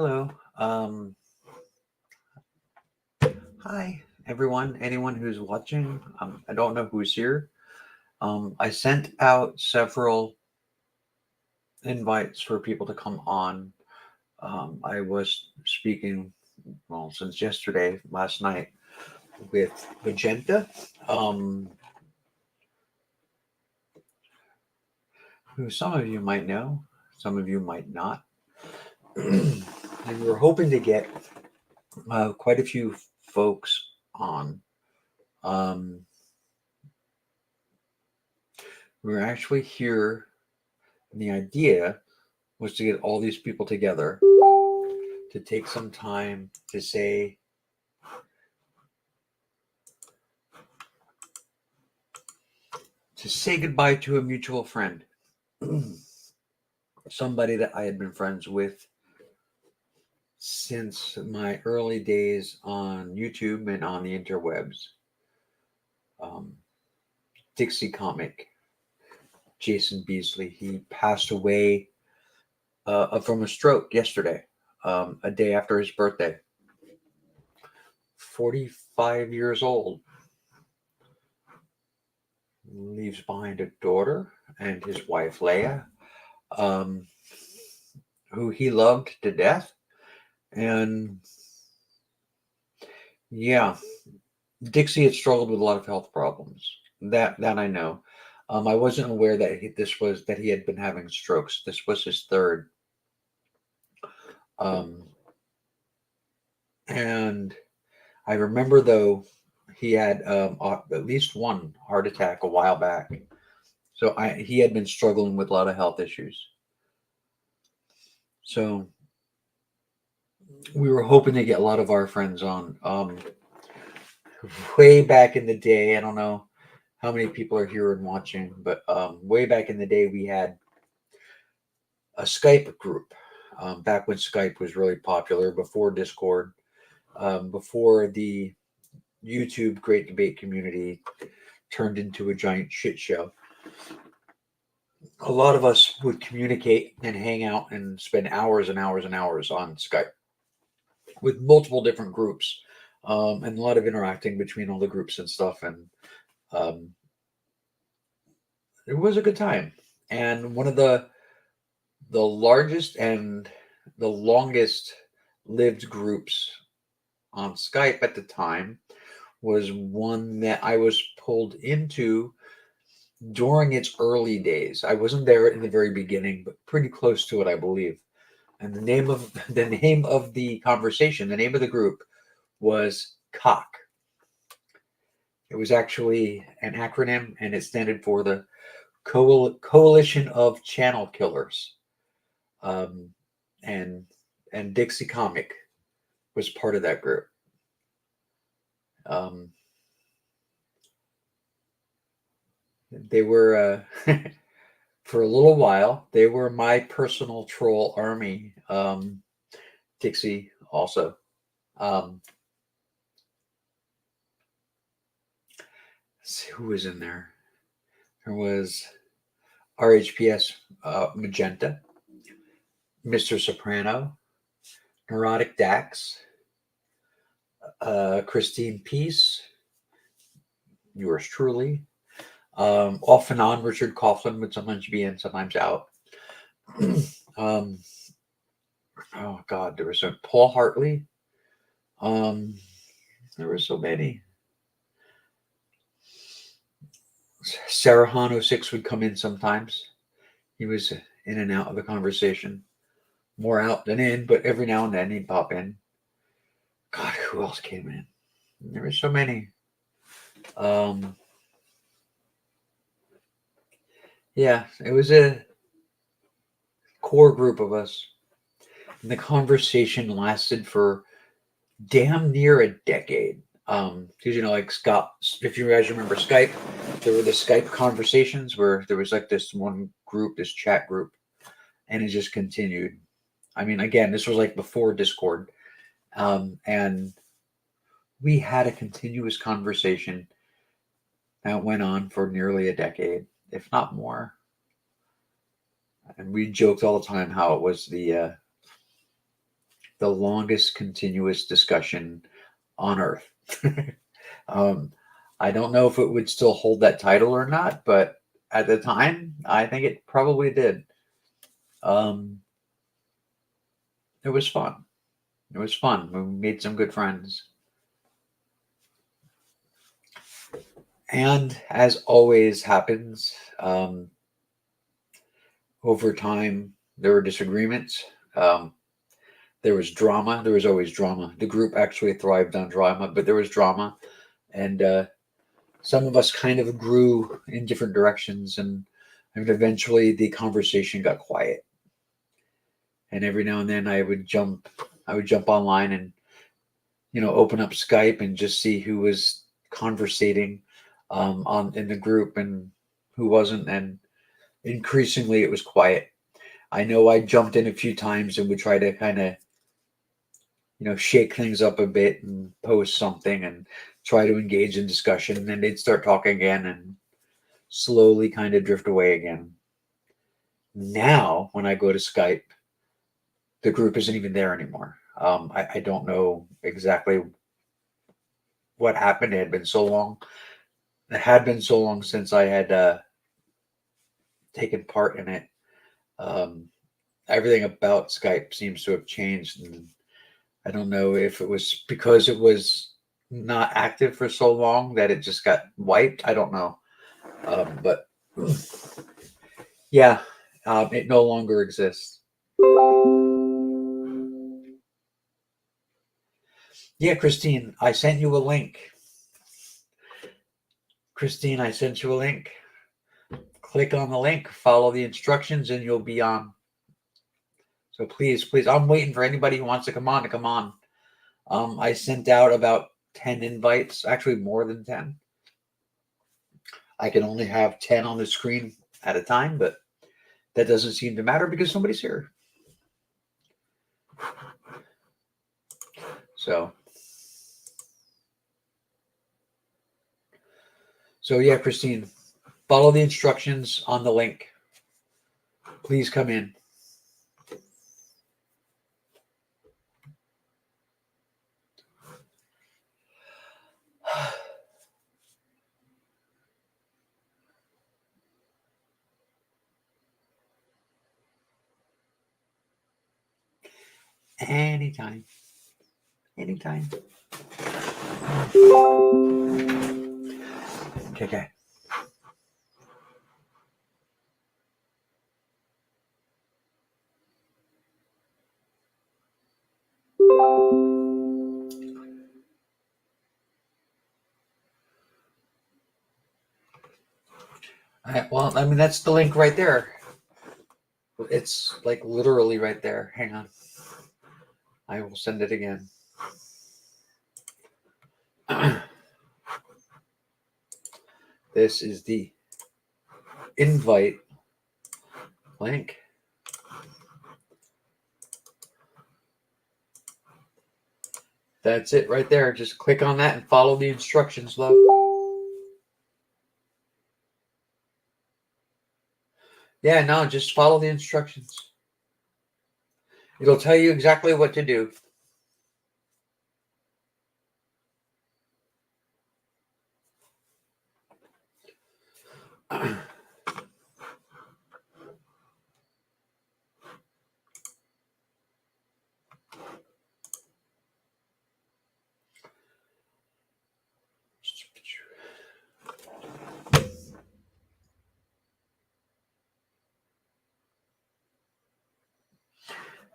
Hello. Hi, everyone. Anyone who's watching. I don't know who's here. I sent out several invites for people to come on. I was speaking, well, since yesterday, last night, with Magenta, um, who some of you might know, some of you might not. And we were hoping to get quite a few folks on. Um, we were actually here, and the idea was to get all these people together to take some time to say goodbye to a mutual friend, somebody that I had been friends with since my early days on YouTube and on the interwebs. Um, Dixie comic, Jason Beasley. He passed away from a stroke yesterday, a day after his birthday. 45 years old. Leaves behind a daughter and his wife Leah, um, who he loved to death. And yeah, Dixie had struggled with a lot of health problems. That I know. I wasn't aware that he had been having strokes. This was his third. Um, and I remember though he had at least one heart attack a while back. So he had been struggling with a lot of health issues. So we were hoping to get a lot of our friends on. Way back in the day, I don't know how many people are here and watching, but way back in the day, we had a Skype group. Back when Skype was really popular, before Discord, before the YouTube Great Debate community turned into a giant shit show. A lot of us would communicate and hang out and spend hours and hours and hours on Skype with multiple different groups, and a lot of interacting between all the groups and stuff. And um, it was a good time. And one of the largest and the longest lived groups on Skype at the time was one that I was pulled into during its early days. I wasn't there in the very beginning, but pretty close to it, I believe. And the name of the conversation, the name of the group was C.O.C.K. It was actually an acronym, and it stood for the Coalition of Channel Killers. Um, and Dixie Comic was part of that group. Um, they were for a little while. They were my personal troll army. Dixie also. Um, let's see who was in there. There was RHPS Magenta, Mr. Soprano, Neurotic Dax, Christine Peace, yours truly. Off and on, Richard Coughlin would sometimes be in, sometimes out. um, oh God, there was a Paul Hartley. There were so many. Sarah 06 would come in sometimes. He was in and out of the conversation, more out than in, but every now and then he'd pop in. God, who else came in? There were so many. Um, yeah, it was a core group of us. And the conversation lasted for damn near a decade. Because like Scott, if you guys remember Skype, there were the Skype conversations where there was like this one group, this chat group, and it just continued. I mean, again, this was like before Discord, and we had a continuous conversation that went on for nearly a decade, if not more. And we joked all the time how it was the longest continuous discussion on Earth. um, I don't know if it would still hold that title or not, but at the time, I think it probably did. Um, it was fun. It was fun. We made some good friends. And as always happens, over time, there were disagreements. Um, there was drama. There was always drama. The group actually thrived on drama, but there was drama. And some of us kind of grew in different directions. And eventually the conversation got quiet. And every now and then I would jump online and, open up Skype and just see who was conversating on in the group and who wasn't. And increasingly it was quiet. I know I jumped in a few times and would try to kind of, shake things up a bit and post something and try to engage in discussion. And then they'd start talking again and slowly kind of drift away again. Now, when I go to Skype, the group isn't even there anymore. I don't know exactly what happened. It had been so long. It had been so long since I had taken part in it. Um, Everything about Skype seems to have changed. And I don't know if it was because it was not active for so long that it just got wiped. I don't know. But yeah, it no longer exists. Yeah, Christine, I sent you a link. Christine, I sent you a link. Click on the link, follow the instructions, and you'll be on. So please, please, I'm waiting for anybody who wants to come on to come on. I sent out about 10 invites, actually more than 10. I can only have 10 on the screen at a time, but that doesn't seem to matter because somebody's here. So yeah, Christine, follow the instructions on the link. Please come in. Anytime. Anytime. Okay. Well, I mean, that's the link right there. It's like literally right there. Hang on. I will send it again. This is the invite link. That's it right there. Just click on that and follow the instructions, love. Yeah, no, just follow the instructions. It'll tell you exactly what to do.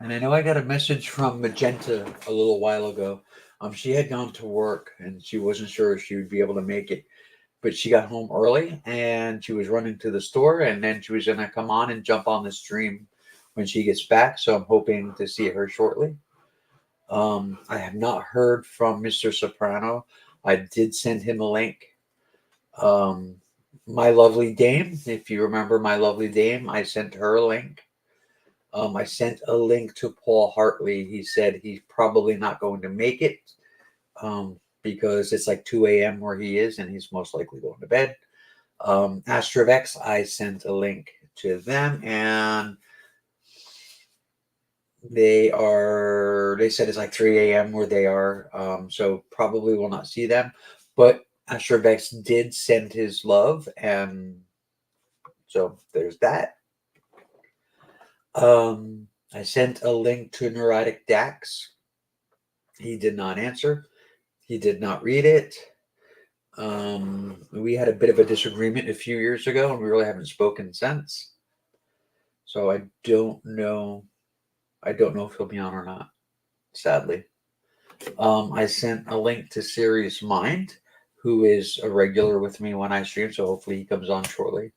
And I know I got a message from Magenta a little while ago. She had gone to work and she wasn't sure if she would be able to make it, but she got home early and she was running to the store and then she was going to come on and jump on the stream when she gets back. So I'm hoping to see her shortly. I have not heard from Mr. Soprano. I did send him a link. My lovely dame, if you remember my lovely dame, I sent her a link. I sent a link to Paul Hartley. He said he's probably not going to make it because it's like 2 a.m. where he is and he's most likely going to bed. Astrovex, I sent a link to them. And They said it's like 3 a.m. where they are, so probably will not see them. But Astrovex did send his love, and so there's that. I sent a link to Neurotic Dax. He did not answer. He did not read it. We had a bit of a disagreement a few years ago, and we really haven't spoken since. So I don't know. I don't know if he'll be on or not. Sadly, I sent a link to Serious Mind, who is a regular with me when I stream. So hopefully he comes on shortly.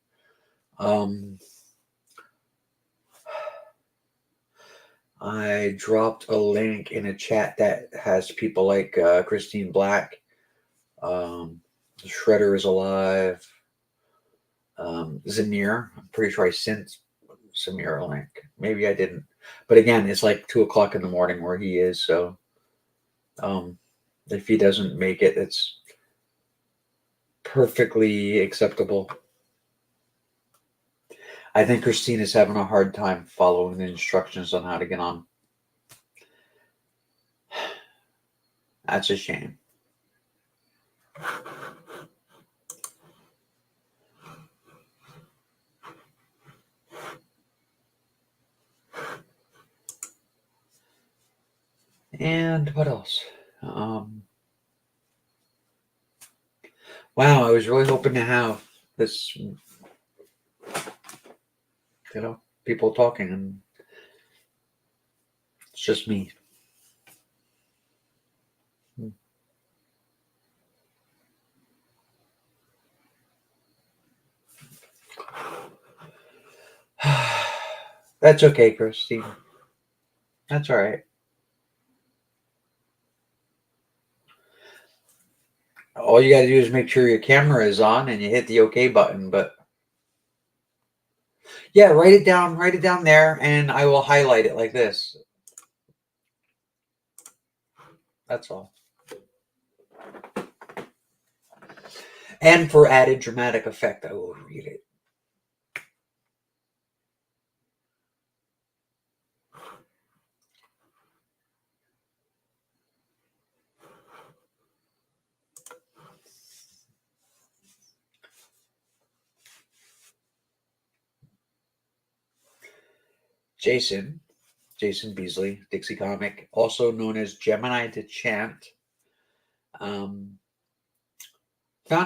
I dropped a link in a chat that has people like Christine Black. Shredder is alive. Zamir. I'm pretty sure I sent Samir a link. Maybe I didn't. But again, it's like 2 o'clock in the morning where he is. So if he doesn't make it, it's perfectly acceptable. I think Christine is having a hard time following the instructions on how to get on. That's a shame. And what else? Wow, I was really hoping to have this, people talking, and it's just me. That's okay, Christine. That's all right. All you got to do is make sure your camera is on and you hit the OK button. But yeah, write it down there, and I will highlight it like this. That's all. And for added dramatic effect, I will read it. Jason Beasley, Dixie comic, also known as Gemini to Chant, found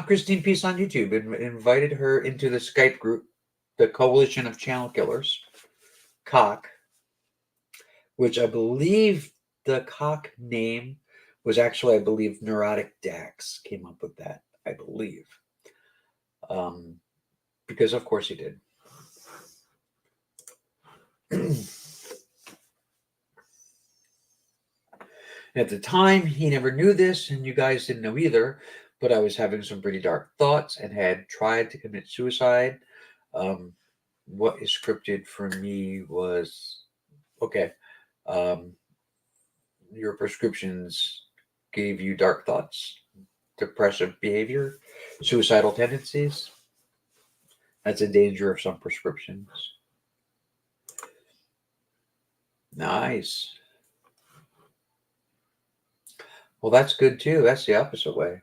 Christine Peace on YouTube and invited her into the Skype group, the Coalition of Channel Killers, C.O.C.K, which I believe the C.O.C name was actually, I believe, Neurotic Dax came up with that, I believe. Because of course he did. At the time, he never knew this, and you guys didn't know either, but I was having some pretty dark thoughts and had tried to commit suicide. What is scripted for me was okay. Your prescriptions gave you dark thoughts, depressive behavior, suicidal tendencies. That's a danger of some prescriptions. Nice. Well, that's good too. That's the opposite way.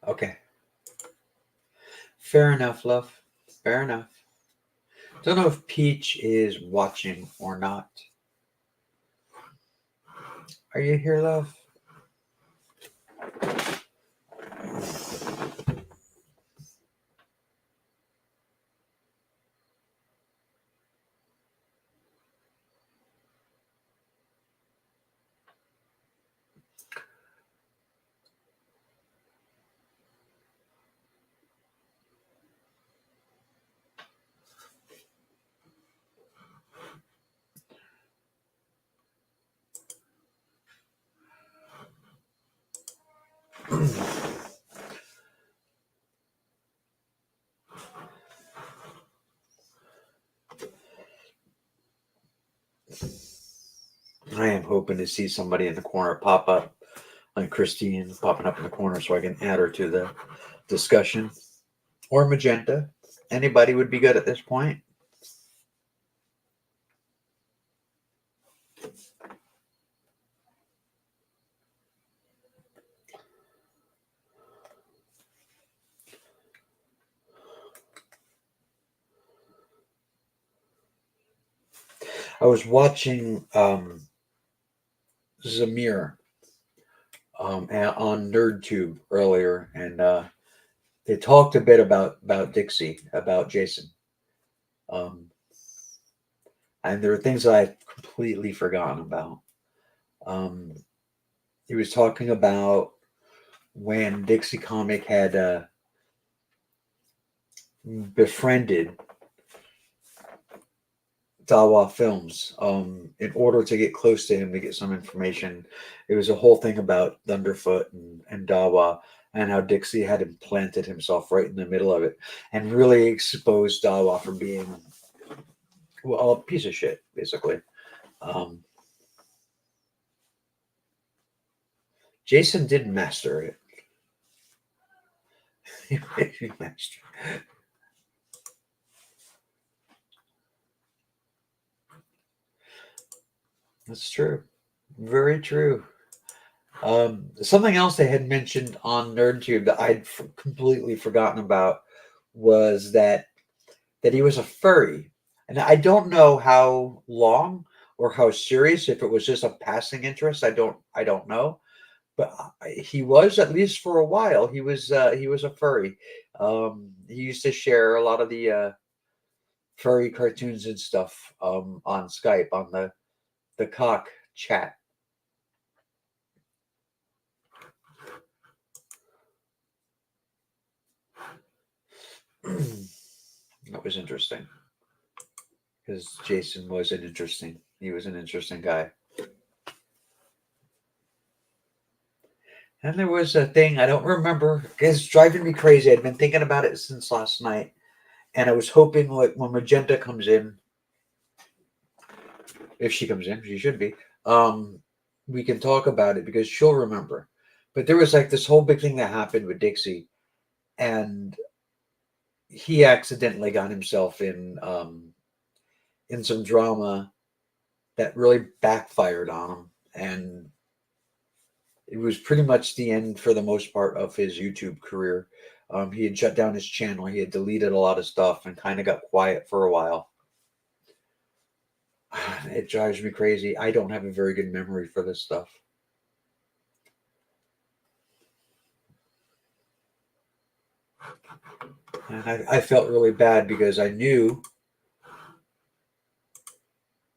Okay. Fair enough, love. Fair enough. Don't know if Peach is watching or not. Are you here, love? I am hoping to see somebody in the corner pop up, like Christine popping up in the corner, so I can add her to the discussion. Or Magenta. Anybody would be good at this point. I was watching Zamir on NerdTube earlier, and they talked a bit about Dixie, about Jason, um, and there are things that I've completely forgotten about. Um, he was talking about when Dixie Comic had befriended Dawa Films in order to get close to him to get some information. It was a whole thing about Thunderfoot and Dawa, and how Dixie had implanted himself right in the middle of it and really exposed Dawa for being, well, a piece of shit, basically. Um, Jason did master it. He mastered it. That's true. Very true. Something else they had mentioned on NerdTube that I'd completely forgotten about was that he was a furry. And I don't know how long or how serious, if it was just a passing interest. I don't know. But he was, at least for a while, he was a furry. He used to share a lot of the furry cartoons and stuff on Skype on the cock chat. That was interesting because Jason was an interesting. He was an interesting guy. And there was a thing I don't remember. It's driving me crazy. I'd been thinking about it since last night, and I was hoping, like, when Magenta comes in, if she comes in, she should be. Um, we can talk about it because she'll remember. But there was like this whole big thing that happened with Dixie, and he accidentally got himself in some drama that really backfired on him, and it was pretty much the end for the most part of his YouTube career. He had shut down his channel. He had deleted a lot of stuff and kind of got quiet for a while. It drives me crazy. I don't have a very good memory for this stuff. And I felt really bad because I knew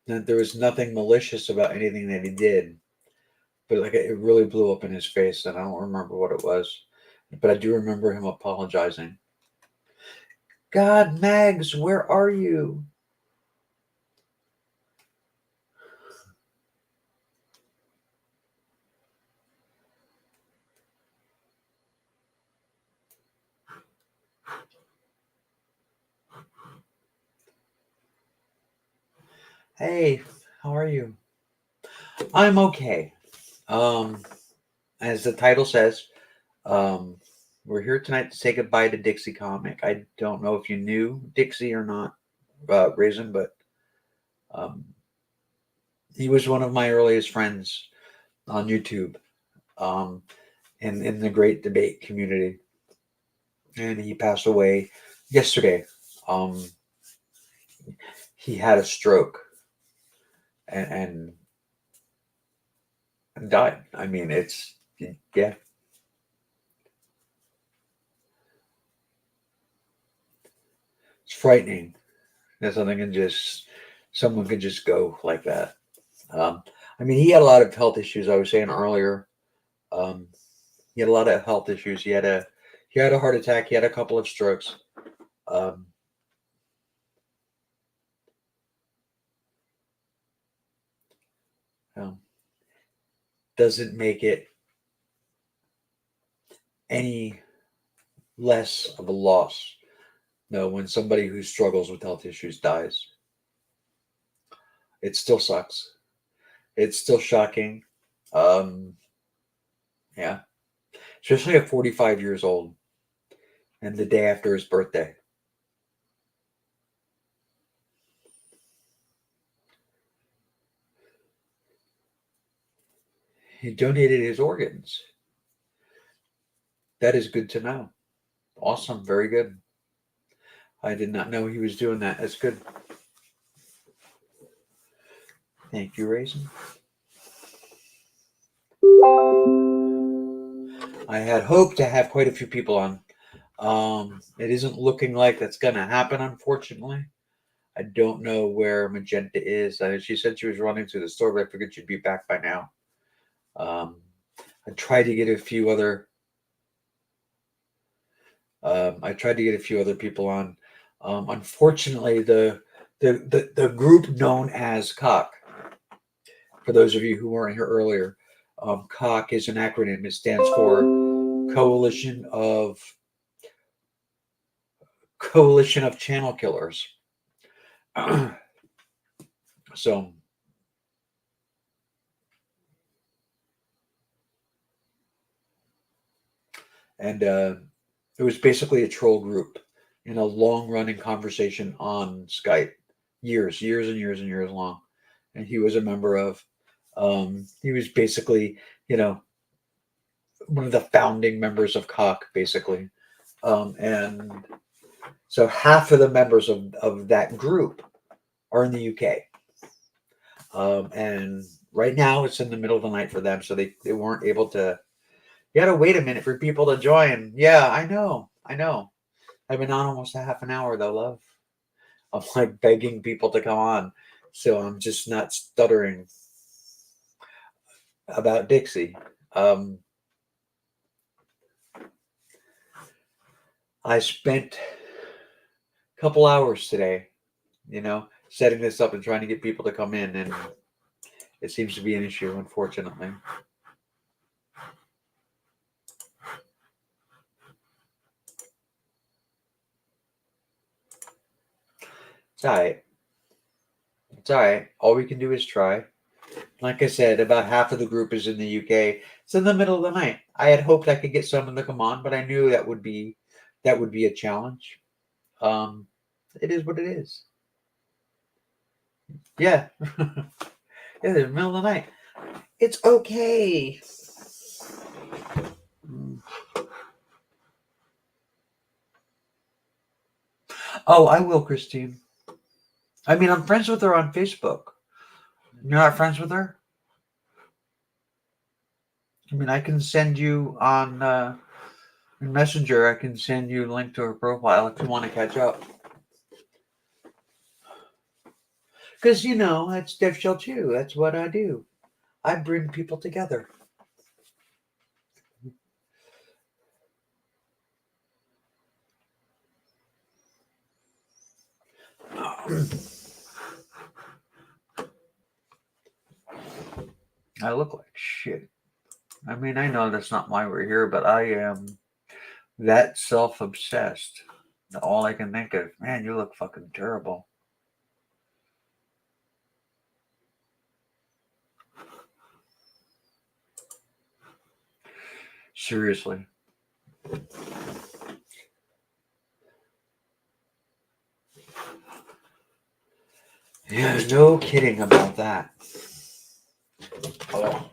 that there was nothing malicious about anything that he did. But like it really blew up in his face, and I don't remember what it was. But I do remember him apologizing. God, Mags, where are you? Hey, how are you? I'm okay. Um, as the title says, um, we're here tonight to say goodbye to Dixie Comic. I don't know if you knew Dixie or not, Raisin, but um, he was one of my earliest friends on YouTube, um, in the Great Debate community, and he passed away yesterday. Um, he had a stroke and died. I mean, yeah, it's frightening that someone can just go like that. Um, I mean, he had a lot of health issues. I was saying earlier, um, he had a lot of health issues. He had a heart attack. He had a couple of strokes. Um, um, doesn't make it any less of a loss. No, when somebody who struggles with health issues dies, it still sucks. It's still shocking. Um, yeah, especially at 45 years old and the day after his birthday. He donated his organs. That is good to know. Awesome. Very good. I did not know he was doing that. That's good. Thank you, Raisin. I had hoped to have quite a few people on. It isn't looking like that's going to happen, unfortunately. I don't know where Magenta is. She said she was running to the store, but I figured she'd be back by now. Um, I tried to get a few other. I tried to get a few other people on. Unfortunately, the group known as C.O.C.K. For those of you who weren't here earlier, C.O.C.K. is an acronym. It stands for Coalition of Channel Killers. So, and it was basically a troll group in a long running conversation on Skype, years and years and years long. And he was a member of, he was basically, you know, one of the founding members of C.O.C.K. basically. And so half of the members of that group are in the UK. And right now it's in the middle of the night for them. So they weren't able to, you got to wait a minute for people to join. Yeah, I know. I know. I've been on almost a half an hour though, love. I'm like begging people to come on. So I'm just not stuttering about Dixie. I spent a couple hours today, setting this up and trying to get people to come in, and it seems to be an issue, unfortunately. It's all right. It's all right. All we can do is try. Like I said, about half of the group is in the UK. It's in the middle of the night. I had hoped I could get someone to come on, but I knew that would be a challenge. Um, it is what it is. Yeah. Yeah, it's the middle of the night. It's okay. Oh, I will, Christine. I mean, I'm friends with her on Facebook. You're not friends with her? I mean, I can send you on Messenger. I can send you a link to her profile if you want to catch up. Because, that's Dev Shell too. That's what I do. I bring people together. I look like shit. I mean, I know that's not why we're here, but I am that self-obsessed. All I can think of, man, you look fucking terrible. Seriously. Yeah, no kidding about that. Oh.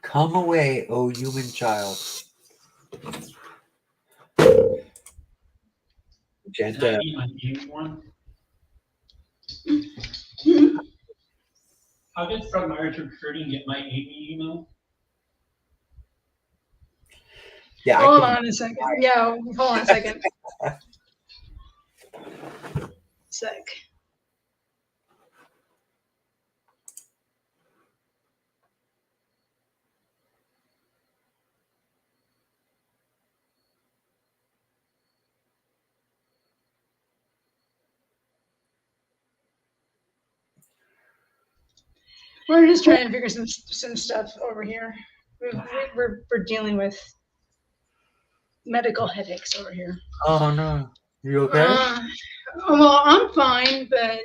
Come away, oh human child. Can I Magenta. eat my unicorn? How did Fred Meyers Recruiting get my Amy email? Yeah, I Hold can. on a second. Yeah, hold on a second. Sec. We're just trying to figure some stuff over here. We're dealing with medical headaches over here. Oh no, you okay? Well, I'm fine, but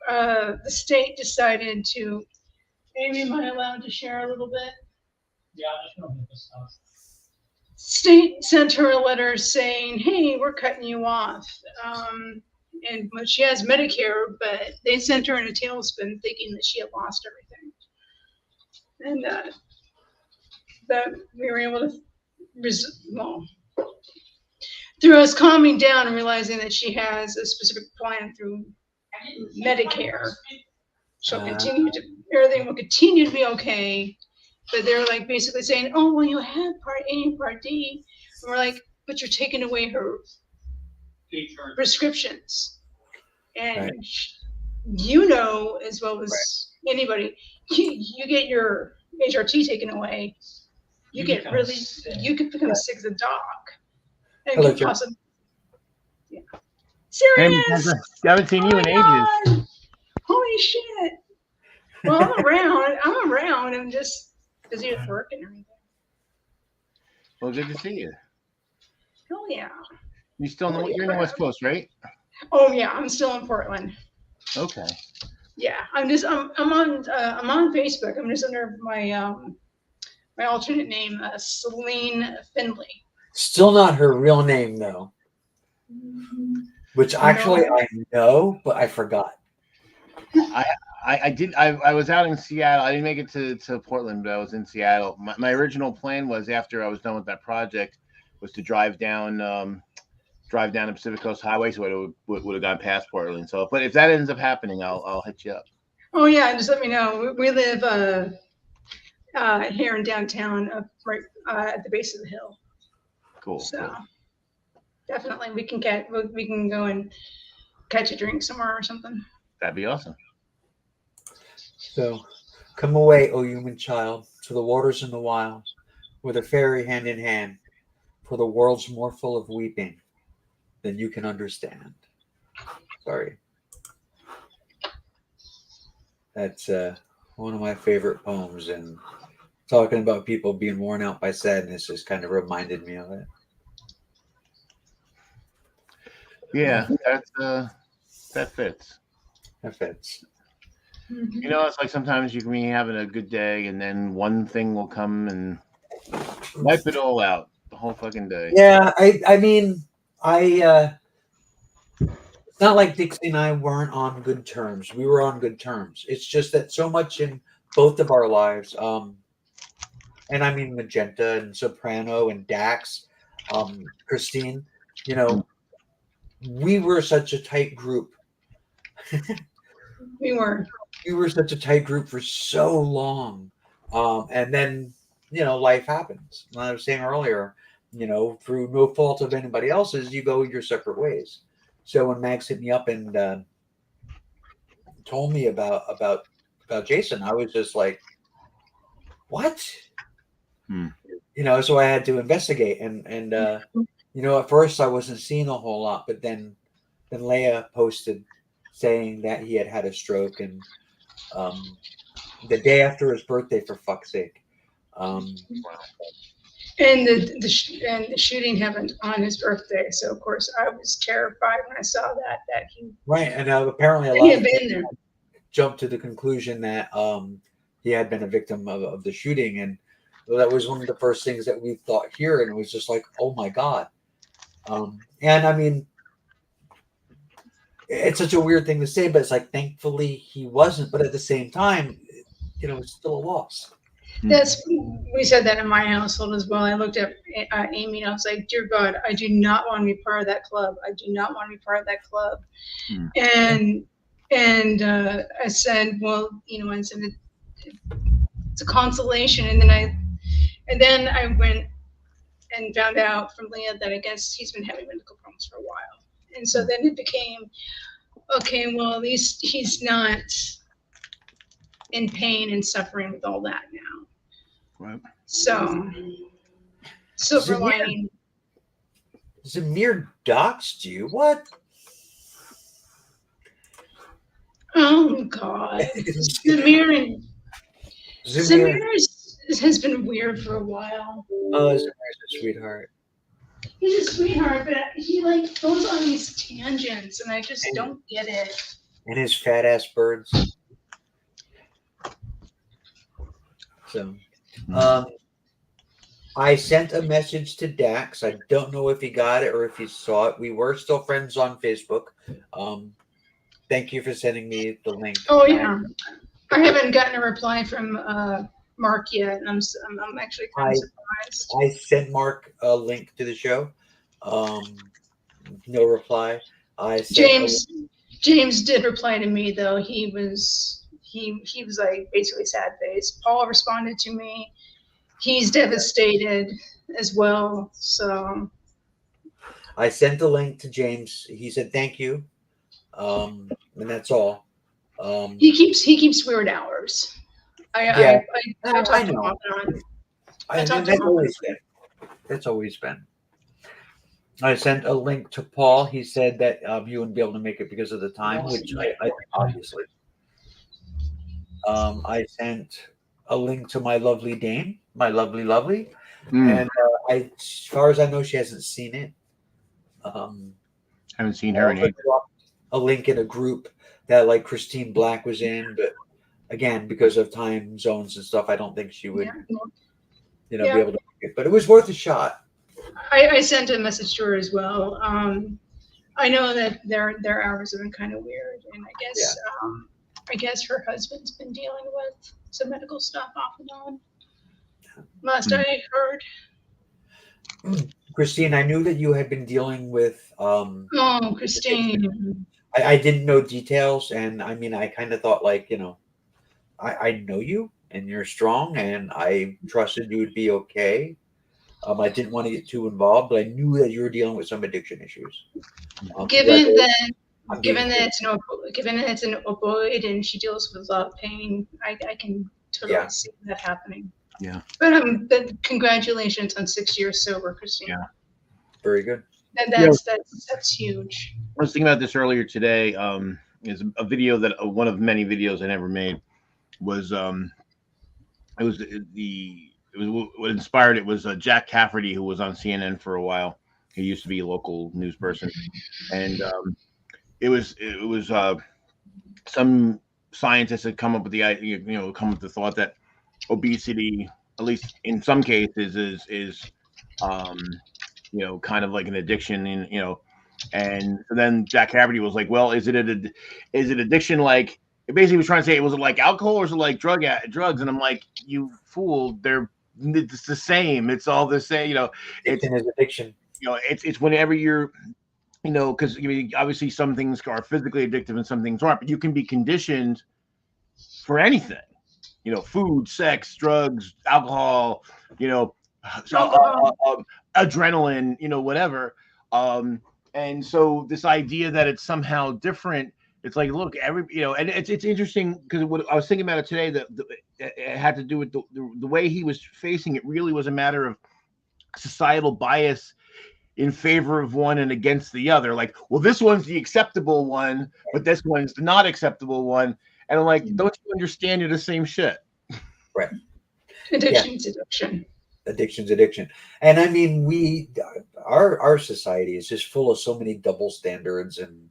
the state decided to. Amy, am I allowed to share a little bit? Yeah, I just don't get this stuff. State sent her a letter saying, "Hey, we're cutting you off." And she has Medicare, but they sent her in a tailspin, thinking that she had lost everything. And that we were able to, through us calming down and realizing that she has a specific plan through Medicare, everything will continue to be okay. But they're like basically saying, "Oh, well, you have Part A and Part D," and we're like, "But you're taking away her prescriptions," and Right. you know as well as anybody, you get your HRT taken away, you could become sick as a dog, and Hello, could possibly, Hey, serious. I haven't seen you in ages. God. Holy shit! Well, I'm around. I'm just busy with work and everything. Well, good to see you. Oh yeah. You're in the West Coast, right? Oh yeah, I'm still in Portland. Okay. Yeah, I'm on Facebook. I'm just under my my alternate name, Celine Findlay. Still not her real name though, which actually I know, but I forgot. I was out in Seattle. I didn't make it to Portland, but I was in Seattle. My original plan was, after I was done with that project, was to drive down the Pacific Coast Highway, so it would have gone past Portland. So, but if that ends up happening, I'll hit you up. Oh yeah, just let me know. We live here in downtown, right at the base of the hill. Cool. So cool. definitely we can go and catch a drink somewhere or something. That'd be awesome. So, come away, O human child, to the waters and the wild, with a fairy hand in hand, for the world's more full of weeping than you can understand. Sorry. That's one of my favorite poems, and talking about people being worn out by sadness just kind of reminded me of it. Yeah, that fits. That fits. Mm-hmm. You know, it's like sometimes you can be having a good day, and then one thing will come and wipe it all out the whole fucking day. Yeah, I mean, it's not like Dixie and I weren't on good terms. We were on good terms. It's just that so much in both of our lives, and I mean Magenta and Soprano and Dax, Christine, you know, we were such a tight group. We were such a tight group for so long. And then, life happens. Like I was saying earlier, through no fault of anybody else's, you go your separate ways. So when Max hit me up and told me about Jason, I was just like, what? So I had to investigate and at first I wasn't seeing a whole lot, but then Leia posted saying that he had a stroke, and the day after his birthday, for fuck's sake. And the shooting happened on his birthday, so of course I was terrified when I saw that he right, and apparently a lot of people jumped to the conclusion that he had been a victim of the shooting, and that was one of the first things that we thought here, and it was just like, oh my god. And I mean, it's such a weird thing to say, but it's like, thankfully he wasn't, but at the same time, it's still a loss. We said that in my household as well. I looked at Amy and I was like, dear God, I do not want to be part of that club. I do not want to be part of that club. And I said, well, I said it's a consolation. And then I went and found out from Leah that I guess he's been having medical problems for a while. And so then it became, okay, well, at least he's not in pain and suffering with all that now. Right. So, silver lining. Zamir doxed you? What? Oh God, Zamir has been weird for a while. Oh, Zamir's a sweetheart. He's a sweetheart, but he like goes on these tangents, and I just And- don't get it. And his fat ass birds. So, um, I sent a message to Dax. I don't know if he got it or if he saw it. We were still friends on Facebook. Thank you for sending me the link. Oh yeah, I haven't gotten a reply from Mark yet, and I'm actually kind of surprised. I sent Mark a link to the show. No reply. I sent James did reply to me though. He was like basically sad face. Paul responded to me. He's devastated as well. So I sent the link to James. He said thank you, and that's all. he keeps weird hours. I talked to him off and on. That's always been. I sent a link to Paul. He said that you wouldn't be able to make it because of the time, which I think obviously. I sent a link to my lovely Dame, my lovely, and as far as I know, she hasn't seen it. Haven't seen her in ages. A link in a group that like Christine Black was in, but again, because of time zones and stuff, I don't think she would, be able to make it. But it was worth a shot. I sent a message to her as well. I know that their hours have been kind of weird, and I guess her husband's been dealing with some medical stuff off and on. Last I heard. Christine, I knew that you had been dealing with. Oh, Christine. I didn't know details, and I mean, I kind of thought like, I know you, and you're strong, and I trusted you would be okay. I didn't want to get too involved, but I knew that you were dealing with some addiction issues. Given that it's an opioid and she deals with a lot of pain, I can totally see that happening. Yeah. But congratulations on 6 years sober, Christine. Yeah. Very good. And that's huge. I was thinking about this earlier today. Is a video that one of many videos I never made was what inspired it was Jack Cafferty, who was on CNN for a while. He used to be a local news person, and it was some scientists had come up with the idea, come with the thought that obesity, at least in some cases, is kind of like an addiction, and so then Jack Cafferty was like, well, is it addiction like? It basically was trying to say, was it like alcohol or is it like drugs? And I'm like, you fool, it's the same. It's all the same. It's an addiction. It's whenever you're, because obviously some things are physically addictive and some things aren't, but you can be conditioned for anything. Food, sex, drugs, alcohol, adrenaline, whatever. And so this idea that it's somehow different. It's like, look, and it's interesting because what I was thinking about it today, that it had to do with the way he was facing it. Really was a matter of societal bias in favor of one and against the other. Like, well, this one's the acceptable one, but this one's the not acceptable one. And I'm like, don't you understand? You're the same shit. Right. Addiction's addiction. Addiction's addiction. And I mean, our society is just full of so many double standards, and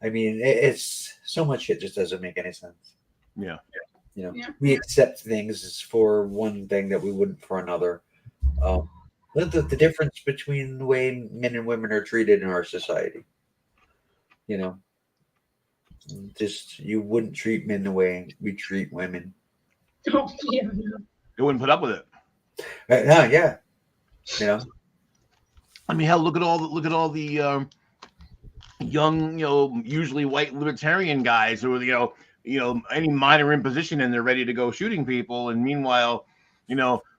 I mean, it's so much shit just doesn't make any sense. Yeah. We accept things for one thing that we wouldn't for another. The difference between the way men and women are treated in our society. Just you wouldn't treat men the way we treat women. Oh, yeah. They wouldn't put up with it. Yeah. I mean, hell, look at all the young, usually white libertarian guys who are, any minor imposition and they're ready to go shooting people. And meanwhile,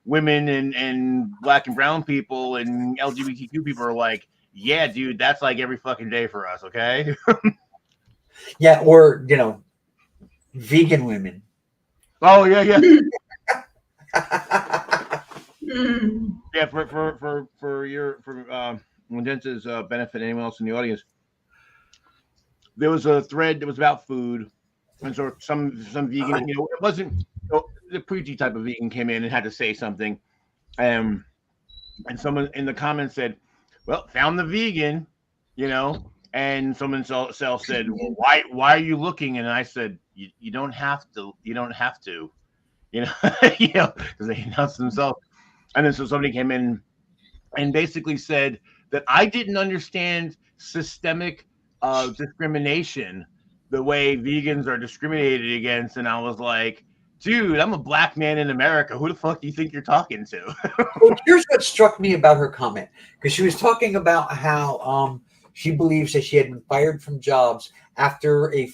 women and black and brown people and LGBTQ people are like, yeah, dude, that's like every fucking day for us. Okay. Yeah. Or, vegan women. Oh yeah. Yeah. Yeah. For Magenta's benefit, anyone else in the audience, there was a thread that was about food, And so some vegan, you know, it wasn't, you know, the preachy type of vegan came in and had to say something, and someone in the comments said, "Well, found the vegan," you know, and someone else said, "Well, why are you looking?" And I said, "You don't have to, you don't have to, you know, you know, because they announced themselves." And then so somebody came in and basically said that I didn't understand systemic discrimination the way vegans are discriminated against, and I was like, dude, I'm a black man in America. Who the fuck do you think you're talking to? Well, here's what struck me about her comment, because she was talking about how she believes that she had been fired from jobs after a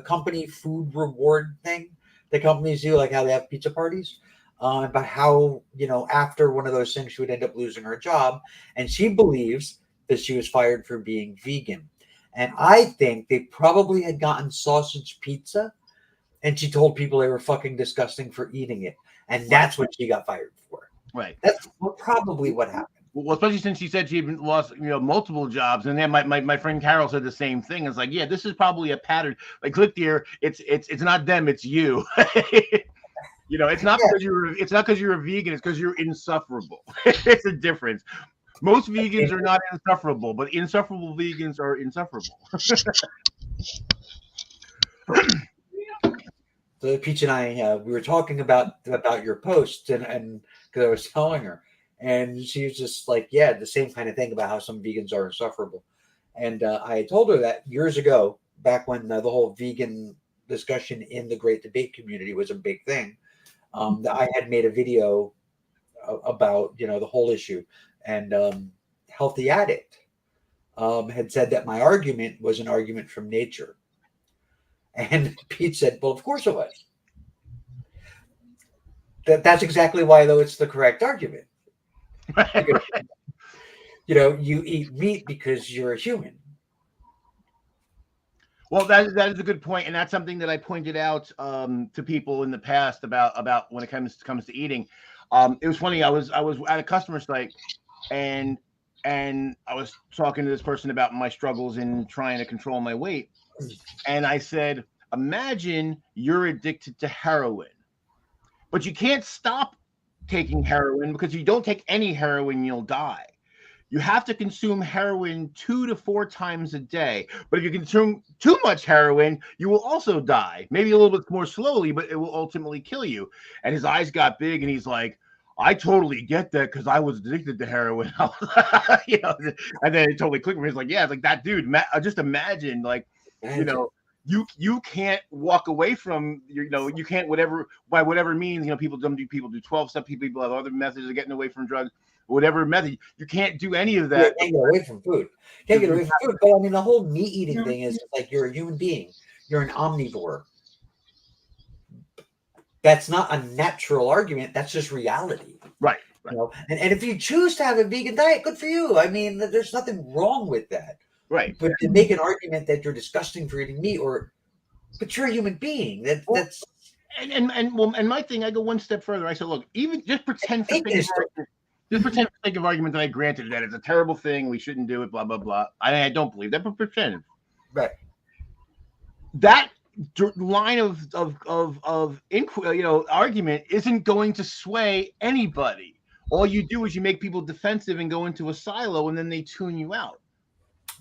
company food reward thing that companies do, like how they have pizza parties. About how, you know, after one of those things, she would end up losing her job. And she believes that she was fired for being vegan. And I think they probably had gotten sausage pizza, and she told people they were fucking disgusting for eating it. And that's what she got fired for. Right. That's probably what happened. Well, especially since she said she had lost, you know, multiple jobs, and then my friend Carol said the same thing. It's like, yeah, this is probably a pattern. Like, click there, it's not them, it's you. You know, it's not because you're a vegan, it's because you're insufferable. It's a difference. Most vegans are not insufferable, but insufferable vegans are insufferable. So Peach and I, we were talking about your post, and because I was telling her, and she was just like, yeah, the same kind of thing about how some vegans are insufferable. And I told her that years ago, back when the whole vegan discussion in the great debate community was a big thing, that I had made a video about, you know, the whole issue. And Healthy Addict had said that my argument was an argument from nature. And Pete said, well, of course it was. That's exactly why, though, it's the correct argument. Because, you know, you eat meat because you're a human. Well, that is a good point, and that's something that I pointed out to people in the past about when it comes to eating. It was funny. I was at a customer site, and I was talking to this person about my struggles in trying to control my weight, and I said, imagine you're addicted to heroin, but you can't stop taking heroin, because if you don't take any heroin, you'll die. You have to consume heroin 2 to 4 times a day. But if you consume too much heroin, you will also die. Maybe a little bit more slowly, but it will ultimately kill you. And his eyes got big, and he's like, I totally get that, because I was addicted to heroin. You know, and then it totally clicked for me. He's like, yeah, it's like that dude. Just imagine, like, you know, you can't walk away from, you know, you can't by whatever means, you know, people do 12-step, people have other methods of getting away from drugs. Whatever method, you can't do any of that. You can't get away from food. Can't get away from food. But I mean, the whole meat eating thing is like, you're a human being. You're an omnivore. That's not a natural argument. That's just reality. Right. You know? And if you choose to have a vegan diet, good for you. I mean, there's nothing wrong with that. Right. But to make an argument that you're disgusting for eating meat, but you're a human being. That's and my thing, I go one step further. I said, look, even just pretend for the sake of argument that I granted that it's a terrible thing, we shouldn't do it, blah blah blah. I don't believe that, but pretend. Right. That line of argument isn't going to sway anybody. All you do is you make people defensive and go into a silo, and then they tune you out.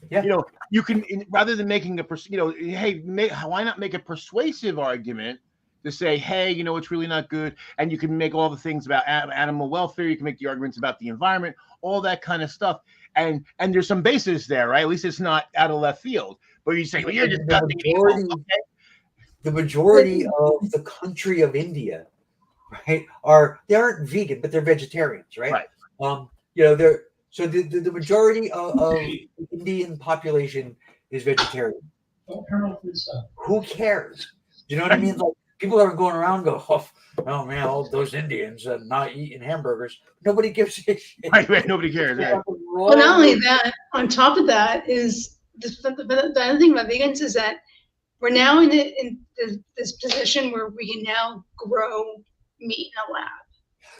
Yeah. You know, you can, rather than making why not make a persuasive argument to say, hey, you know, it's really not good. And you can make all the things about animal welfare. You can make the arguments about the environment, all that kind of stuff. And there's some basis there, right? At least it's not out of left field. But you say, well, you're just the majority of the country of India, right, they aren't vegan, but they're vegetarians, right? Right. You know, the majority of the Indian population is vegetarian. Who cares? You know what I mean? Like, people are going around go, oh man, all those Indians are not eating hamburgers. Nobody gives a shit. Right, nobody cares. Right. Well, not only that, on top of that is the other thing about vegans is that we're now in this position where we can now grow meat in a lab.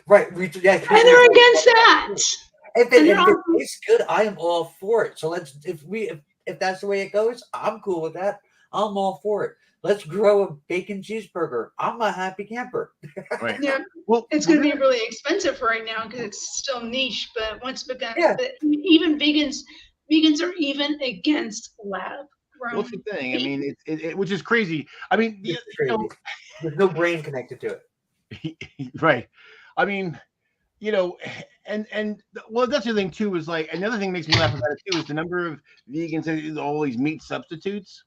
Right. And they're against that. If it tastes good, I am all for it. So if that's the way it goes, I'm cool with that. I'm all for it. Let's grow a bacon cheeseburger. I'm a happy camper. Right. Yeah, Well, it's going to be really expensive right now because it's still niche. But once it becomes, Yeah. but even vegans are even against lab grown. what's the thing? I mean, which is crazy. I mean, It's crazy. There's no brain connected to it. right. I mean, you know, and well, that's the thing too. Is like another thing makes me laugh about it too is the number of vegans and all these meat substitutes.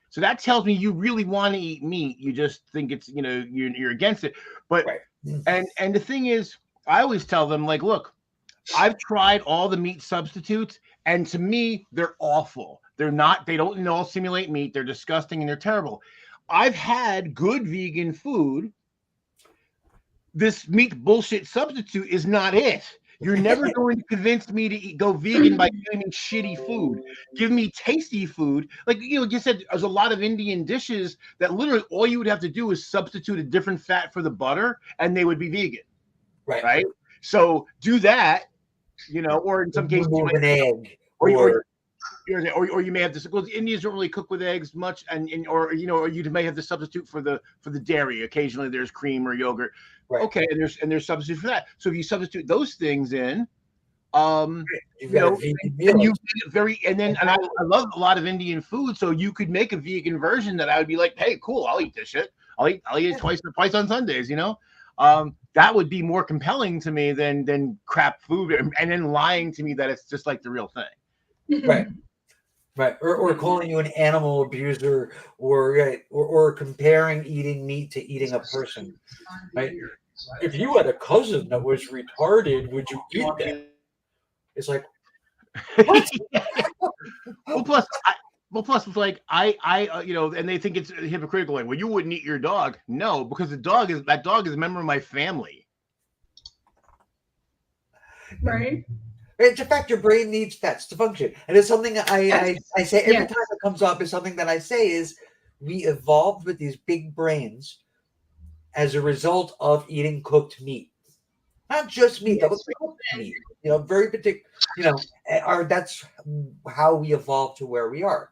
So that tells me you really want to eat meat. You just think it's you're against it. But Right. and the thing is, I always tell them like, look, I've tried all the meat substitutes, and to me, they're awful. They're not. They don't all simulate meat. They're disgusting and they're terrible. I've had good vegan food. This meat bullshit substitute is not it. You're never going to convince me to go vegan by giving me shitty food. Give me tasty food. Like you said, there's a lot of Indian dishes that literally all you would have to do is substitute a different fat for the butter, and they would be vegan. Right. So do that, or in some cases, remove an egg, or you may have to. Well, the Indians don't really cook with eggs much, or you may have to substitute for the dairy. Occasionally, there's cream or yogurt. Right. Okay, and there's substitute for that. So if you substitute those things in, you've got a vegan meal. and you and I love a lot of Indian food, so you could make a vegan version that I would be like, hey, cool, I'll eat this shit. I'll eat it twice on Sundays. That would be more compelling to me than crap food, and then lying to me that it's just like the real thing. Right. Or calling you an animal abuser, or comparing eating meat to eating a person. Right. If you had a cousin that was retarded, would you eat that? It's like, what? Plus, it's like I and they think it's hypocritical. Like, well, you wouldn't eat your dog. No, because that dog is a member of my family. Right. It's a fact your brain needs fats to function. And it's something I say every time it comes up, is something that I say is we evolved with these big brains as a result of eating cooked meat. Not just meat, that was cooked meat. Very particular, that's how we evolved to where we are.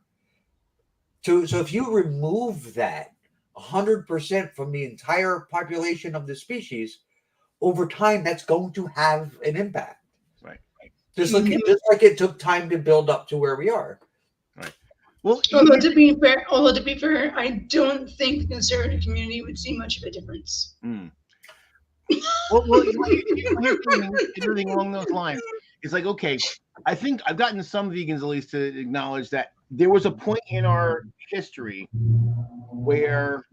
So if you remove that 100% from the entire population of the species, over time, that's going to have an impact. Just like it took time to build up to where we are. Right. Well, although to be fair, I don't think the conservative community would see much of a difference. Well, everything along those lines. It's like, okay, I think I've gotten some vegans at least to acknowledge that there was a point in our history where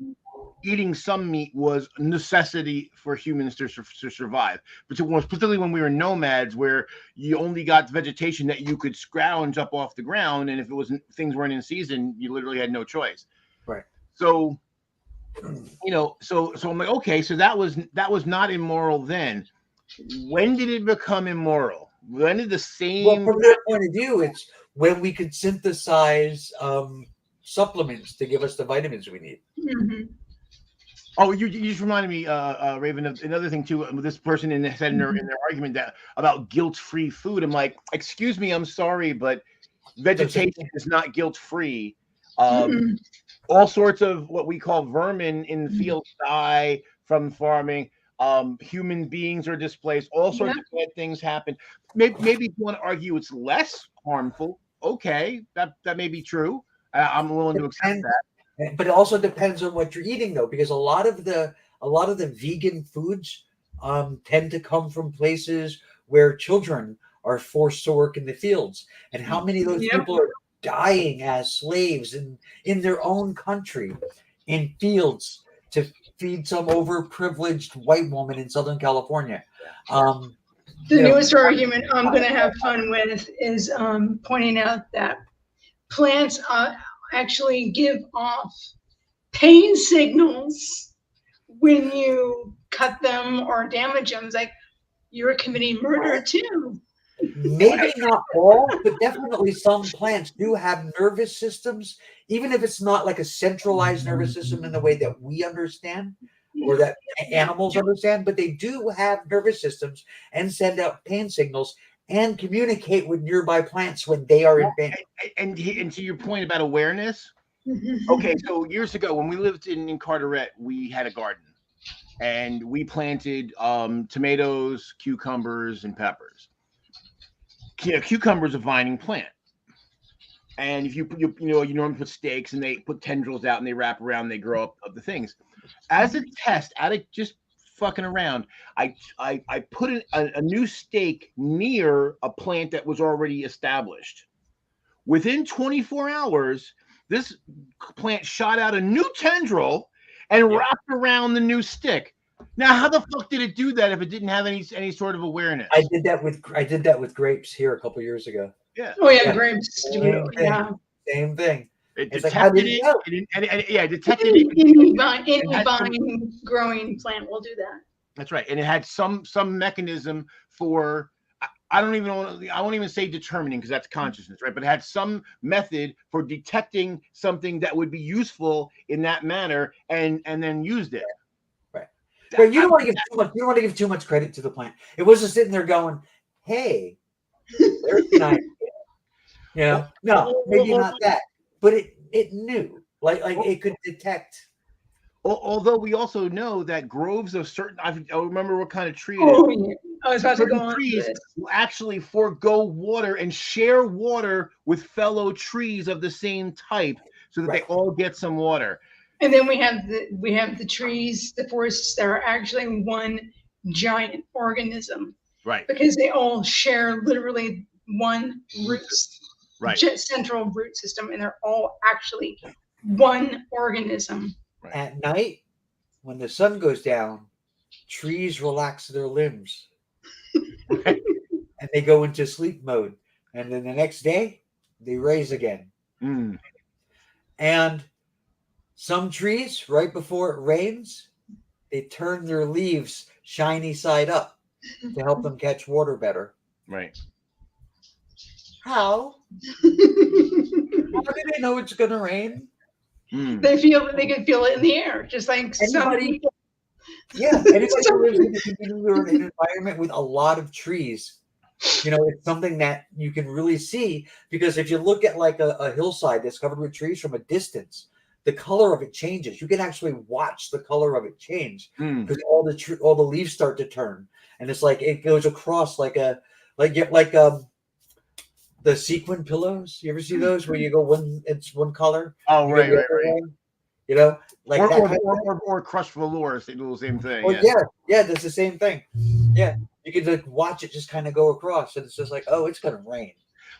eating some meat was a necessity for humans to survive, particularly when we were nomads, where you only got vegetation that you could scrounge up off the ground, and if things weren't in season, you literally had no choice. Right. So, so I'm like, okay, so that was not immoral then. When did it become immoral? When did the same? Well, from that point of view, it's when we could synthesize supplements to give us the vitamins we need. Mm-hmm. Oh, you just reminded me, Raven, of another thing too. This person said in their argument that about guilt-free food. I'm like, excuse me, I'm sorry, but vegetation is not guilt-free. All sorts of what we call vermin in the field die from farming. Human beings are displaced. All sorts of bad things happen. Maybe if you want to argue it's less harmful, okay, that may be true. I'm willing to accept that. But it also depends on what you're eating, though, because a lot of the vegan foods tend to come from places where children are forced to work in the fields, and how many of those people are dying as slaves in their own country, in fields, to feed some overprivileged white woman in Southern California. The newest argument I'm going to have fun with is pointing out that plants actually give off pain signals when you cut them or damage them. It's like you're committing murder too. Maybe not all, but definitely some plants do have nervous systems, even if it's not like a centralized nervous system in the way that we understand or that animals understand, but they do have nervous systems and send out pain signals and communicate with nearby plants when they are in pain. And to your point about awareness, Okay, so years ago when we lived in Carteret, we had a garden and we planted tomatoes, cucumbers, and peppers. Cucumber is a vining plant. And if you normally put stakes and they put tendrils out and they wrap around, they grow up the things. As a test, out of just fucking around, I put a new stake near a plant that was already established. Within 24 hours, this plant shot out a new tendril and wrapped around the new stick. Now, how the fuck did it do that if it didn't have any sort of awareness? I did that with grapes here a couple years ago. Yeah. Oh yeah, grapes. Same thing. It It's like, how detected did it, it know? it detected it. Any vine growing plant will do that. That's right, and it had some mechanism for I won't even say determining because that's consciousness, right? But it had some method for detecting something that would be useful in that manner, and then used it. Right. But you don't want to give too much. You don't want to give too much credit to the plant. It wasn't sitting there going, "Hey, there's an idea." You know, no, maybe not that, but it knew, like it could detect. Although we also know that groves of certain, I remember what kind of tree it is. Oh yeah, I was about to go on. Trees will actually forego water and share water with fellow trees of the same type, so that they all get some water. And then we have the trees, the forests that are actually one giant organism, right? Because they all share literally one root, central root system, and they're all actually one organism. Right. At night, when the sun goes down, trees relax their limbs. And they go into sleep mode. And then the next day, they raise again. Mm. And some trees, right before it rains, they turn their leaves shiny side up to help them catch water better. Right. How? How do they know it's going to rain? They can feel it in the air, just like anybody who lives in a community or an environment with a lot of trees, it's something that you can really see, because if you look at like a hillside that's covered with trees from a distance, the color of it changes. You can actually watch the color of it change because all the leaves start to turn, and it's like it goes across the sequin pillows. You ever see those where you go one color? Oh, right. Like or crushed velours, they do the same thing. Yeah, that's the same thing. Yeah, you can like watch it just kind of go across, and it's just like, oh, it's gonna rain.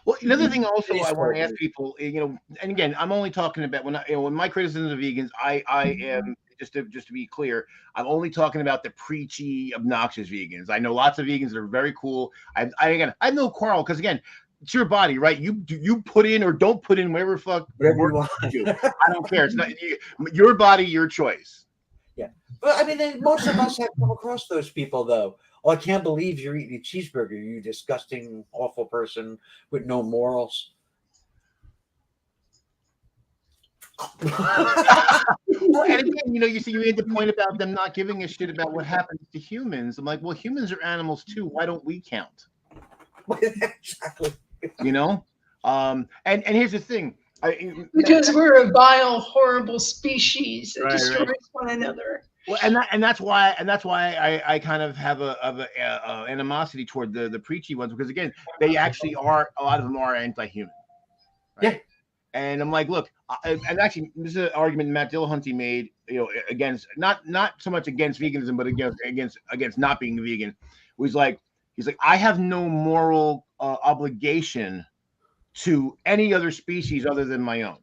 Well, another thing also I want to ask people, and again, I'm only talking about when my criticism of vegans, I am just to be clear, I'm only talking about the preachy, obnoxious vegans. I know lots of vegans that are very cool. I have no quarrel, because again, it's your body, right? You put in or don't put in whatever fuck whatever you want. I don't care. It's not your body, your choice. Yeah, but I mean, most of us have come across those people, though. Oh, I can't believe you're eating a cheeseburger, you disgusting, awful person with no morals. Well, and again, you made the point about them not giving a shit about what happens to humans. I'm like, well, humans are animals too. Why don't we count? Exactly. And here's the thing. Because we're a vile, horrible species that destroys one another. Well, and that's why I kind of have a animosity toward the preachy ones, because again, they actually are, a lot of them are anti-human. Right? Yeah. And I'm like, look, and actually, this is an argument Matt Dillahunty made, against not so much against veganism, but against not being vegan. He's like, I have no moral obligation to any other species other than my own.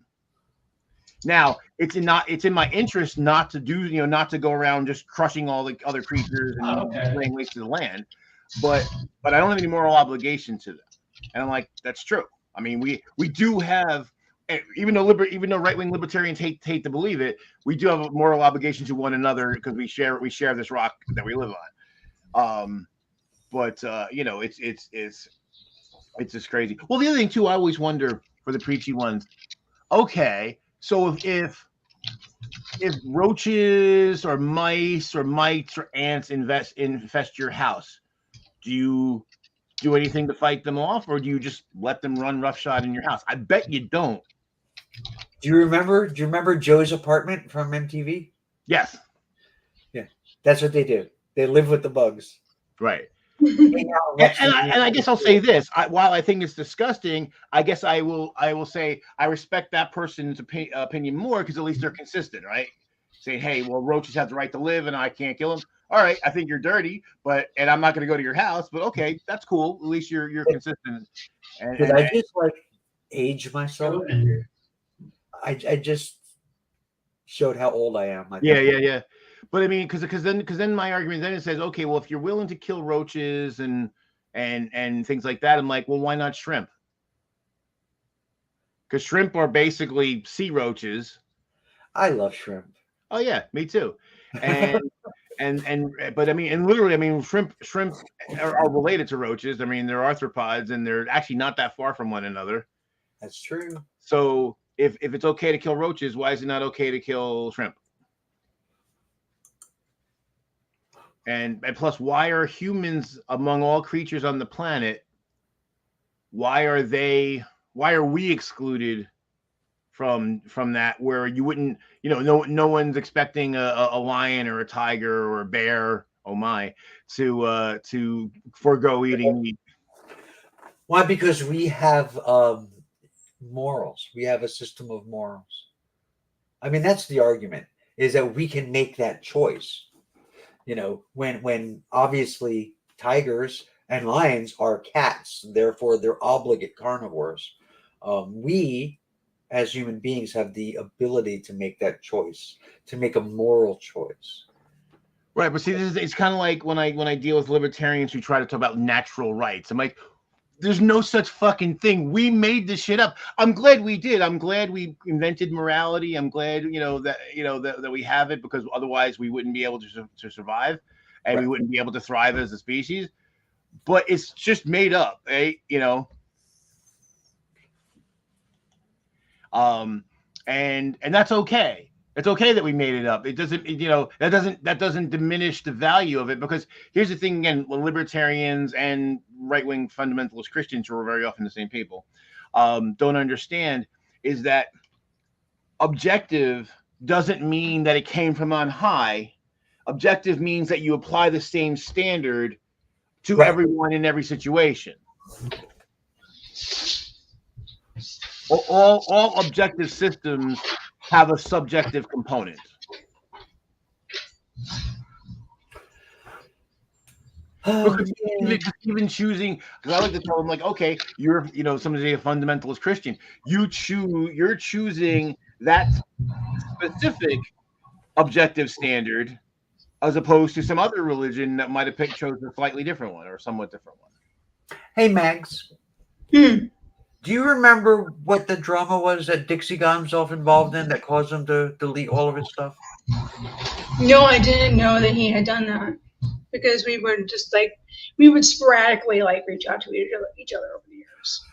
Now, it's in my interest not to do, not to go around just crushing all the other creatures and laying waste to the land, but I don't have any moral obligation to them. And I'm like, that's true. I mean, we do have, even though right-wing libertarians hate to believe it, we do have a moral obligation to one another, because we share this rock that we live on. But it's just crazy. Well, the other thing too, I always wonder for the preachy ones. Okay, so if roaches or mice or mites or ants infest your house, do you do anything to fight them off, or do you just let them run roughshod in your house? I bet you don't. Do you remember Joe's Apartment from MTV? Yes, Yeah, that's what they do. They live with the bugs. right. Hang out and watch And I TV. guess I'll say this: while I think it's disgusting, I guess I will say I respect that person's opinion more because at least they're consistent, right? Saying, hey, well, roaches have the right to live, and I can't kill them. All right, I think you're dirty, and I'm not going to go to your house, but okay, that's cool. At least you're consistent. Did I just like age myself? I just showed how old I am. I think. Yeah. But I mean, because then my argument then it says, okay, well, if you're willing to kill roaches and things like that, I'm like, well, why not shrimp? Because shrimp are basically sea roaches. I love shrimp. Oh yeah, me too. And but I mean, and literally, I mean, shrimp are related to roaches. I mean, they're arthropods, and they're actually not that far from one another. That's true. So if it's okay to kill roaches, why is it not okay to kill shrimp? And plus, why are humans among all creatures on the planet? Why are we excluded from that? Where you wouldn't, no one's expecting a lion or a tiger or a bear. Oh my, to forego eating meat. Why? Because we have morals. We have a system of morals. I mean, that's the argument: is that we can make that choice. When obviously tigers and lions are cats, therefore they're obligate carnivores. We, as human beings, have the ability to make that choice, to make a moral choice. Right, but see, it's kind of like when I deal with libertarians who try to talk about natural rights. I'm like, there's no such fucking thing. We made this shit up. I'm glad we did. I'm glad we invented morality. I'm glad that we have it, because otherwise we wouldn't be able to survive, and Right. we wouldn't be able to thrive as a species. But it's just made up, eh? And that's okay. It's okay that we made it up. It doesn't, that doesn't diminish the value of it, because here's the thing again: libertarians and right-wing fundamentalist Christians, who are very often the same people, don't understand is that objective doesn't mean that it came from on high. Objective means that you apply the same standard to Right. everyone in every situation. All objective systems have a subjective component. Because even choosing, because I like to tell them, like, okay, you're somebody a fundamentalist Christian, you're choosing that specific objective standard as opposed to some other religion that might have chosen a slightly different one or somewhat different one. Hey, Mags. Do you remember what the drama was that Dixie got himself involved in that caused him to delete all of his stuff? No, I didn't know that he had done that, because we would sporadically reach out to each other over the years.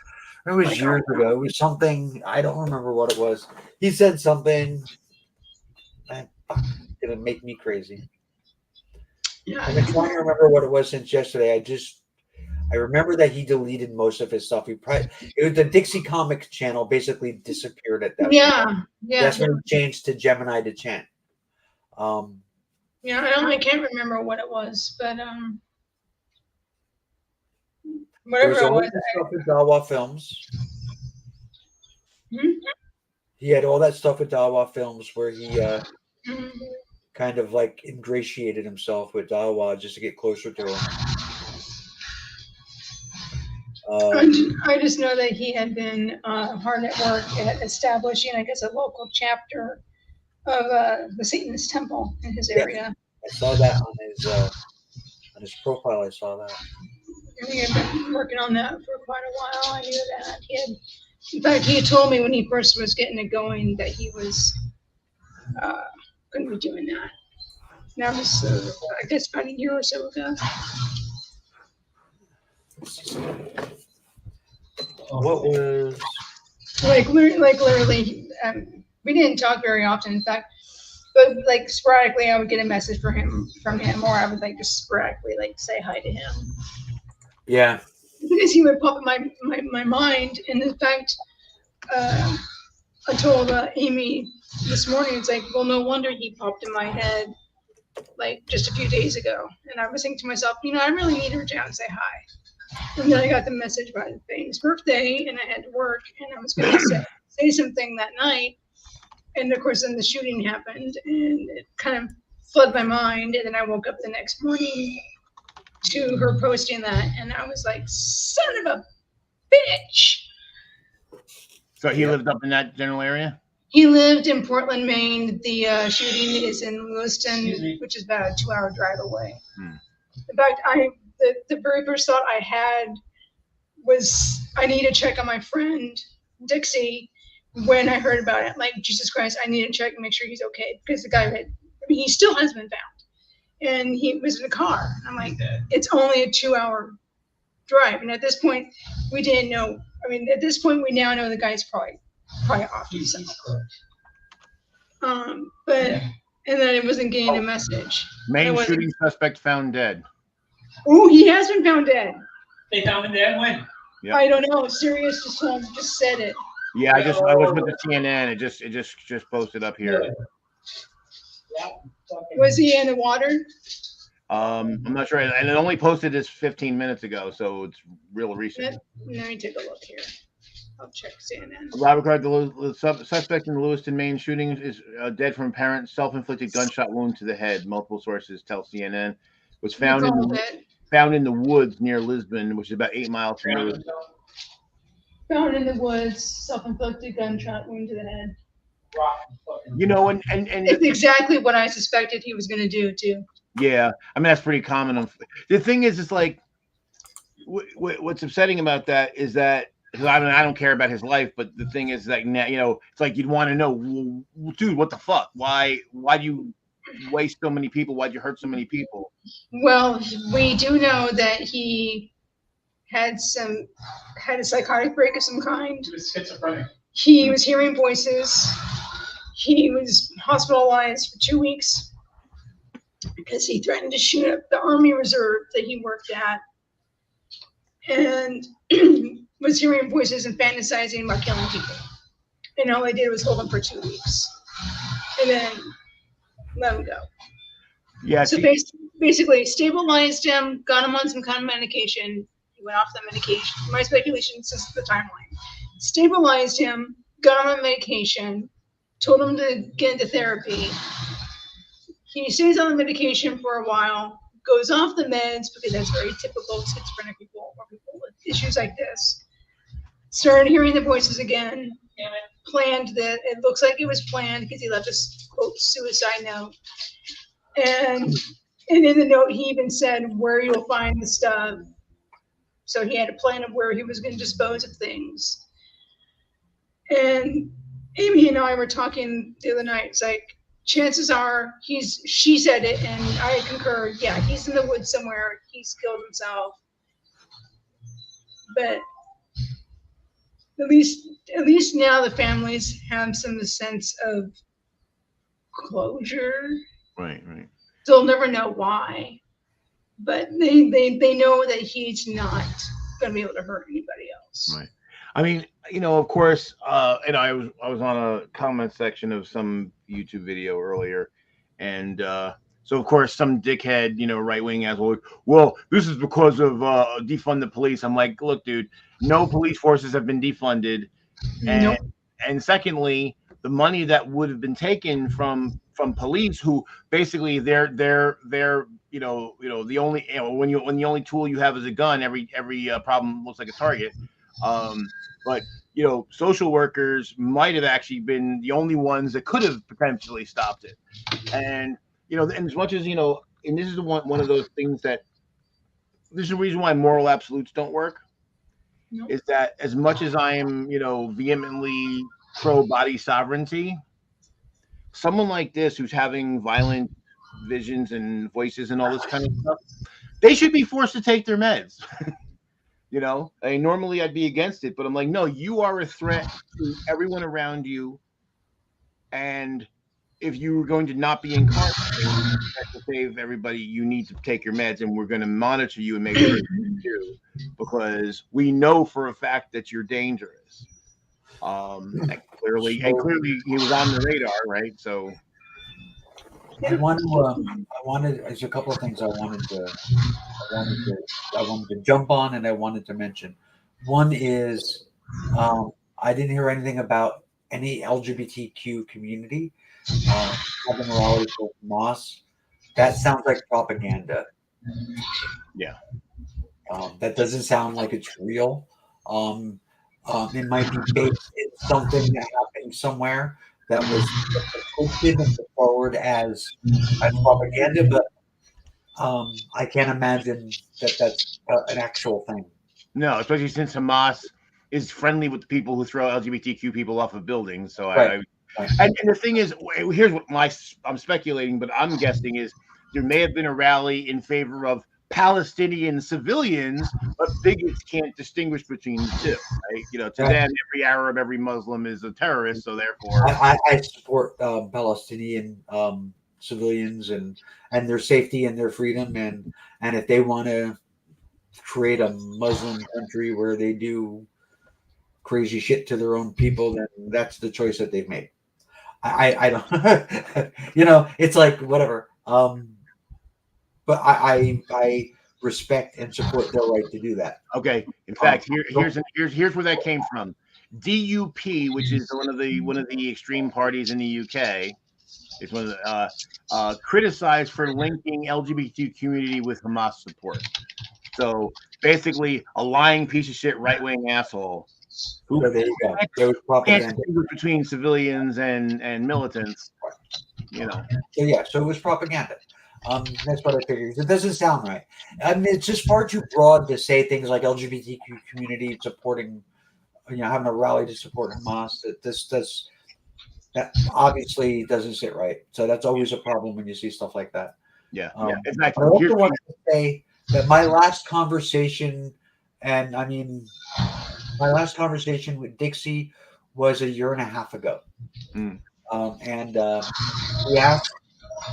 It was years ago. It was something, I don't remember what it was. He said something that gonna make me crazy. Yeah. I've been trying to remember what it was since yesterday. I remember that he deleted most of his stuff. It was the Dixie comic channel basically disappeared at that point. Yeah. That's when he changed to Gemini to Chant. Yeah, I can't remember what it was, but There whatever was it all was. that stuff with Dawa Films. Hmm? He had all that stuff with Dawa Films where he Mhm. kind of ingratiated himself with Dawa just to get closer to him. I just know that he had been hard at work at establishing, I guess, a local chapter of the Satanist temple in his area. I saw that on his profile. I saw that. And he had been working on that for quite a while. I knew that. In fact, he had told me when he first was getting it going that he was going to be doing that. Now, just I guess about a year or so ago. What was literally, we didn't talk very often. In fact, but sporadically, I would get a message from him, or I would just sporadically say hi to him. Yeah. Because he would pop in my mind, and in fact, I told Amy this morning, it's like, well, no wonder he popped in my head like just a few days ago. And I was thinking to myself, I really need to reach out and say hi. And then I got the message about his birthday, and I had to work, and I was going to say something that night. And of course, then the shooting happened, and it kind of flooded my mind. And then I woke up the next morning to her posting that, and I was like, son of a bitch. So he lived up in that general area? He lived in Portland, Maine. The shooting is in Lewiston, which is about a 2-hour drive away. In fact, the very first thought I had was I need to check on my friend Dixie when I heard about it. Like, Jesus Christ, I need to check and make sure he's okay, because the guy he still has been found, and he was in a car. I'm like, it's only a 2-hour drive, and at this point, we didn't know. I mean, at this point, we now know the guy's probably off himself. But and then it wasn't getting a message. Main shooting suspect found dead. Oh, he has been found dead. They found him dead when? Yep. I don't know. Sirius just said it. Yeah, I was with the CNN. It just posted up here. Was he in the water? I'm not sure, and it only posted this 15 minutes ago, so it's real recent. Let me take a look here. I'll check CNN. Robert Card, the suspect in the Lewiston, Maine shooting is dead from apparent self-inflicted gunshot wound to the head. Multiple sources tell CNN. Was found in the woods near Lisbon, which is about 8 miles from Lewiston. Found in the woods, self-inflicted gunshot wound to the head. And it's exactly what I suspected he was going to do too. Yeah, I mean that's pretty common. The thing is, it's like what's upsetting about that is that, I mean, I don't care about his life, but the thing is that it's like you'd want to know, dude, what the fuck? Why do you waste so many people? Why'd you hurt so many people? Well, we do know that he had a psychotic break of some kind. He was schizophrenic. He was hearing voices. He was hospitalized for 2 weeks because he threatened to shoot up the Army Reserve that he worked at, and was hearing voices and fantasizing about killing people. And all they did was hold him for 2 weeks and then let him go. Yeah. So basically stabilized him, got him on some kind of medication. He went off the medication. My speculation since the timeline. Stabilized him, got him on medication, told him to get into therapy. He stays on the medication for a while, goes off the meds because that's very typical of schizophrenic people or people with issues like this. Started hearing the voices again. Planned that. It looks like it was planned because he left a quote suicide note. And in the note, he even said where you'll find the stuff. So he had a plan of where he was going to dispose of things. And Amy and I were talking the other night. It's like, chances are she said it, and I concur. Yeah, he's in the woods somewhere. He's killed himself. But at least now the families have some sense of closure. Right. They'll never know why, but they know that he's not going to be able to hurt anybody else. Right. I mean, of course, and I was on a comment section of some YouTube video earlier, and so of course some dickhead, right-wing asshole, well, this is because of defund the police. I'm like, look, dude, no police forces have been defunded, and secondly, the money that would have been taken from police, who basically they're the only when the only tool you have is a gun, every problem looks like a target. But social workers might have actually been the only ones that could have potentially stopped it. And and as much as and this is one of those things that this is the reason why moral absolutes don't work. Nope. Is that as much as I am vehemently pro body sovereignty, someone like this who's having violent visions and voices and all this kind of stuff, they should be forced to take their meds. Normally I'd be against it, but I'm like, no, you are a threat to everyone around you. And if you're going to not be incarcerated to save everybody, you need to take your meds, and we're going to monitor you and make sure you do, because we know for a fact that you're dangerous. And clearly he was on the radar, right? So I wanted. There's a couple of things I wanted to jump on, and I wanted to mention. One is, I didn't hear anything about any LGBTQ community having a rally for Moss. That sounds like propaganda. yeah. That doesn't sound like it's real. It might be based in something that happened somewhere that was posted and put forward as propaganda, but I can't imagine that that's an actual thing. No, especially since Hamas is friendly with the people who throw LGBTQ people off of buildings. So Right. And the thing is, here's what I'm speculating, but I'm guessing is there may have been a rally in favor of Palestinian civilians, but bigots can't distinguish between the two. Right? You know, to Right. them, every Arab, every Muslim is a terrorist. So therefore, I support Palestinian civilians and their safety and their freedom, and if they want to create a Muslim country where they do crazy shit to their own people, then that's the choice that they've made. I don't, it's like whatever. But I respect and support their right to do that. okay. In fact, here's where that came from. DUP, which is one of the extreme parties in the UK, is one of the criticized for linking LGBT community with Hamas support. So basically, a lying piece of shit right wing asshole who So there you go. There was propaganda. can't distinguish between civilians and militants. You know. So it was propaganda. That's what I figured. It doesn't sound right. I mean, it's just far too broad to say things like LGBTQ community supporting, having a rally to support Hamas. That obviously doesn't sit right. So that's always a problem when you see stuff like that. Yeah. Exactly. I also wanted to say that my last conversation, my last conversation with Dixie was a year and a half ago. Mm. He asked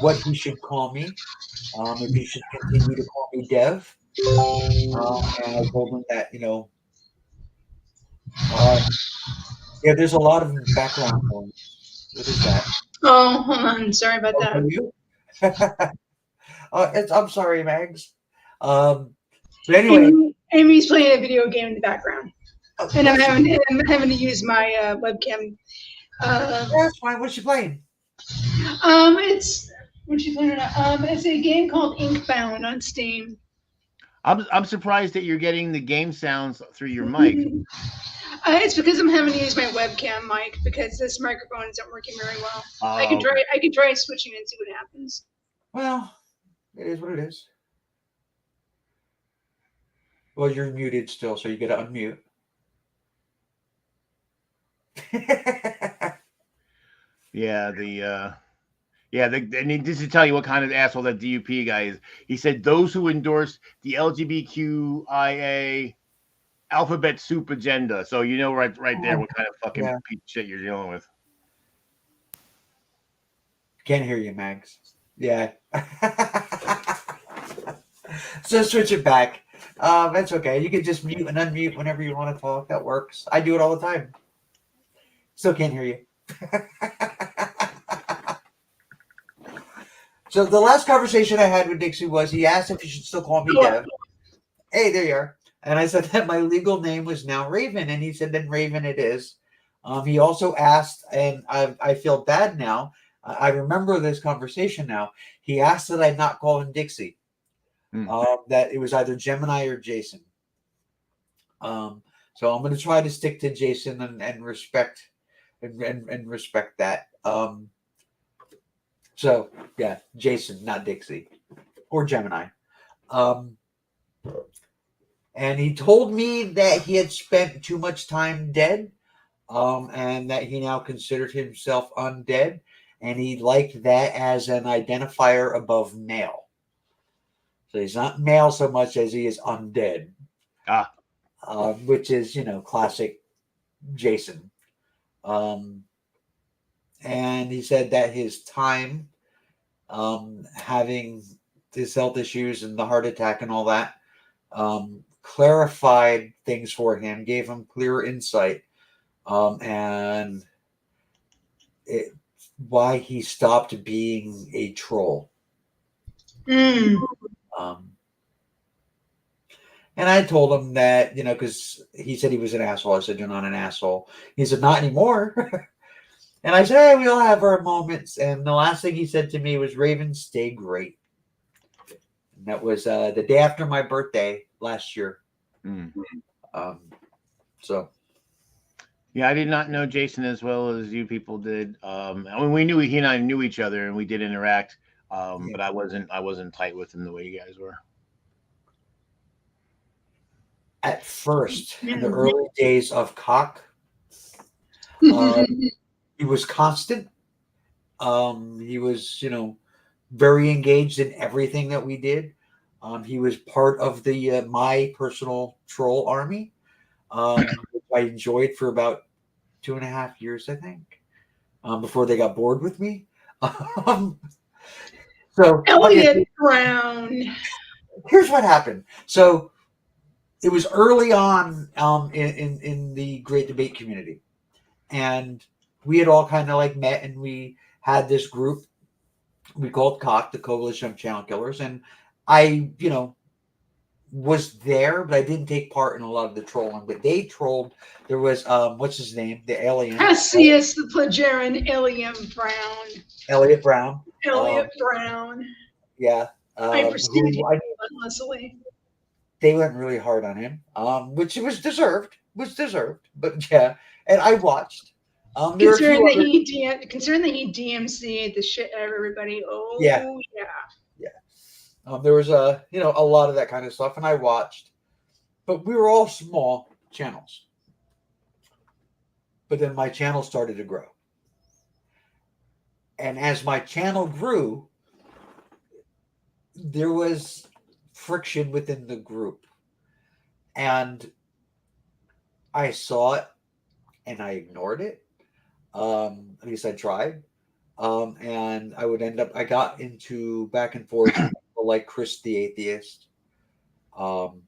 what he should call me, if he should continue to call me Dev. And I told him that, there's a lot of background noise. What is that? Oh, hold on. Sorry about that. Are you? I'm sorry, Mags. But anyway, Amy's playing a video game in the background, and I'm having to use my webcam. That's fine. What's she playing? What's she playing? It's a game called Inkbound on Steam. I'm surprised that you're getting the game sounds through your mic. It's because I'm having to use my webcam mic because this microphone isn't working very well. I can try switching and see what happens. Well, it is what it is. Well, you're muted still, so you got to unmute. And just to tell you what kind of asshole that DUP guy is. He said those who endorse the LGBTQIA alphabet soup agenda. So you know right there what kind of fucking piece of shit you're dealing with. Can't hear you, Mags. Yeah. So switch it back. That's okay. You can just mute and unmute whenever you want to talk. That works. I do it all the time. Still can't hear you. So the last conversation I had with Dixie was he asked if you should still call me Dev. Hey, there you are. And I said that my legal name was now Raven. And he said, then Raven it is. He also asked, and I feel bad now. I remember this conversation now. He asked that I not call him Dixie. That it was either Gemini or Jason. So I'm going to try to stick to Jason and respect and respect that. So yeah, Jason, not Dixie or Gemini. And he told me that he had spent too much time dead, and that he now considered himself undead, and he liked that as an identifier above male. So he's not male so much as he is undead. Which is, classic Jason. And he said that his time having his health issues and the heart attack and all that clarified things for him, gave him clear insight and why he stopped being a troll. Mm. Um, and I told him that, because he said he was an asshole. I said, "You're not an asshole." He said, "Not anymore." And I said, "Hey, we all have our moments." And the last thing he said to me was, "Raven, stay great." And that was the day after my birthday last year. Mm. Um, so Yeah, I did not know Jason as well as you people did. I mean, we knew he and I knew each other, and we did interact. Yeah. But I wasn't tight with him the way you guys were. At first, in the early days of C.O.C.K, he was constant. He was, very engaged in everything that we did. He was part of the my personal troll army. Which I enjoyed for about 2.5 years, I think, before they got bored with me. So Elliot Brown. here's what happened. So it was early on in the Great Debate community, and we had all kind of like met, and we had this group we called C.O.C.K, the Coalition of Channel Killers, and I, was there, but I didn't take part in a lot of the trolling. But they trolled. There was what's his name, the alien, Cassius the Plagiarin, Elliot Brown. Elliot Brown. Yeah, I pursued him who relentlessly. they went really hard on him, which was deserved. But yeah, and I watched. There were a few other. Considering that he DMCA'd the shit out of everybody. Oh Yeah, yeah. yeah. There was a lot of that kind of stuff, and I watched. But we were all small channels. But then my channel started to grow, and as my channel grew, there was friction within the group, and I saw it, and I ignored it. At least I tried. And I would end up. I got into back and forth with people like Chris the Atheist. Um,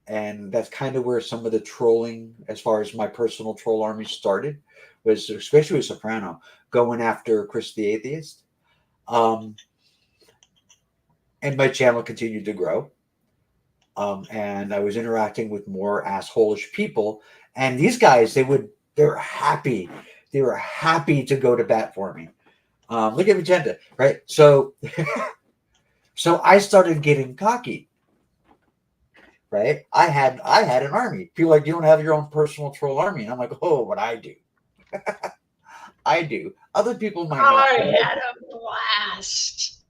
and that's kind of where some of the trolling, as far as my personal troll army started, was especially with Soprano going after Chris the Atheist. Um, and my channel continued to grow. And I was interacting with more assholish people, and these guys, they were happy. They were happy to go to bat for me. Look at Magenta, right? So, so I started getting cocky, right? I had an army. People are like, you don't have your own personal troll army, and I'm like, oh, what I do, I do. Other people might not. I had a blast.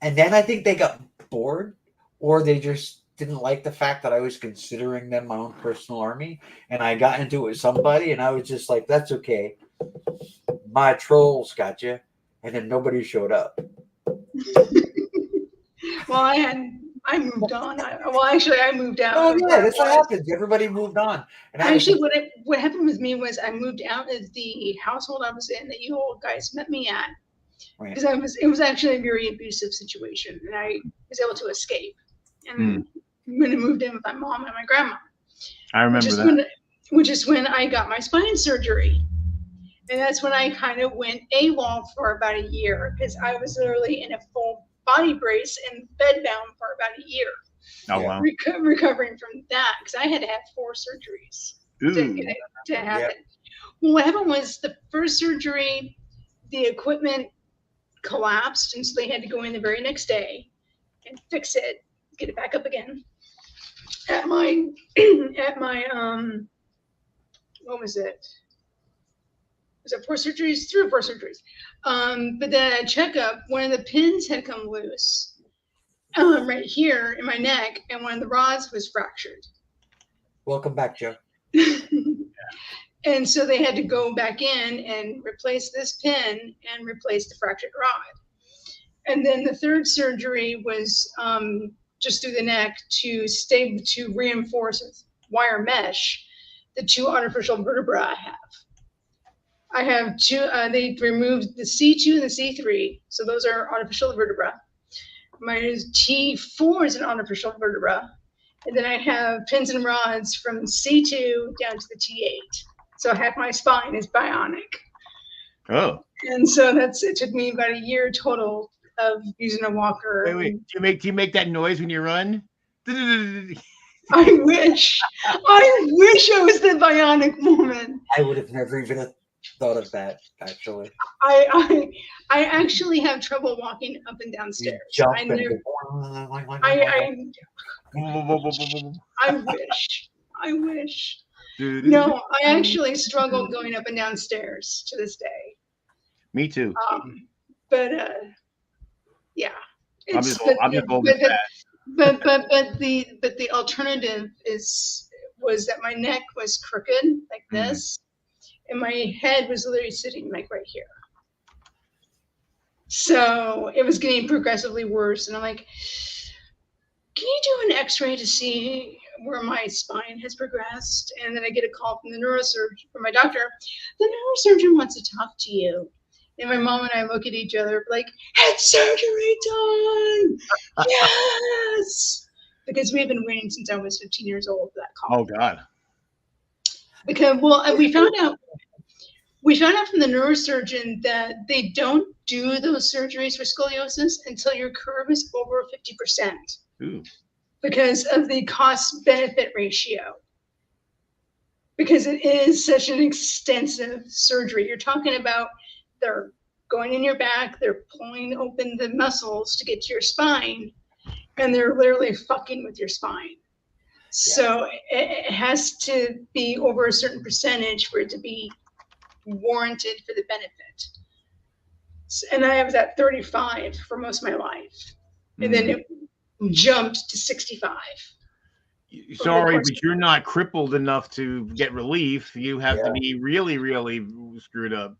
And then I think they got bored, or they just didn't like the fact that I was considering them my own personal army, and I got into it with somebody, and I was just like, that's okay. My trolls got you, and then nobody showed up. Well, I moved on. I moved out. Oh yeah, that's what happens. Everybody moved on. And Actually, what happened with me was I moved out of the household I was in that you all guys met me at, because it was actually a very abusive situation, and I was able to escape. And when I moved in with my mom and my grandma, I remember that. Which is when I got my spine surgery. And that's when I kind of went AWOL for about a year, because I was literally in a full body brace and bedbound for about a year. Oh, wow. Recovering from that, because I had to have 4 surgeries to have it. Well, what happened was the first surgery, the equipment collapsed, and so they had to go in the very next day and fix it, get it back up again. At my what was it? Was it 4 surgeries? 3 or 4 surgeries. But then at a checkup, one of the pins had come loose right here in my neck, and one of the rods was fractured. Welcome back, Joe. And so they had to go back in and replace this pin and replace the fractured rod. And then the third surgery was just through the neck to reinforce with wire mesh the 2 artificial vertebrae I have. I have 2. They removed the C2 and the C3, so those are artificial vertebrae. My T4 is an artificial vertebra, and then I have pins and rods from C2 down to the T8. So half my spine is bionic. Oh. And so it took me about a year total of using a walker. Wait. Do you make that noise when you run? I wish I was the bionic woman. I would have never even thought of that, actually. I actually have trouble walking up and down You stairs. jump I and never, I wish. No, I actually struggle going up and down stairs to this day. Me too. But yeah, I'm just old and fat. But the alternative was that my neck was crooked like this, and my head was literally sitting like right here. So it was getting progressively worse, and I'm like, can you do an X-ray to see where my spine has progressed? And then I get a call from the neurosurgeon, from my doctor. The neurosurgeon wants to talk to you. And my mom and I look at each other like, had surgery done! Yes! Because we have been waiting since I was 15 years old for that call. Oh God. Because, we found out from the neurosurgeon that they don't do those surgeries for scoliosis until your curve is over 50%. Ooh. Because of the cost-benefit ratio. Because it is such an extensive surgery. You're talking about they're going in your back, they're pulling open the muscles to get to your spine, and they're literally fucking with your spine. Yeah. So it has to be over a certain percentage for it to be warranted for the benefit. And I was at 35 for most of my life. And then it jumped to 65. Sorry, but you're not crippled enough to get relief. You have to be really, really screwed up.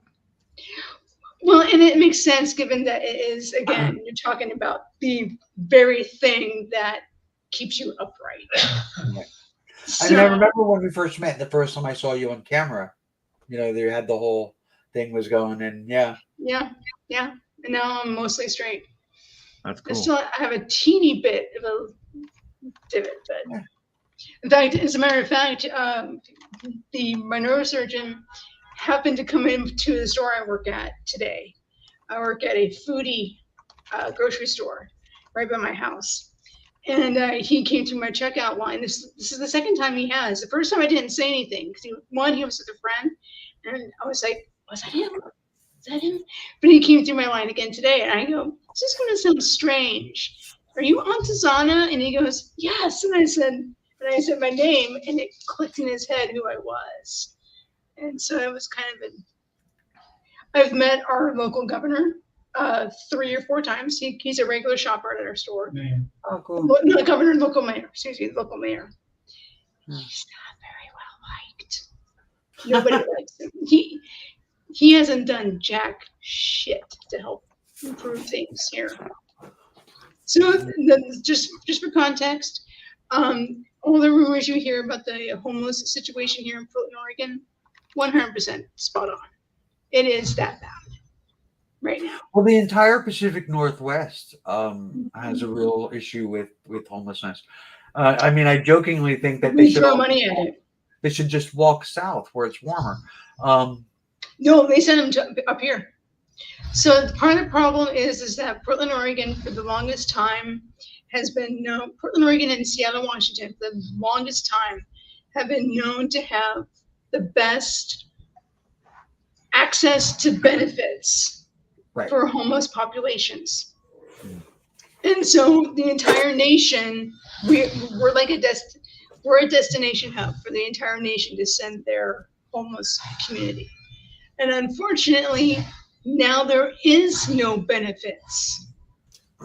Well, and it makes sense given that it is, again, you're talking about the very thing that keeps you upright. Right. So, I mean, I remember when we first met, the first time I saw you on camera, you know, you had the whole thing was going, and yeah. And now I'm mostly straight. That's cool. I have a teeny bit of a divot, but in fact, as a matter of fact, my neurosurgeon happened to come into the store I work at today. I work at a foodie grocery store right by my house. And he came through my checkout line. This is the second time he has. The first time I didn't say anything because he was with a friend. And I was like, was that him? Is that him? But he came through my line again today. And I go, this is going to sound strange. Are you on Tizana? And he goes, yes. And I said my name, and it clicked in his head who I was. And so it was kind of I've met our local governor 3 or 4 times. He's a regular shopper at our store. Man. Oh, cool. Not governor, local mayor. Excuse me, local mayor. He's not very well liked. Nobody likes him. He hasn't done jack shit to help improve things here. So just for context, all the rumors you hear about the homeless situation here in Portland, Oregon, 100% spot on. It is that bad right now. Well, the entire Pacific Northwest has a real issue with homelessness. I mean, I jokingly think that they should throw money at it. They should just walk south where it's warmer. No, they send them up here. So part of the problem is that Portland, Oregon, for the longest time has been known. Portland, Oregon, and Seattle, Washington, for the longest time, have been known to have the best access to benefits for homeless populations. And so the entire nation, we're like we're a destination hub for the entire nation to send their homeless community. And unfortunately, now there is no benefits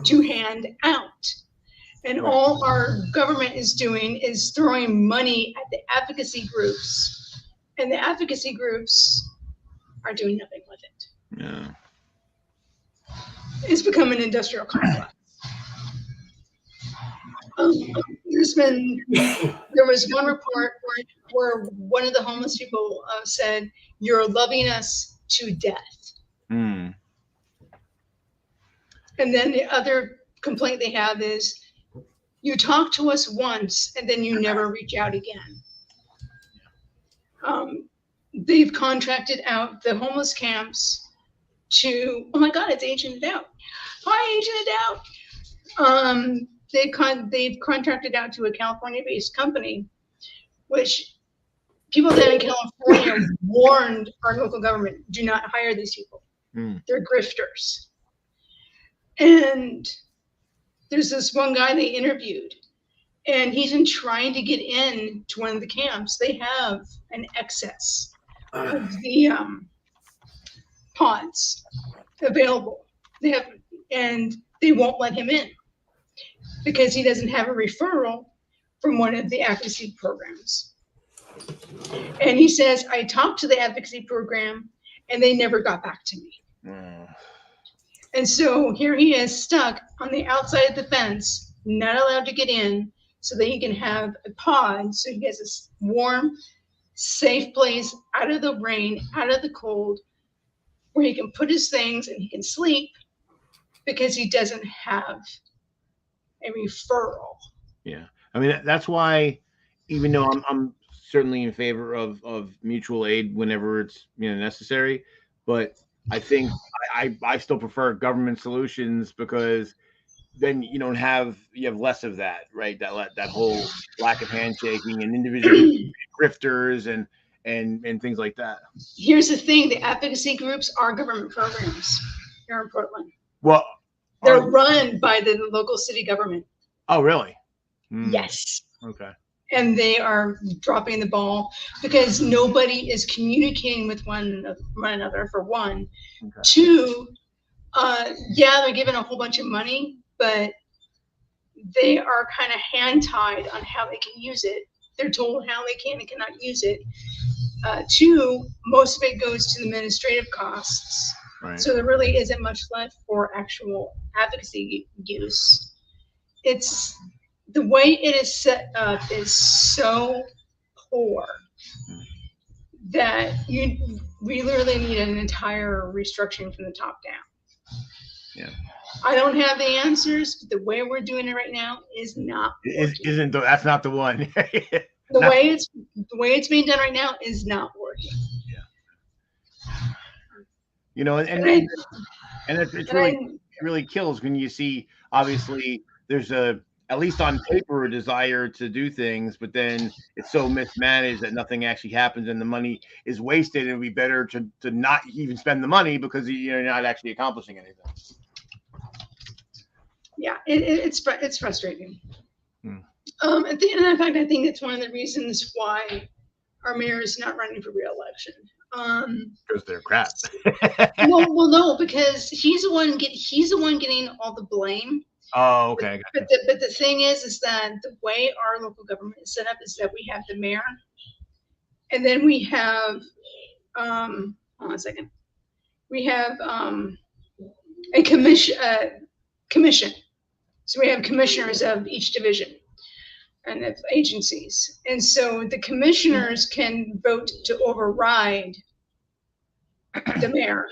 to hand out. And all our government is doing is throwing money at the advocacy groups. And the advocacy groups are doing nothing with it. Yeah. It's become an industrial complex. There was one report where one of the homeless people said, "You're loving us to death." Mm. And then the other complaint they have is, "You talk to us once and then you never reach out again." they've contracted out the homeless camps to, oh my God, it's Agent Out. Hi, Agent Out. They've contracted out to a California-based company, which people down in California warned our local government, do not hire these people. They're grifters. And there's this one guy they interviewed, and he's been trying to get in to one of the camps. They have an excess of the pods available. And they won't let him in because he doesn't have a referral from one of the advocacy programs. And he says, I talked to the advocacy program and they never got back to me. And so here he is stuck on the outside of the fence, not allowed to get in so that he can have a pod. So he has a warm, safe place out of the rain, out of the cold, where he can put his things and he can sleep because he doesn't have a referral. Yeah. I mean, that's why, even though I'm certainly in favor of mutual aid whenever it's necessary, but I think I still prefer government solutions because then you have less of that, right? That whole lack of handshaking and individual grifters and things like that. Here's the thing: the advocacy groups are government programs here in Portland. Well, they're run by the local city government. Oh, really? Yes. Okay. And they are dropping the ball because nobody is communicating with one another, for one. Okay. Two, they're given a whole bunch of money, but they are kind of hand-tied on how they can use it. They're told how they can and cannot use it. Two, most of it goes to the administrative costs. Right. So there really isn't much left for actual advocacy use. It's the way it is set up is so poor that we literally need an entire restructuring from the top down. Yeah. I don't have the answers, but the way we're doing it right now is not. That's not the one. The way it's being done right now is not working. Yeah. It really kills when you see, obviously, there's at least on paper, a desire to do things, but then it's so mismanaged that nothing actually happens and the money is wasted. It would be better to not even spend the money because you're not actually accomplishing anything. Yeah, it's frustrating. At the end, in fact, I think it's one of the reasons why our mayor is not running for re-election. Because they're crap. well, no, because he's the one getting all the blame. Oh, okay. But the thing is that the way our local government is set up is that we have the mayor, and then we have hold on a second. We have a commission. So we have commissioners of each division and of agencies, and so the commissioners can vote to override the mayor.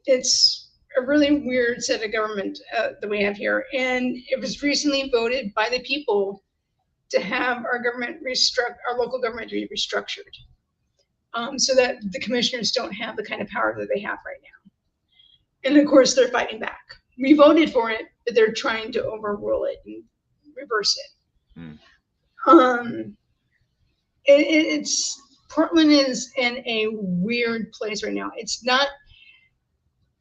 It's a really weird set of government that we have here, and it was recently voted by the people to have our local government to be restructured, so that the commissioners don't have the kind of power that they have right now. And of course, they're fighting back. We voted for it, but they're trying to overrule it and reverse it. Portland is in a weird place right now. It's not.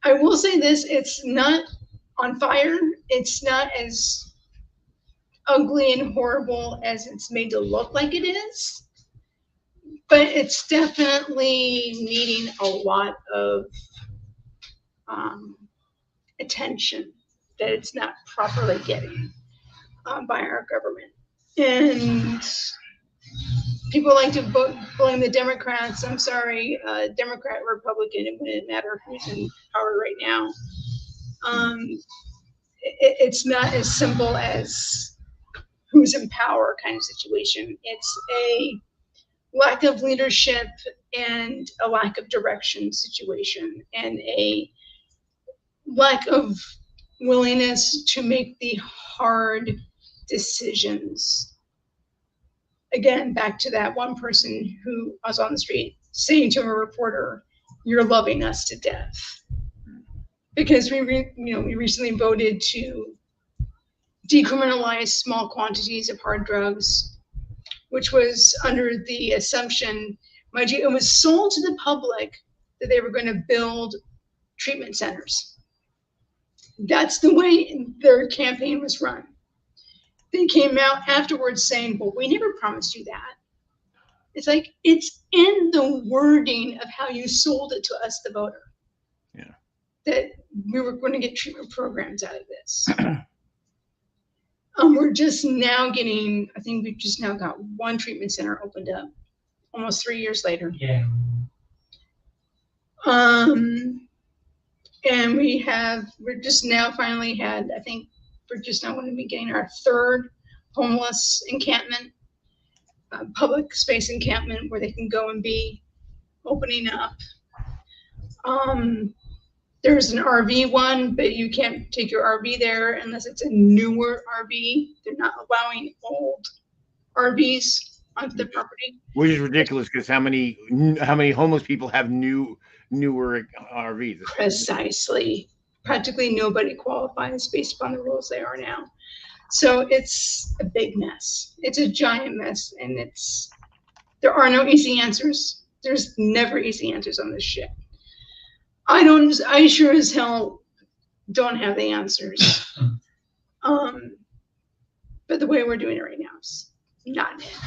I will say this, it's not on fire. It's not as ugly and horrible as it's made to look like it is, but it's definitely needing a lot of attention that it's not properly getting by our government. And people like to blame the Democrats. I'm sorry, Democrat, Republican, it wouldn't matter who's in power right now. It's not as simple as who's in power kind of situation. It's a lack of leadership and a lack of direction situation, and a lack of willingness to make the hard decisions again, back to that one person who was on the street saying to a reporter, "You're loving us to death," because we recently voted to decriminalize small quantities of hard drugs, which was under the assumption, mind you, it was sold to the public that they were going to build treatment centers. That's the way their campaign was run. They came out afterwards saying, well, we never promised you that. It's like, it's in the wording of how you sold it to us, the voter. Yeah. That we were going to get treatment programs out of this. We're just now getting, I think we've just now got one treatment center opened up almost 3 years later. Yeah. And we're just now finally had, I think we're just now going to be getting our third homeless encampment, public space encampment where they can go and be opening up. There's an RV one, but you can't take your RV there unless it's a newer RV. They're not allowing old RVs onto the property. Which is ridiculous because how many homeless people have newer RVs? Precisely. Practically nobody qualifies based upon the rules they are now. So it's a big mess. It's a giant mess, and there are no easy answers. There's never easy answers on this shit. I sure as hell don't have the answers. But the way we're doing it right now is not it.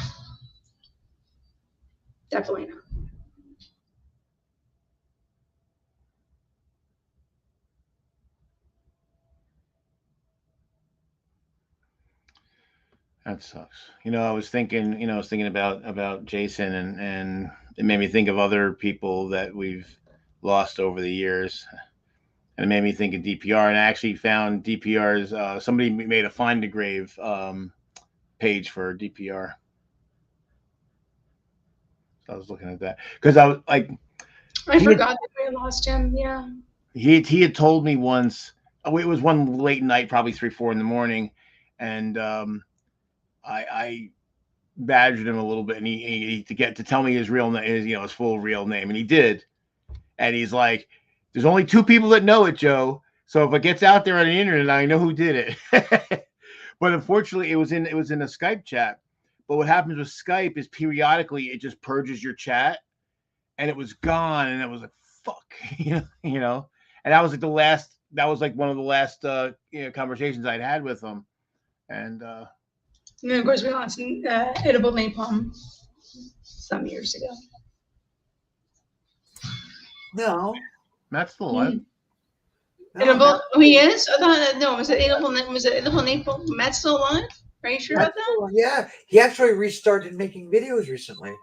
Definitely not. That sucks. I was thinking about Jason, and it made me think of other people that we've lost over the years. And it made me think of DPR, and I actually found DPR's, somebody made a Find a Grave page for DPR. So I was looking at that because I was like, I forgot that we lost him. Yeah. He had told me once. It was one late night, probably 3, 4 in the morning, and I badgered him a little bit, and he to tell me his real name, his full real name, and he did. And he's like, "There's only 2 people that know it, Joe. So if it gets out there on the internet, I know who did it." But unfortunately, it was in a Skype chat. But what happens with Skype is periodically it just purges your chat, and it was gone, and it was like, "Fuck," And that was like the last. That was like one of the last conversations I'd had with him, and then of course we lost Edible Napalm some years ago. No. Matt's still alive. Edible, he is? I thought no. Was it Edible Napalm? Matt's still alive? Are you sure about that? Yeah, he actually restarted making videos recently.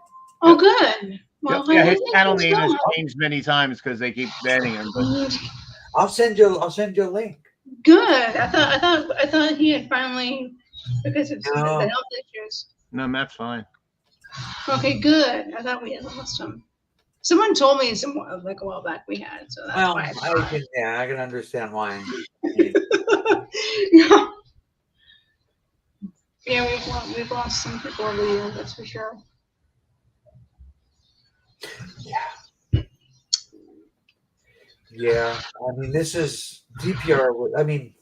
Oh, good. Well, his channel name has changed many times because they keep banning him. But I'll send you a link. Good. I thought he had finally, because of the health issues. No, Matt's fine. Okay, good. I thought we had lost him. Someone told me like a while back we had, so that's why. I can understand why. Yeah, we've lost some people over the years, that's for sure. Yeah. I mean, this is DPR. I mean,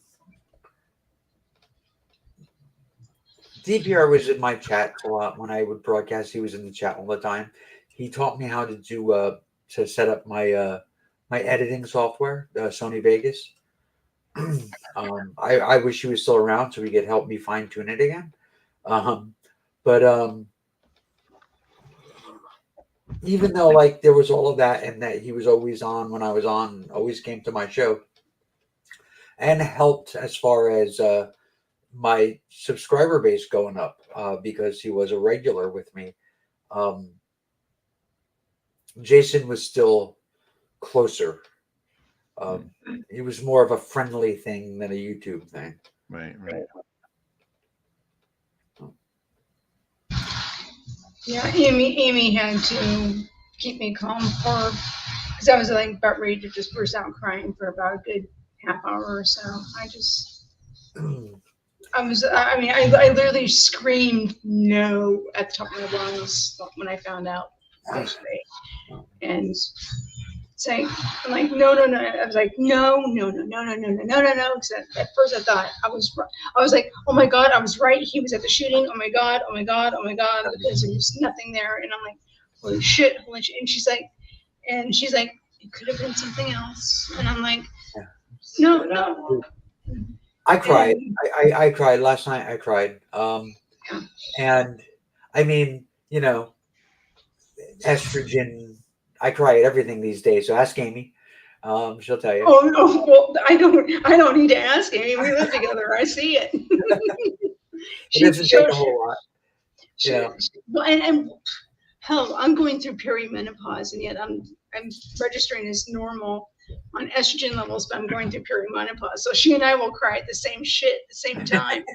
DPR was in my chat a lot when I would broadcast. He was in the chat all the time. He taught me how to do to set up my my editing software, Sony Vegas. I wish he was still around so he could help me fine tune it again. But even though like there was all of that and that he was always on when I was on, always came to my show and helped as far as my subscriber base going up because he was a regular with me. Jason was still closer. It was more of a friendly thing than a YouTube thing. Right. Yeah, Amy had to keep me calm because I was like about ready to just burst out crying for about a good half hour or so. I mean, I literally screamed no at the top of my lungs when I found out yesterday. And saying, I'm like, no, no, no. I was like, no, no, no, no, no, no, no, no, no, no. Because at first I thought I was like, oh my God, I was right. He was at the shooting. Oh my God, oh my God, oh my God, because there was nothing there. And I'm like, holy shit, holy shit. And she's like, it could have been something else. And I'm like, no, no. I cried. I cried last night. I cried. And I mean, estrogen. I cry at everything these days. So ask Amy. She'll tell you. Oh no, well, I don't need to ask Amy. We live together. I see it. It doesn't take a whole lot. Well, and hell, I'm going through perimenopause, and yet I'm registering as normal on estrogen levels, but I'm going through perimenopause. So she and I will cry at the same shit at the same time.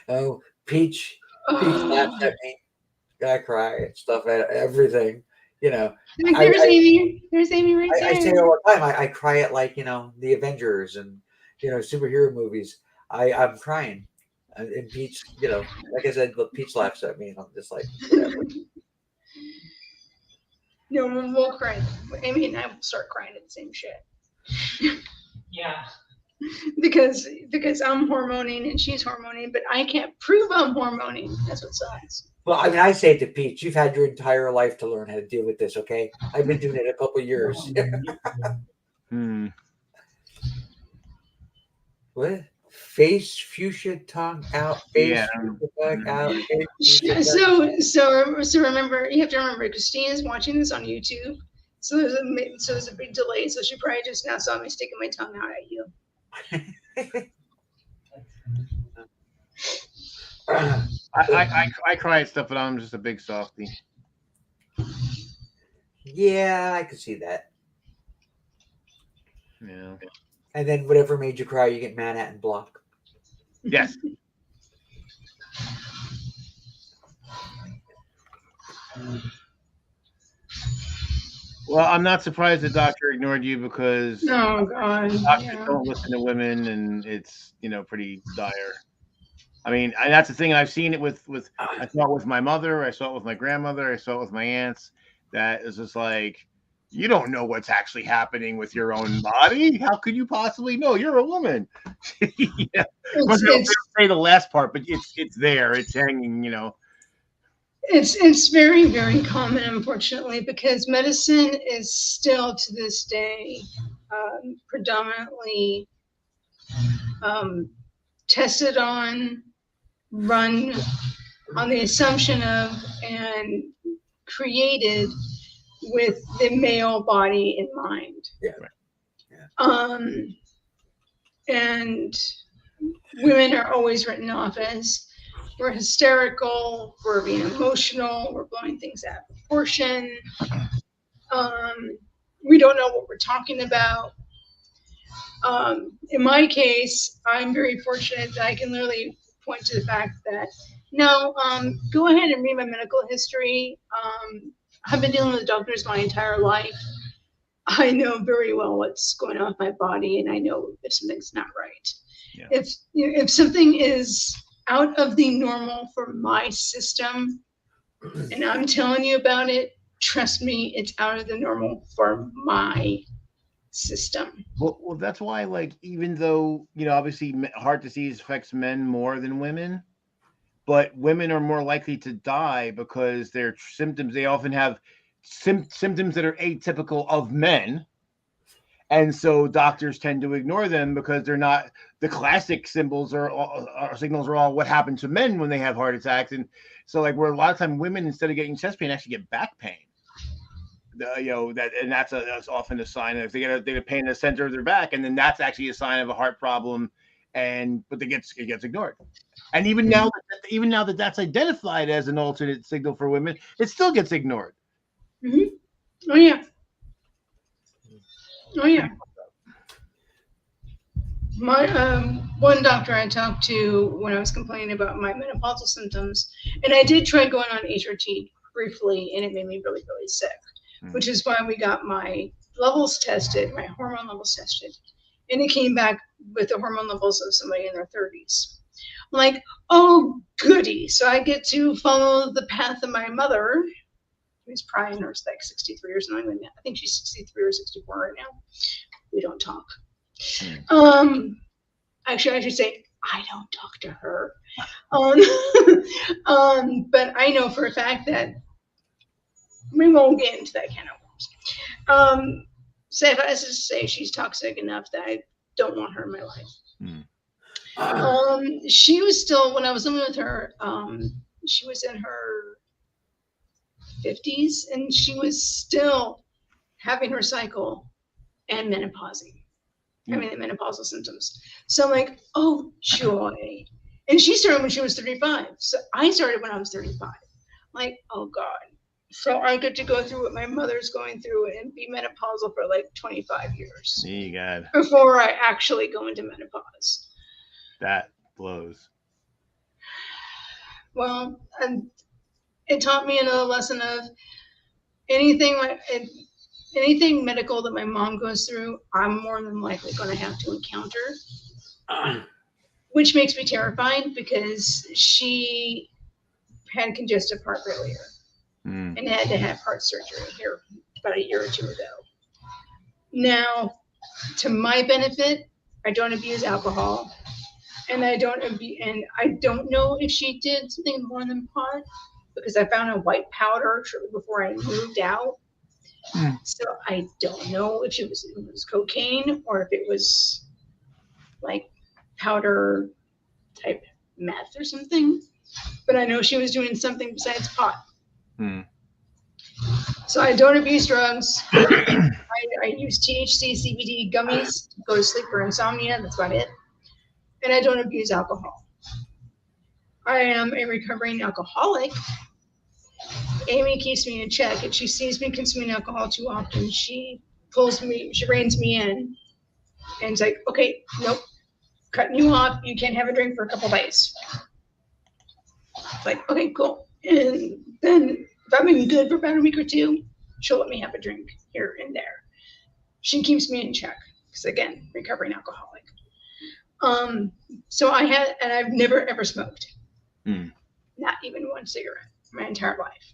Oh, Peach laughs at me. I cry and stuff at everything. Like, there's Amy. There's Amy right there. I say it all the time. I cry at the Avengers and superhero movies. I'm crying. And Peach, like I said, Peach laughs at me, and I'm just like, whatever. No, we'll cry. Amy and I will start crying at the same shit. Yeah. Because I'm hormoning and she's hormoning, but I can't prove I'm hormoning. That's what sucks. Well, I mean, I say to Peach, you've had your entire life to learn how to deal with this, okay? I've been doing it a couple of years. What? Face fuchsia tongue out, face fuchsia tongue out. So remember, you have to remember, Christina's watching this on YouTube. So there's a big delay. So she probably just now saw me sticking my tongue out at you. I cry at stuff, but I'm just a big softie. Yeah, I could see that. Yeah. And then whatever made you cry, you get mad at and block. Yes. Well, I'm not surprised the doctor ignored you because oh God, doctors don't listen to women, and it's pretty dire. I mean, that's the thing. I've seen it with I saw it with my mother, I saw it with my grandmother, I saw it with my aunts. That is just like, you don't know what's actually happening with your own body. How could you possibly know? You're a woman. Yeah. Don't say the last part, but it's there. It's hanging. It's very, very common, unfortunately, because medicine is still to this day predominantly tested on, run on the assumption of, and created with the male body in mind. And women are always written off as, we're hysterical, we're being emotional, we're blowing things out of proportion. We don't know what we're talking about. In my case, I'm very fortunate that I can literally point to the fact that, no, go ahead and read my medical history. I've been dealing with doctors my entire life. I know very well what's going on with my body, and I know if something's not right. Yeah. If something is out of the normal for my system, and I'm telling you about it, trust me, it's out of the normal for my system. Well, that's why, even though, obviously heart disease affects men more than women, but women are more likely to die because their symptoms, they often have symptoms that are atypical of men. And so doctors tend to ignore them because they're not, the classic signals are all what happened to men when they have heart attacks. And so where a lot of time women, instead of getting chest pain, actually get back pain. That's often a sign of, they get pain in the center of their back, and then that's actually a sign of a heart problem. But it gets ignored. And even now that that's identified as an alternate signal for women, it still gets ignored. Mm-hmm. Oh yeah. My one doctor I talked to when I was complaining about my menopausal symptoms, and I did try going on HRT briefly, and it made me really, really sick, which is why we got my levels tested, my hormone levels tested, and it came back with the hormone levels of somebody in their 30s. I'm like, oh, goody. So I get to follow the path of my mother, who's probably in her like 63 or something. I think she's 63 or 64 right now. We don't talk. Actually, I should say I don't talk to her. But I know for a fact that we won't get into that kind of worms. Say I to say she's toxic enough that I don't want her in my life. She was still, when I was living with her, she was in her 50s and she was still having her cycle and menopausing, having the menopausal symptoms. So I'm like, oh, joy. And she started when she was 35. So I started when I was 35. Like, oh God. So I get to go through what my mother's going through and be menopausal for like 25 years. See, God. Before I actually go into menopause. That blows. Well, and it taught me another lesson of anything medical that my mom goes through, I'm more than likely going to have to encounter, which makes me terrified because she had congestive heart failure and had to have heart surgery here about a year or two ago. Now, to my benefit, I don't abuse alcohol, and I don't know if she did something more than pot because I found a white powder shortly before I moved out. So I don't know if it was cocaine or if it was like powder type meth or something. But I know she was doing something besides pot. So I don't abuse drugs. I use THC, CBD gummies to go to sleep for insomnia. That's about it. And I don't abuse alcohol. I am a recovering alcoholic. Amy keeps me in check. If she sees me consuming alcohol too often, she reins me in. And it's like, okay, nope, cutting you off. You can't have a drink for a couple days. It's like, okay, cool. And then if I've been good for about a week or two, she'll let me have a drink here and there. She keeps me in check because, again, recovering alcoholic. So I've never ever smoked. Not even one cigarette my entire life.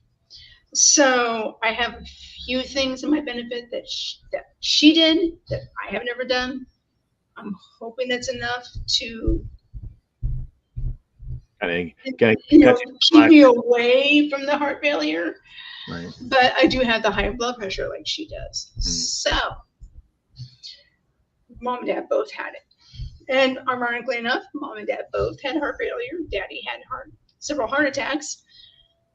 So I have a few things in my benefit that she did that I have never done. I'm hoping that's enough to keep me away from the heart failure. Right. But I do have the high blood pressure like she does. So mom and dad both had it. And ironically enough, mom and dad both had heart failure. Daddy had several heart attacks.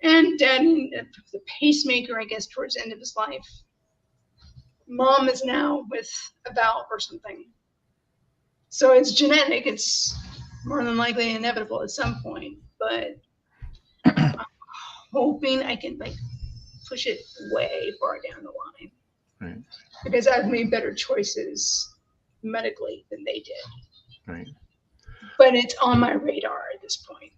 And dad, the pacemaker, I guess, towards the end of his life. Mom is now with a valve or something. So it's genetic. It's more than likely inevitable at some point. But I'm hoping I can push it way far down the line. Right. Because I've made better choices medically than they did. Right. But it's on my radar at this point.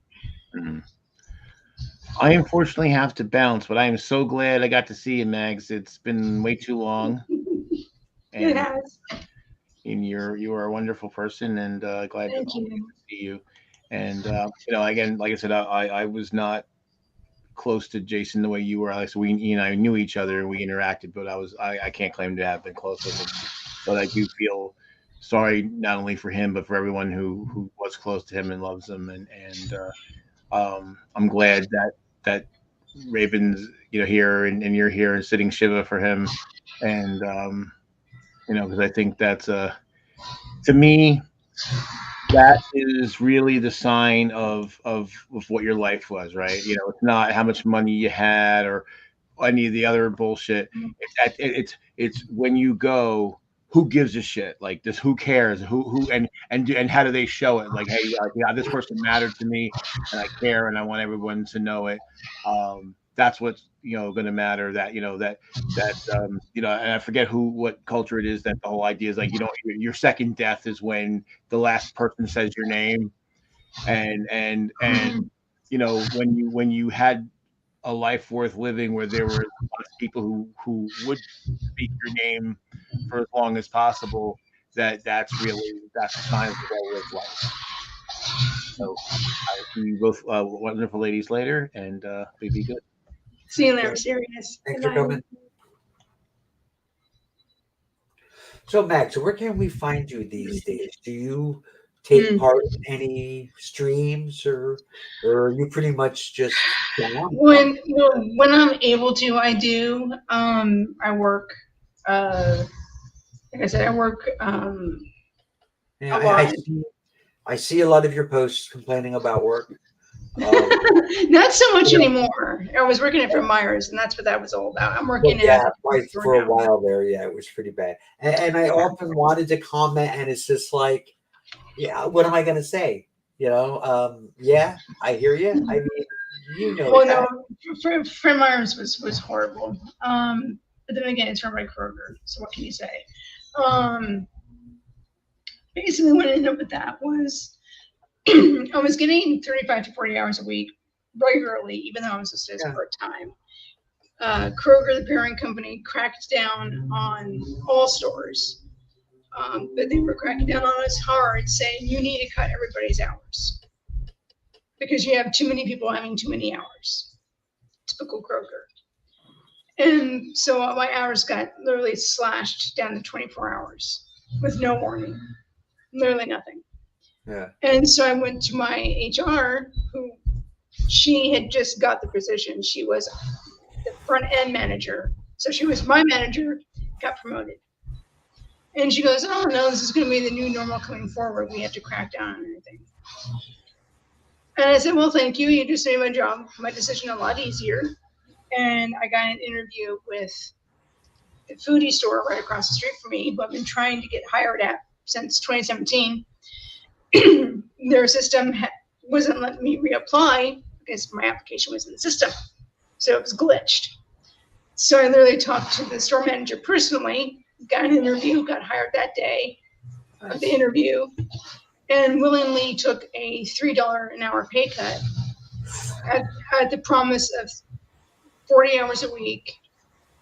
I unfortunately have to bounce, but I am so glad I got to see you, Mags. It's been way too long. It has. And you are a wonderful person, and glad to see you. And again, like I said, I was not close to Jason the way you were. Like, so he and I knew each other and we interacted, but I can't claim to have been close with him. But I do feel sorry not only for him but for everyone who was close to him and loves him. And I'm glad that Raven's here and you're here and sitting Shiva for him, and because I think that's to me that is really the sign of what your life was, right? It's not how much money you had or any of the other bullshit. It's when you go, who gives a shit? Like this, who cares? Who and how do they show it? Like, hey, yeah, this person mattered to me, and I care, and I want everyone to know it. That's what's going to matter. That and I forget what culture it is that the whole idea is like your second death is when the last person says your name, and when you had a life worth living where there were a lot of people who would speak your name for as long as possible, that's a sign of a well-lived life. So I'll see you both wonderful ladies later, and we be good. See you later, Okay. serious. Thanks Good for night. coming. So, Max, where can we find you these days? Do you take part in any streams, or are you pretty much just gone? When I'm able to, I do. I work. Like I said, I work Yeah, a lot. I see a lot of your posts complaining about work. Not so much Yeah. anymore. I was working at Fred Meyer's, and that's what that was all about. I'm Well, working yeah, at right, for a while there, yeah, it was pretty bad. And I often wanted to comment, and it's just like, yeah, what am I going to say? Yeah, I hear you. I mean, you know Well, that. no, Fred Meyer's was horrible. But then again, it's run by Kroger, so what can you say? Basically, what ended up with that was I was getting 35 to 40 hours a week regularly, even though I was just Yeah. part time. Kroger, the parent company, cracked down on all stores, but they were cracking down on us hard, saying you need to cut everybody's hours because you have too many people having too many hours. Typical Kroger. And so my hours got literally slashed down to 24 hours with no warning, literally nothing. Yeah. And so I went to my HR, who she had just got the position. She was the front end manager. So she was my manager, got promoted. And she goes, oh no, this is going to be the new normal coming forward. We have to crack down on everything. And I said, well, thank you. You just made my decision a lot easier. And I got an interview with a foodie store right across the street from me, who I've been trying to get hired at since 2017. Their system wasn't letting me reapply because my application was in the system. So it was glitched. So I literally talked to the store manager personally, got an interview, got hired that day of the interview, and willingly took a $3 an hour pay cut at the promise of 40 hours a week.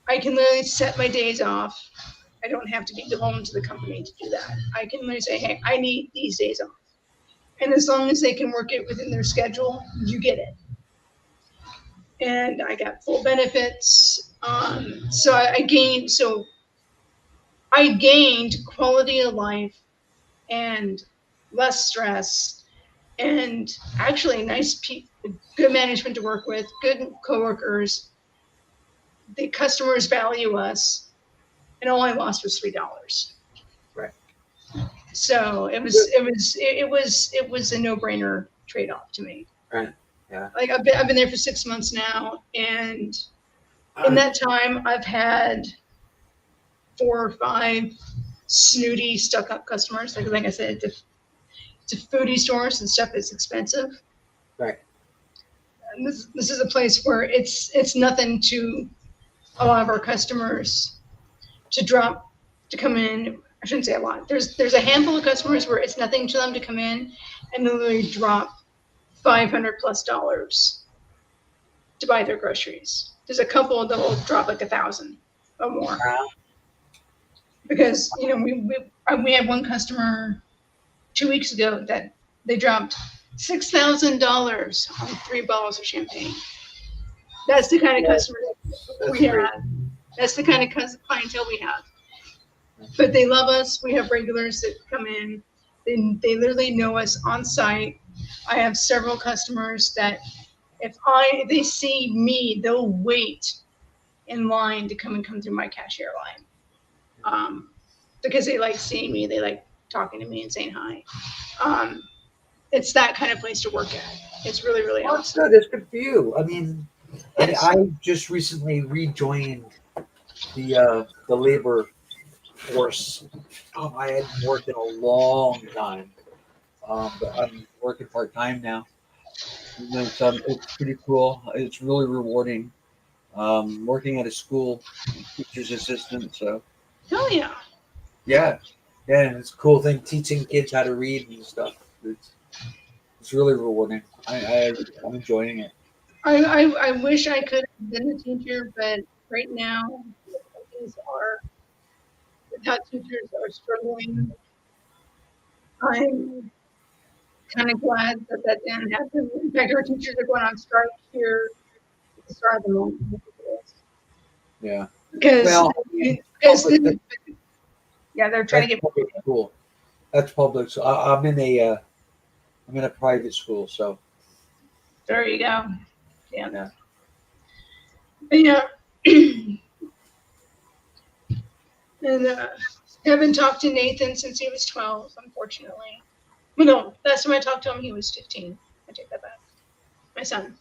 I can literally set my days off. I don't have to be home to the company to do that. I can literally say, hey, I need these days off. And as long as they can work it within their schedule, you get it. And I got full benefits. So I gained quality of life and less stress, and actually good management to work with, good coworkers. The customers value us, and all I lost was $3. Right. So it was a no-brainer trade-off to me. Right. Yeah. Like I've been there for 6 months now, and in that time I've had 4 or 5 snooty, stuck-up customers. Like I said, it's a foodie store, so the stuff is expensive. Right. And this is a place where it's nothing to a lot of our customers to come in. I shouldn't say a lot. There's a handful of customers where it's nothing to them to come in and literally drop $500+ to buy their groceries. There's a couple that will drop like $1,000 or more. Wow. Because we had one customer 2 weeks ago that they dropped $6,000 on 3 bottles of champagne. That's the kind of customers we have. That's the kind of clientele we have. But they love us. We have regulars that come in. They literally know us on site. I have several customers that if they see me, they'll wait in line to come through my cashier line. Because they like seeing me, they like talking to me and saying hi. It's that kind of place to work at. It's really, really Well, awesome. that's good. That's good for you. I mean, I just recently rejoined the labor force. I hadn't worked in a long time, but I'm working part time now. And it's pretty cool. It's really rewarding. Working at a school, teacher's assistant. So Hell yeah. yeah, and it's a cool thing teaching kids how to read and stuff. It's really rewarding. I'm enjoying it. I wish I could have been a teacher, but right now things are how teachers are struggling. I'm kind of glad that that didn't happen. In fact, our teachers are going on strike here at the start of the month. Yeah. Because, Well, because yeah, they're trying that's to get. public school. That's public. So I'm in a private school. So There you go. Yeah. Yeah. But, and haven't talked to Nathan since he was 12, unfortunately. Well, no, last time I talked to him, he was 15. I take that back. My son.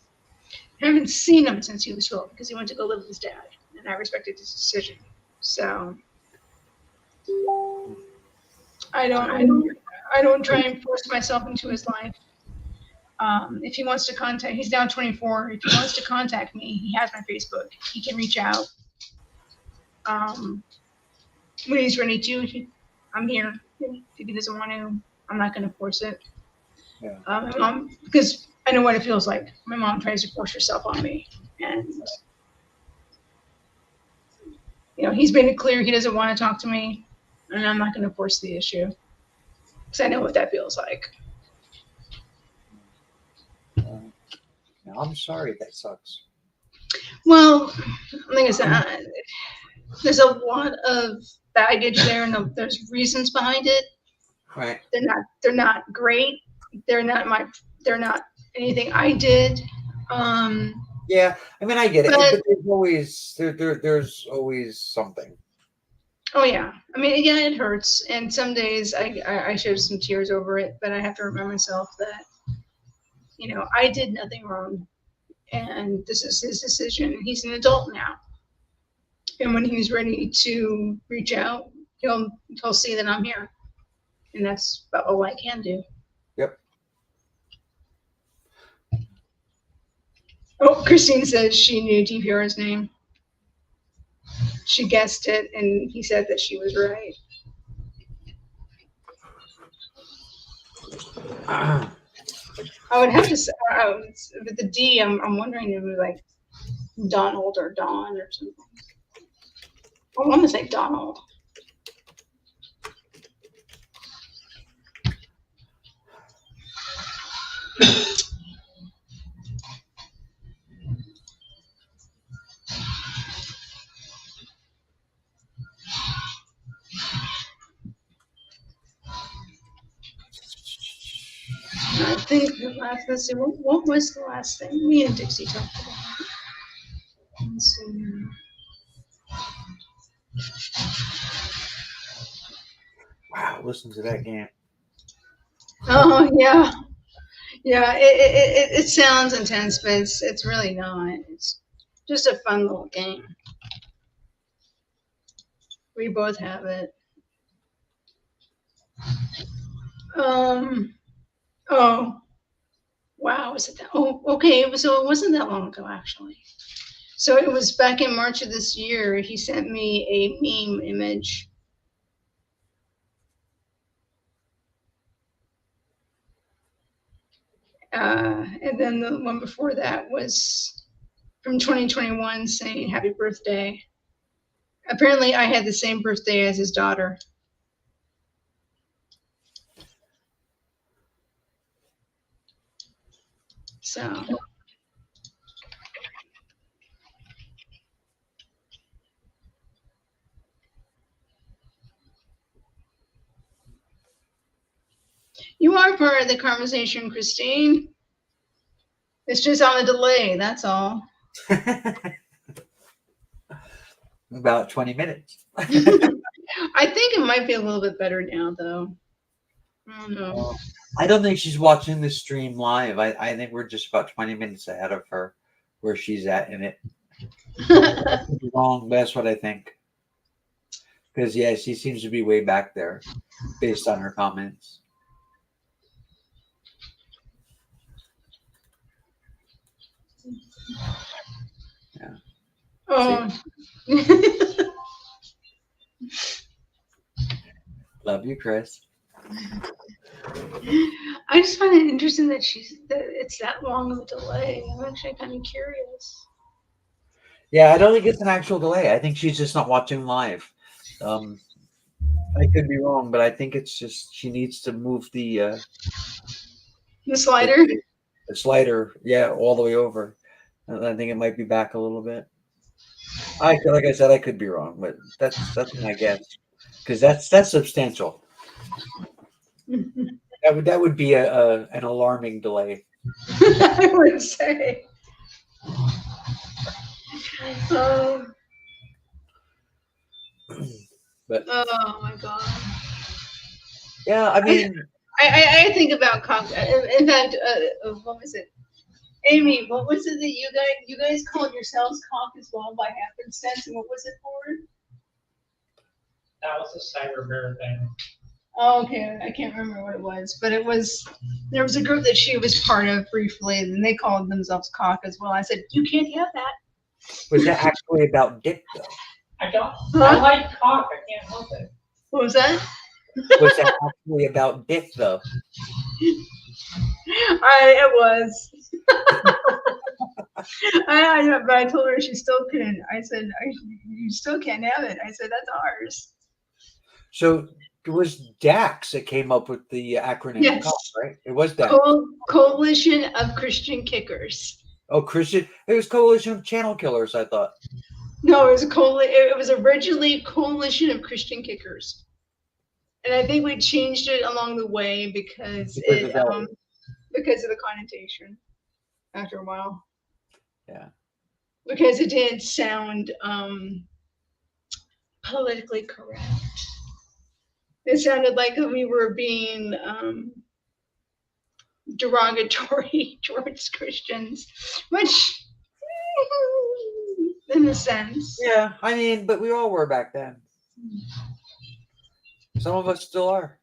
I haven't seen him since he was 12 because he went to go live with his dad, and I respected his decision. So I don't try and force myself into his life. If he wants to contact, he's now 24. If he wants to contact me, he has my Facebook. He can reach out. When he's ready to, I'm here. If he doesn't want to, I'm not going to force it. Yeah. My mom, because I know what it feels like. My mom tries to force herself on me, and he's made it clear he doesn't want to talk to me, and I'm not going to force the issue because I know what that feels like. I'm sorry. That sucks. Well, like I said, there's a lot of baggage there, and there's reasons behind it. Right. They're not great. They're not anything I did. Yeah. I mean, I get it, But there's always something. oh yeah, I mean, yeah, it hurts, and some days I shed some tears over it, but I have to remind myself that I did nothing wrong, and this is his decision. He's an adult now, and when he's ready to reach out, he'll see that I'm here, and that's about all I can do. Yep. Oh, Christine says she knew DPR's name. She guessed it, and he said that she was right. I would have to say, with the D, I'm wondering if it was like Donald or Don or something. I want to say Donald. I think let's see, what was the last thing me and Dixie talked about? Let's see. Wow, listen to that game. Oh yeah, it sounds intense, but it's really not. It's just a fun little game. We both have it. Oh, wow, was it that? Oh, okay. So it wasn't that long ago, actually. So it was back in March of this year. He sent me a meme image. And then the one before that was from 2021 saying happy birthday. Apparently I had the same birthday as his daughter. So you are part of the conversation, Christine. It's just on a delay, that's all. About 20 minutes. I think it might be a little bit better now, though. I don't know. I don't think she's watching the stream live. I think we're just about 20 minutes ahead of her where she's at in it. I could be wrong, but that's what I think. Because, yeah, she seems to be way back there based on her comments. Yeah. Oh. Love you, Chris. I just find it interesting that it's that long of a delay. I'm actually kind of curious. Yeah, I don't think it's an actual delay. I think she's just not watching live. I could be wrong, but I think it's just she needs to move the The slider. The slider, yeah, all the way over. I think it might be back a little bit. Like I said, I could be wrong, but that's my guess because that's substantial. That would be an alarming delay. I would say. Oh, But oh my god. yeah, I mean, I think about cock. In fact, what was it? Amy, what was it that you guys called yourselves cock as well by happenstance, and what was it for? That was a cyber bear thing. Oh, okay, I can't remember what it was, but there was a group that she was part of briefly, and they called themselves cock as well. I said, you can't have that. was that actually about Dick though? I don't. Huh? I like cock. I can't help it. What was that? Was that actually about Dick though? It was. But I told her she still couldn't. I said, you still can't have it. I said, that's ours. So it was Dax that came up with the acronym Yes. COP, right? It was Dax. Coalition of Christian Kickers. Oh, Christian. It was Coalition of Channel Killers, I thought. No, it was originally Coalition of Christian Kickers. And I think we changed it along the way because of the connotation after a while. Yeah. Because it didn't sound politically correct. It sounded like we were being derogatory towards Christians, which, in a sense. Yeah, I mean, but we all were back then. Some of us still are.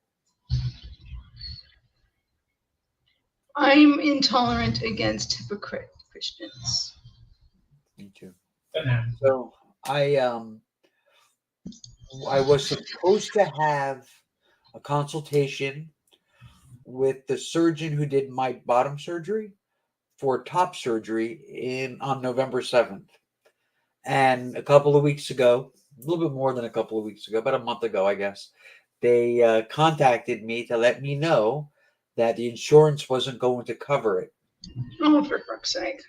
I'm intolerant against hypocrite Christians. Me too. But now, So I was supposed to have a consultation with the surgeon who did my bottom surgery for top surgery on November 7th. And a couple of weeks ago, a little bit more than a couple of weeks ago, about a month ago, I guess, they contacted me to let me know that the insurance wasn't going to cover it. Oh, for fuck's sake.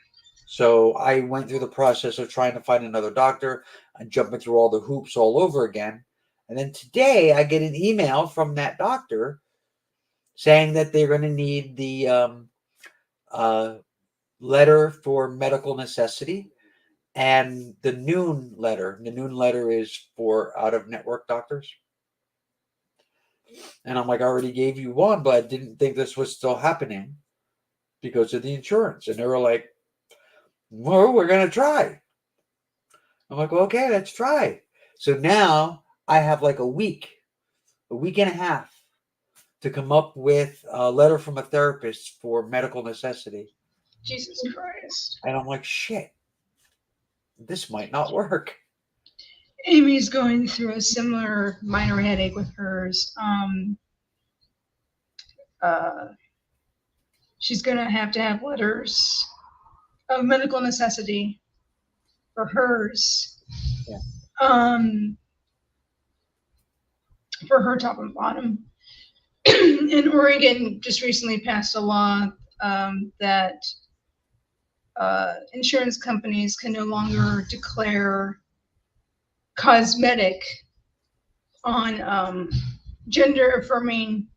So I went through the process of trying to find another doctor and jumping through all the hoops all over again. And then today I get an email from that doctor saying that they're going to need the letter for medical necessity and the noon letter. The noon letter is for out-of-network doctors. And I'm like, I already gave you one, but I didn't think this was still happening because of the insurance. And they were like, well, we're going to try. I'm like, well, okay, let's try. So now I have like a week and a half to come up with a letter from a therapist for medical necessity. Jesus Christ. And I'm like, shit, this might not work. Amy's going through a similar minor headache with hers. She's going to have letters of medical necessity for hers. Yeah. For her top and bottom. And Oregon just recently passed a law that insurance companies can no longer declare cosmetic on gender affirming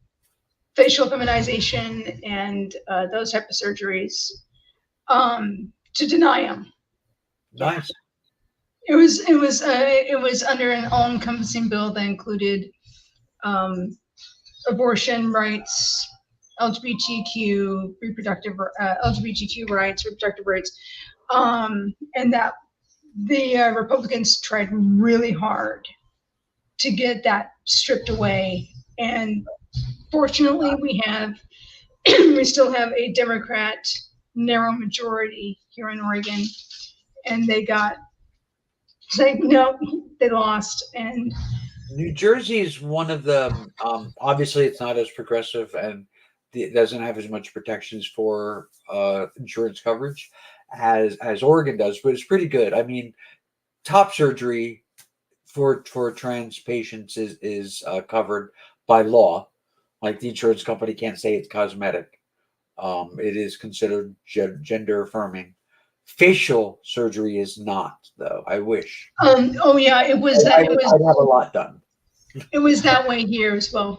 facial feminization and those type of surgeries to deny them. Nice. It was under an all-encompassing bill that included abortion rights, LGBTQ rights, reproductive rights, and that the Republicans tried really hard to get that stripped away. And fortunately, we still have a Democrat narrow majority here in Oregon, and they lost. And New Jersey is one of the, obviously it's not as progressive and it doesn't have as much protections for insurance coverage as Oregon does, but it's pretty good. I mean, top surgery for trans patients is covered by law. Like the insurance company can't say it's cosmetic. It is considered gender affirming. Facial surgery is not, though. I wish. Oh yeah, it was that. I'd have a lot done. It was that way here as well.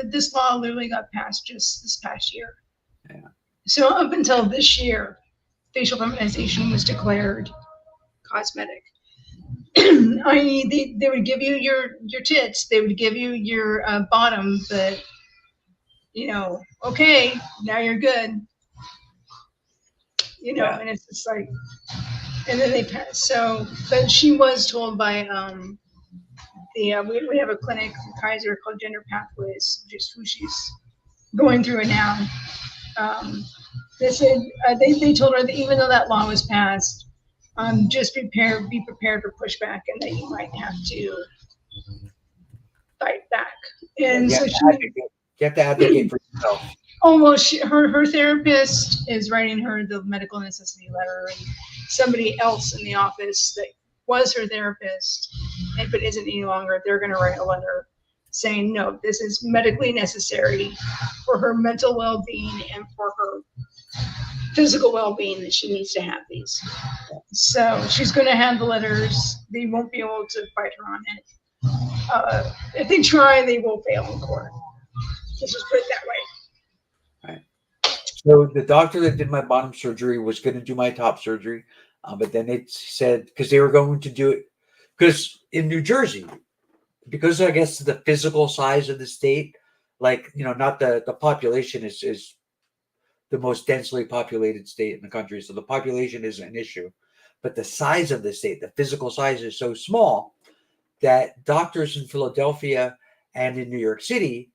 This law literally got passed just this past year. Yeah. So up until this year, facial feminization was declared cosmetic. I.e., they would give you your tits, they would give you your bottom, but okay, now you're good. Yeah. And it's just like, and then they pass. So, but she was told by we have a clinic in Kaiser called Gender Pathways, which is who she's going through it now. They said they told her that even though that law was passed, just be prepared for pushback, and that you might have to fight back. And You so have to advocate for yourself. oh well, her therapist is writing her the medical necessity letter, and somebody else in the office that was her therapist, but isn't any longer, they're going to write a letter saying, no, this is medically necessary for her mental well-being and for her physical well-being, that she needs to have these. So she's going to have the letters. They won't be able to fight her on it. If they try, they will fail in court. Let's just put it that way. Right. So the doctor that did my bottom surgery was going to do my top surgery, but then it said, because they were going to do it, because in New Jersey, because I guess the physical size of the state, like, not the population is the most densely populated state in the country. So the population isn't an issue, but the size of the state, the physical size is so small that doctors in Philadelphia and in New York City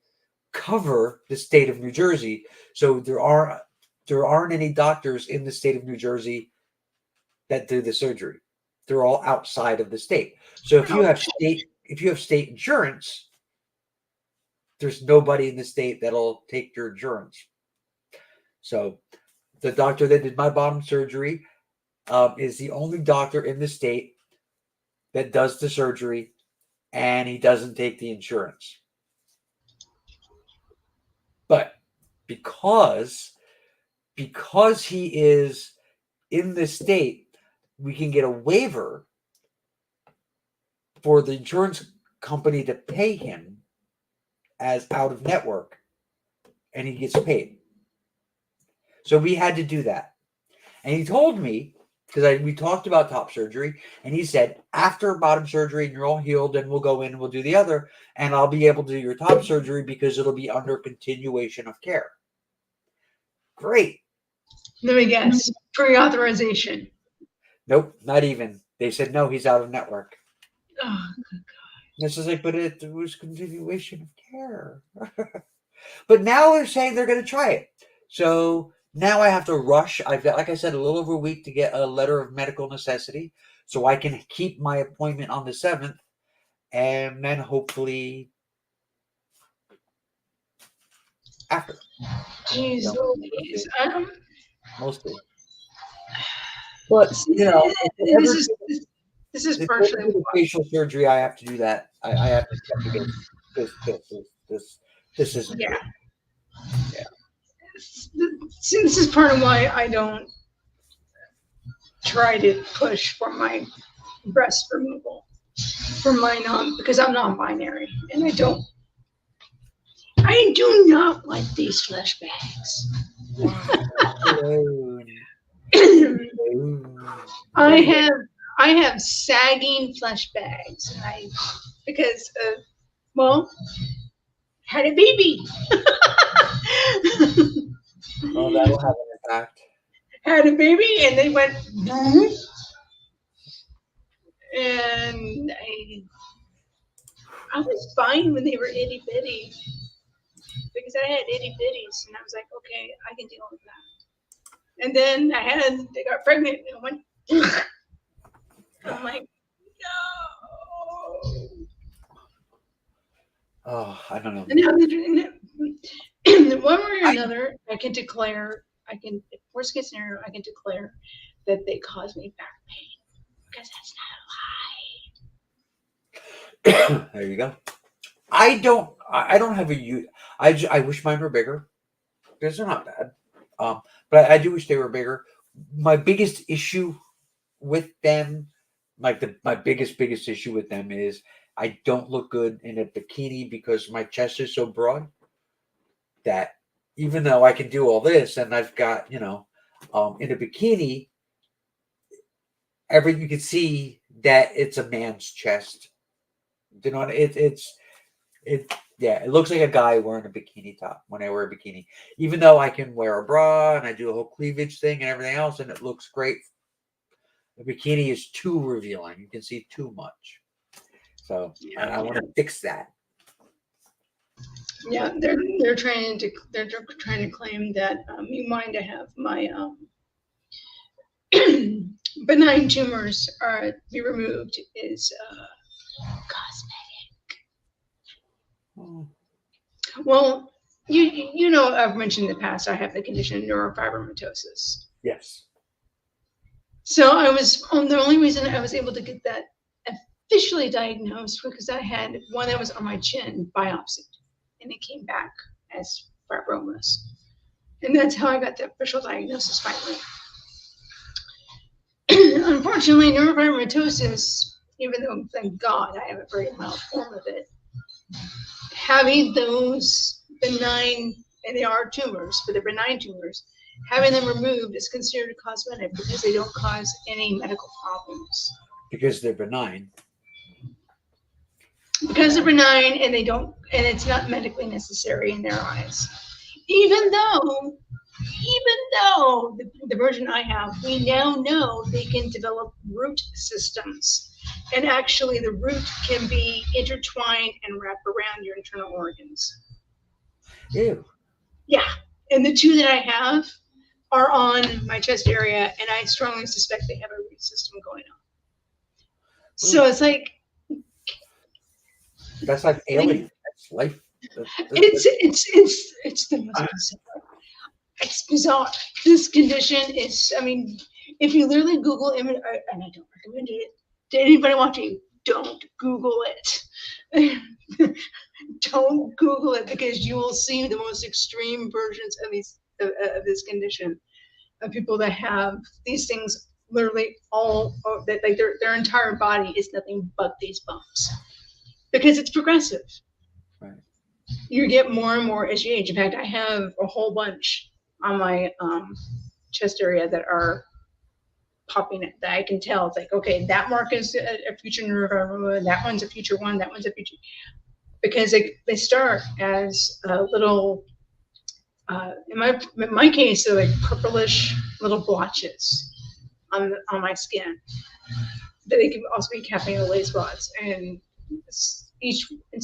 cover the state of New Jersey. So there aren't any doctors in the state of New Jersey that do the surgery. They're all outside of the state. So if you have state insurance, there's nobody in the state that'll take your insurance. So the doctor that did my bottom surgery is the only doctor in the state that does the surgery, and he doesn't take the insurance. But because he is in the state, we can get a waiver for the insurance company to pay him as out of network, and he gets paid. So we had to do that. And he told me, because we talked about top surgery, and he said, after bottom surgery and you're all healed, then we'll go in and we'll do the other, and I'll be able to do your top surgery because it'll be under continuation of care. Great. Let me guess. Pre-authorization. Nope, not even. They said, no, he's out of network. Oh, good God. This is like, but it was continuation of care. But now they're saying they're going to try it. So now I have to rush. I've got, like I said, a little over a week to get a letter of medical necessity so I can keep my appointment on the 7th, and then hopefully after. Jeez, Mostly. But, this is partially the facial surgery. I have to do that. I have to get this isn't yeah. good. Yeah. This is part of why I don't try to push for my breast removal for my because I'm non-binary, and I do not like these flesh bags. I have sagging flesh bags, and because had a baby. Well, that'll have an impact. Had a baby, and they went, and I was fine when they were itty bitty, because I had itty bitties, and I was like, okay, I can deal with that. And then they got pregnant, and I went, I'm like, no. Oh, I don't know. And one way or another, worst case scenario, I can declare that they caused me back pain, because that's not a lie. There you go. I don't have I wish mine were bigger, because they're not bad. But I do wish they were bigger. My biggest issue with them, like my biggest issue with them is I don't look good in a bikini because my chest is so broad that even though I can do all this and I've got, in a bikini, you can see that it's a man's chest. You know, yeah, it looks like a guy wearing a bikini top when I wear a bikini. Even though I can wear a bra and I do a whole cleavage thing and everything else, and it looks great. The bikini is too revealing. You can see too much. So and I want to fix that. Yeah, they're trying to claim that me wanting to have my benign tumors be removed is cosmetic. Oh. Well, you know I've mentioned in the past I have the condition neurofibromatosis. Yes. So the only reason I was able to get that officially diagnosed because I had one that was on my chin biopsied, and it came back as fibromas, and that's how I got the official diagnosis finally. Unfortunately, neurofibromatosis, even though thank God I have a very mild form of it, having those benign, and they are tumors, but they're benign tumors, having them removed is considered cosmetic because they don't cause any medical problems. Because they're benign. Because they're benign and it's not medically necessary in their eyes. Even though the version I have, we now know they can develop root systems. And actually the root can be intertwined and wrap around your internal organs. Ew. Yeah. And the two that I have are on my chest area, and I strongly suspect they have a root system going on. So it's like that's like alien. That's life. It's the most bizarre. It's bizarre. This condition is, I mean, if you literally Google image, and I don't recommend it to anybody watching, don't Google it. Don't Google it because you will see the most extreme versions of this condition, of people that have these things literally all that, like their entire body is nothing but these bumps because it's progressive. Right. You get more and more as you age. In fact, I have a whole bunch on my chest area that are popping it, that I can tell. It's like, okay, that mark is a future neurofibroma, that one's a future one, that one's a future, because they start as a little, in my case, they're like purplish little blotches on my skin. They can also be caffeine lace spots, and it's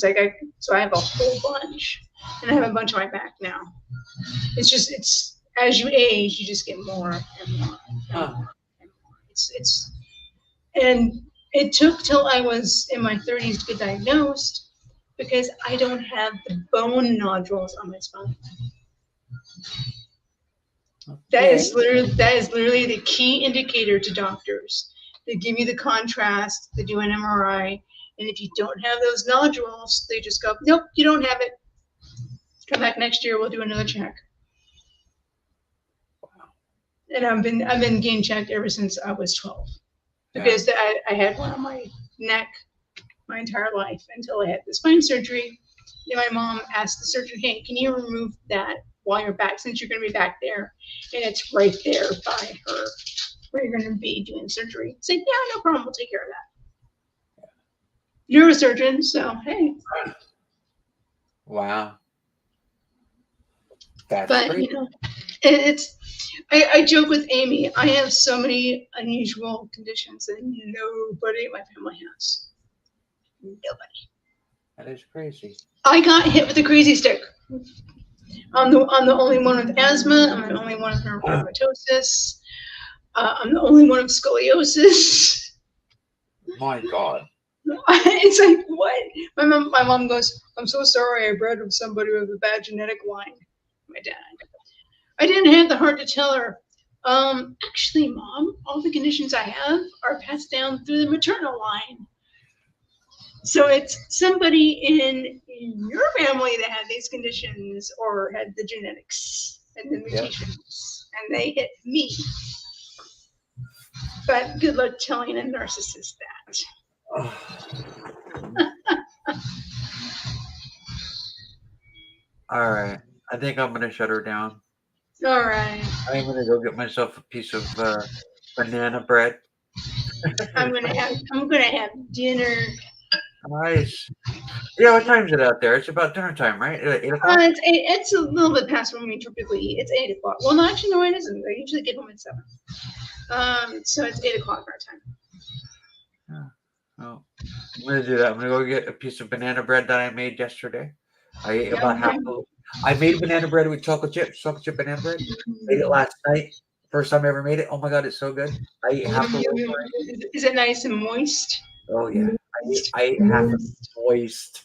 like I have a whole bunch, and I have a bunch on my back now. It's as you age, you just get more and more and more. And it took till I was in my 30s to get diagnosed because I don't have the bone nodules on my spine. That is literally the key indicator to doctors. They give you the contrast, they do an MRI, and if you don't have those nodules, they just go, nope, you don't have it. Come back next year, we'll do another check. And I've been getting checked ever since I was 12. Because I had one on my neck my entire life until I had the spine surgery. And my mom asked the surgeon, hey, can you remove that while you're back, since you're going to be back there? And it's right there by her where you're going to be doing surgery. It's like, yeah, no problem. We'll take care of that. Neurosurgeon, so hey. Wow. That's but, crazy. I joke with Amy, I have so many unusual conditions that nobody in my family has. Nobody. That is crazy. I got hit with a crazy stick. I'm the only one with asthma. I'm the only one with neurofibromatosis. I'm the only one with scoliosis. My God. It's like, what? My mom goes, I'm so sorry I bred with somebody with a bad genetic line. My dad. I didn't have the heart to tell her, actually, Mom, all the conditions I have are passed down through the maternal line. So it's somebody in your family that had these conditions or had the genetics. and the mutations, and they hit me. But good luck telling a narcissist that. All right. I think I'm gonna shut her down. All right. I'm gonna go get myself a piece of banana bread. I'm gonna have dinner. Nice. Yeah, what time is it out there? It's about dinner time, right? 8 o'clock? It's a little bit past when we typically eat. It's 8 o'clock. Well, no, actually, no, it isn't. I usually get home at 7. So it's 8 o'clock our time. Yeah. Oh, I'm gonna do that. I'm gonna go get a piece of banana bread that I made yesterday. I ate about half. I made banana bread with chocolate chip banana bread. Made it last night. First time I ever made it. Oh my god, it's so good. I ate half a loaf. Is it nice and moist? Oh yeah, I ate half a moist.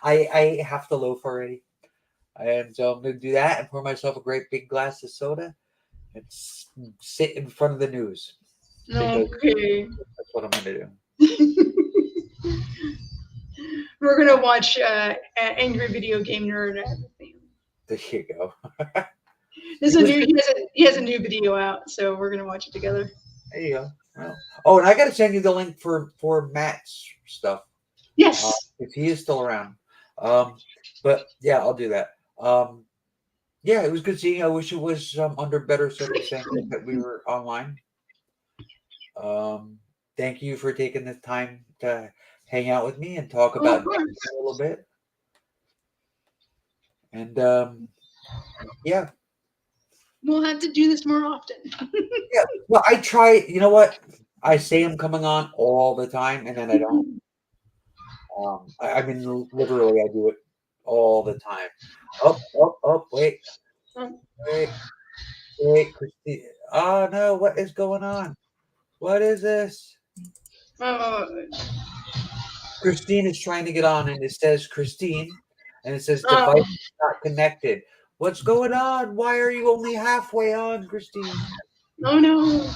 I ate half the loaf already, and so I'm gonna do that and pour myself a great big glass of soda and sit in front of the news. Okay. That's what I'm gonna do. We're gonna watch Angry Video Game Nerd. There you go. He has a new video out, so we're gonna watch it together. There you go. Oh, and I gotta send you the link for Matt's stuff. Yes. If he is still around. But yeah, I'll do that. Yeah, it was good seeing you. I wish it was under better circumstances that we were online. Thank you for taking the time to hang out with me and talk about Dixie a little bit. And yeah. We'll have to do this more often. Yeah, well, I try. You know what? I say I'm coming on all the time, and then I don't. I mean, literally, I do it all the time. Oh, wait, Christine. Oh no, what is going on? What is this? Christine is trying to get on, and it says Christine, and it says device not connected. What's going on? Why are you only halfway on, Christine? Oh no.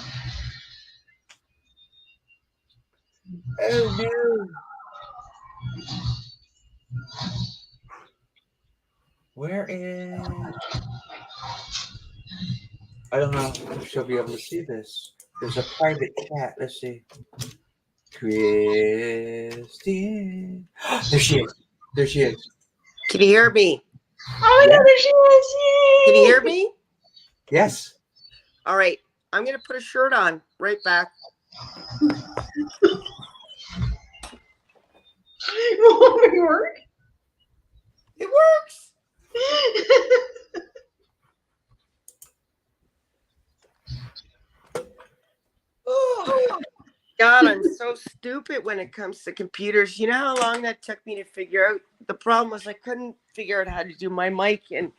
Oh no. Where is... I don't know if she'll be able to see this. There's a private chat. Let's see. Christine. There she is. There she is. Can you hear me? Oh, yeah. There she is. Yay. Can you hear me? Yes. All right. I'm going to put a shirt on. Right back. Will it work? It works. Oh, God, I'm so stupid when it comes to computers. You know how long that took me to figure out? The problem was I couldn't figure out how to do my mic and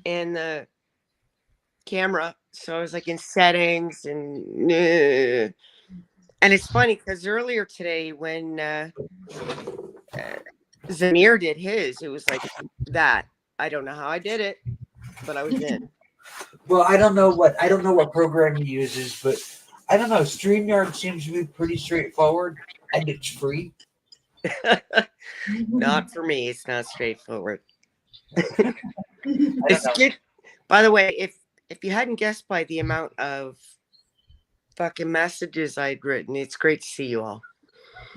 the camera. So I was like in settings and it's funny because earlier today when Zamir did his, it was like that. I don't know how I did it, but I was in. Well, I don't know what program he uses, but I don't know. StreamYard seems to be pretty straightforward, and it's free. Not for me. It's not straightforward. It's good. By the way, if you hadn't guessed by the amount of fucking messages I'd written, it's great to see you all.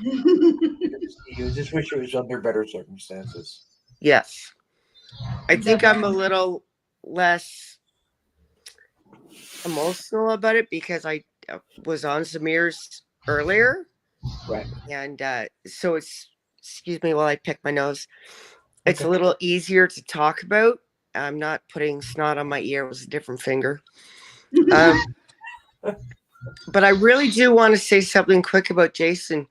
You just wish it was under better circumstances. Yes. I think I'm a little less emotional about it because I was on Zamir's earlier. Right. And so it's, excuse me while I pick my nose. It's a little easier to talk about. I'm not putting snot on my ear. It was a different finger. But I really do want to say something quick about Jason.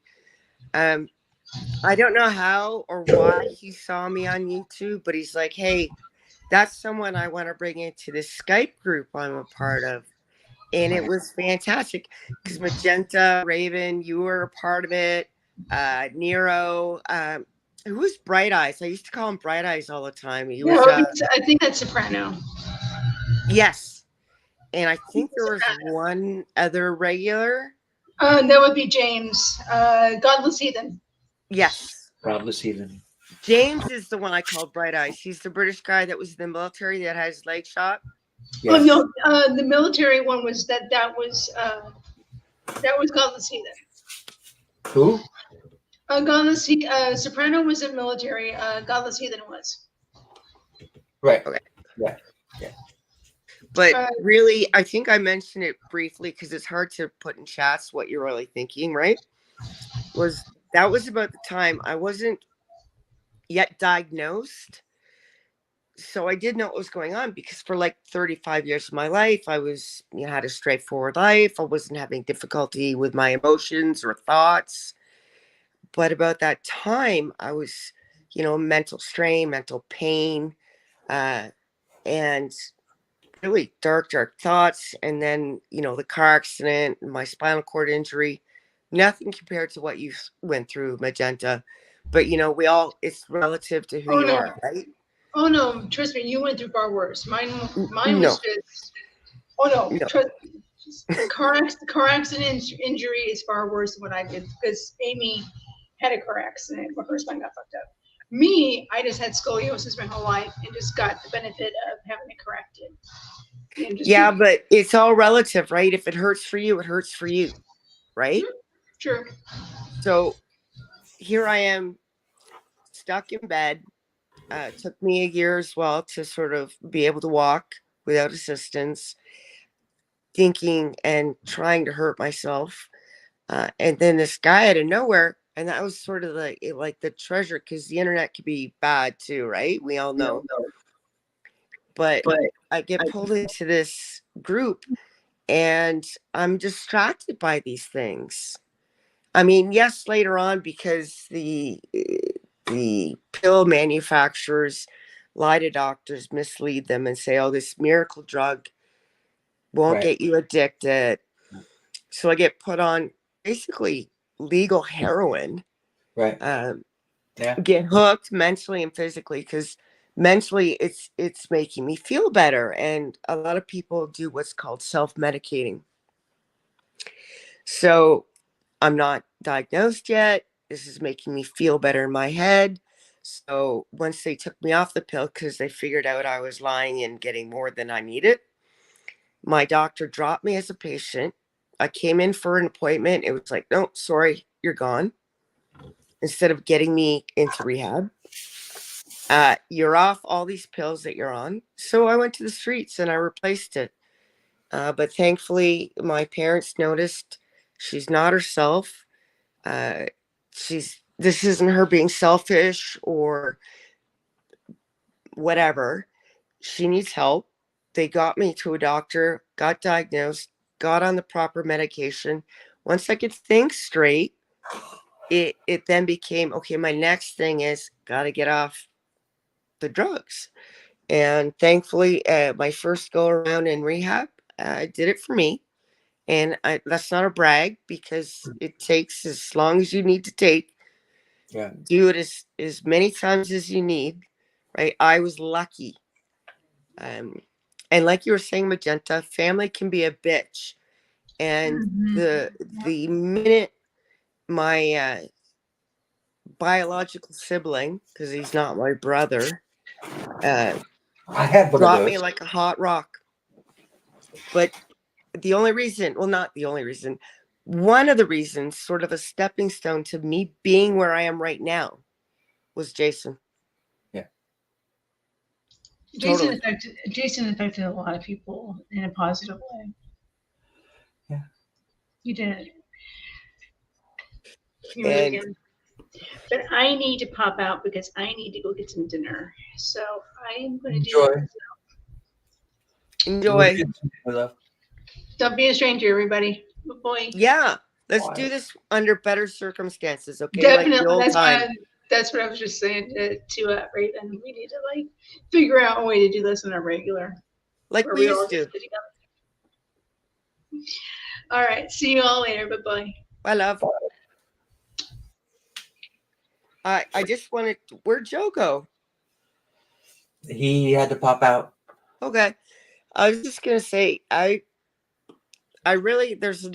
I don't know how or why he saw me on YouTube, but he's like, hey, that's someone I want to bring into this Skype group I'm a part of. And it was fantastic because Magenta, Raven, you were a part of it. Nero, who was Bright Eyes? I used to call him Bright Eyes all the time. He was, I think that's Soprano. Yes. And I think there was one other regular. That would be James. Godless Heathen. Yes. Godless Heathen. James is the one I called Bright Eyes. He's the British guy that was in the military that had his leg shot. Oh Yes. no, the military one was that was Godless Heathen. Who? Soprano was in military. Godless Heathen was. Right. Okay. Yeah. But really, I think I mentioned it briefly because it's hard to put in chats what you're really thinking, right? That was about the time I wasn't yet diagnosed. So I did know what was going on because for like 35 years of my life, I was, had a straightforward life. I wasn't having difficulty with my emotions or thoughts. But about that time, I was, mental strain, mental pain, and really dark thoughts. And then, the car accident, my spinal cord injury, nothing compared to what you went through, Magenta. But, it's relative to who Oh you no. are, right? Oh no, trust me, you went through far worse. Mine No. was just. Oh no, No. trust me. The car accident injury is far worse than what I did because Amy had a car accident where her spine got fucked up. Me, I just had scoliosis my whole life and just got the benefit of having it corrected. Yeah, but it's all relative, right? If it hurts for you, it hurts for you, right? Sure. So here I am stuck in bed. It took me a year as well to sort of be able to walk without assistance, thinking and trying to hurt myself. And then this guy out of nowhere, and that was sort of like the treasure, because the internet could be bad too, right? We all know. But I get pulled into this group and I'm distracted by these things. I mean, yes, later on, because the pill manufacturers lie to doctors, mislead them, and say, "Oh, this miracle drug won't get you addicted." So I get put on basically legal heroin. Right. Get hooked mentally and physically, because mentally it's making me feel better, and a lot of people do what's called self-medicating. So I'm not diagnosed yet. This is making me feel better in my head. So once they took me off the pill because they figured out I was lying and getting more than I needed, my doctor dropped me as a patient. I came in for an appointment. It was like, no, sorry, you're gone. Instead of getting me into rehab, you're off all these pills that you're on. So I went to the streets and I replaced it. But thankfully, my parents noticed she's not herself. This isn't her being selfish or whatever. She needs help. They got me to a doctor, got diagnosed, got on the proper medication. Once I could think straight, it then became, okay, my next thing is got to get off the drugs. And thankfully, my first go around in rehab, I did it for me. And that's not a brag, because it takes as long as you need to take. Yeah. Do it as many times as you need, right? I was lucky. And like you were saying, Magenta, family can be a bitch. And the minute my biological sibling, because he's not my brother, I had one of dropped those. me like a hot rock. But the only reason, well, not the only reason, one of the reasons, sort of a stepping stone to me being where I am right now, was Jason. Yeah. Jason affected a lot of people in a positive way. Yeah. You did. You And really did. But I need to pop out because I need to go get some dinner. So I am going to do that. Enjoy. Don't be a stranger, everybody. Good boy. Yeah. Let's do this under better circumstances, okay? Definitely. Like the old time. That's what I was just saying to Raven. We need to figure out a way to do this on a regular. Like we used to. All right. See you all later. Bye-bye. Bye, love. I just wanted, where'd Joe go? He had to pop out. Okay. I was just gonna say, I really, there's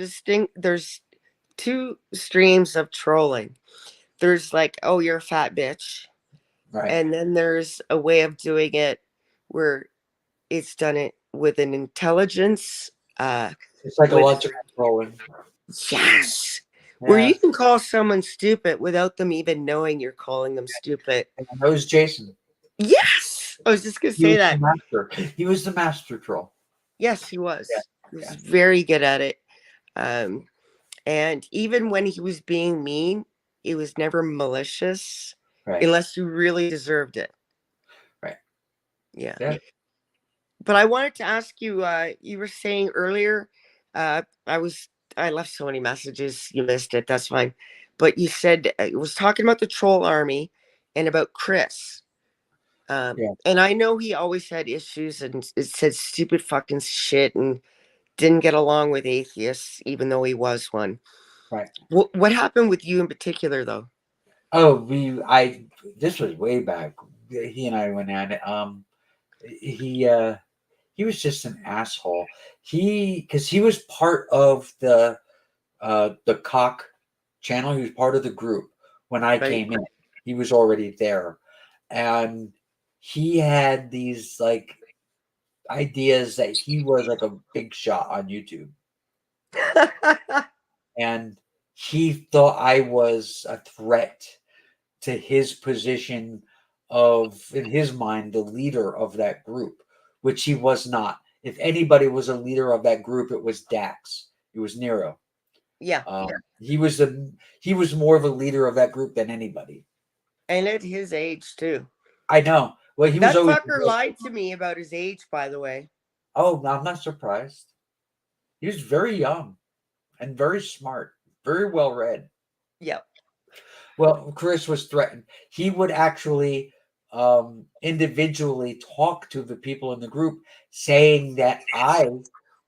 two streams of trolling. There's like, oh, you're a fat bitch. Right. And then there's a way of doing it where it's done it with an intelligence. It's psychological trolling. Yes. Where Yeah. you can call someone stupid without them even knowing you're calling them stupid. And that was Jason. Yes. I was just going to He say was that. the master. He was the master troll. Yes, he was. Yeah, He was yeah. very good at it. And even when he was being mean, it was never malicious Right. unless you really deserved it. Right. Yeah. Yeah. But I wanted to ask you, you were saying earlier, I left so many messages, you missed it, that's fine. But you said it was talking about the troll army and about Chris. Yeah. And I know he always had issues and it said stupid fucking shit and didn't get along with atheists, even though he was one. Right. What happened with you in particular, though? Oh, this was way back. He and I went at it. He was just an asshole. Because he was part of the C.O.C.K channel. He was part of the group when I Right. came in. He was already there, and he had these like ideas that he was like a big shot on YouTube, and he thought I was a threat to his position of, in his mind, the leader of that group, which he was not. If anybody was a leader of that group, it was Dax. It was Nero. Yeah. He was more of a leader of that group than anybody. And at his age, too. I know. Well, he was That always. fucker lied to me about his age, by the way. Oh, I'm not surprised. He was very young and very smart, very well read. Yep. Well, Chris was threatened. He would actually individually talk to the people in the group, saying that I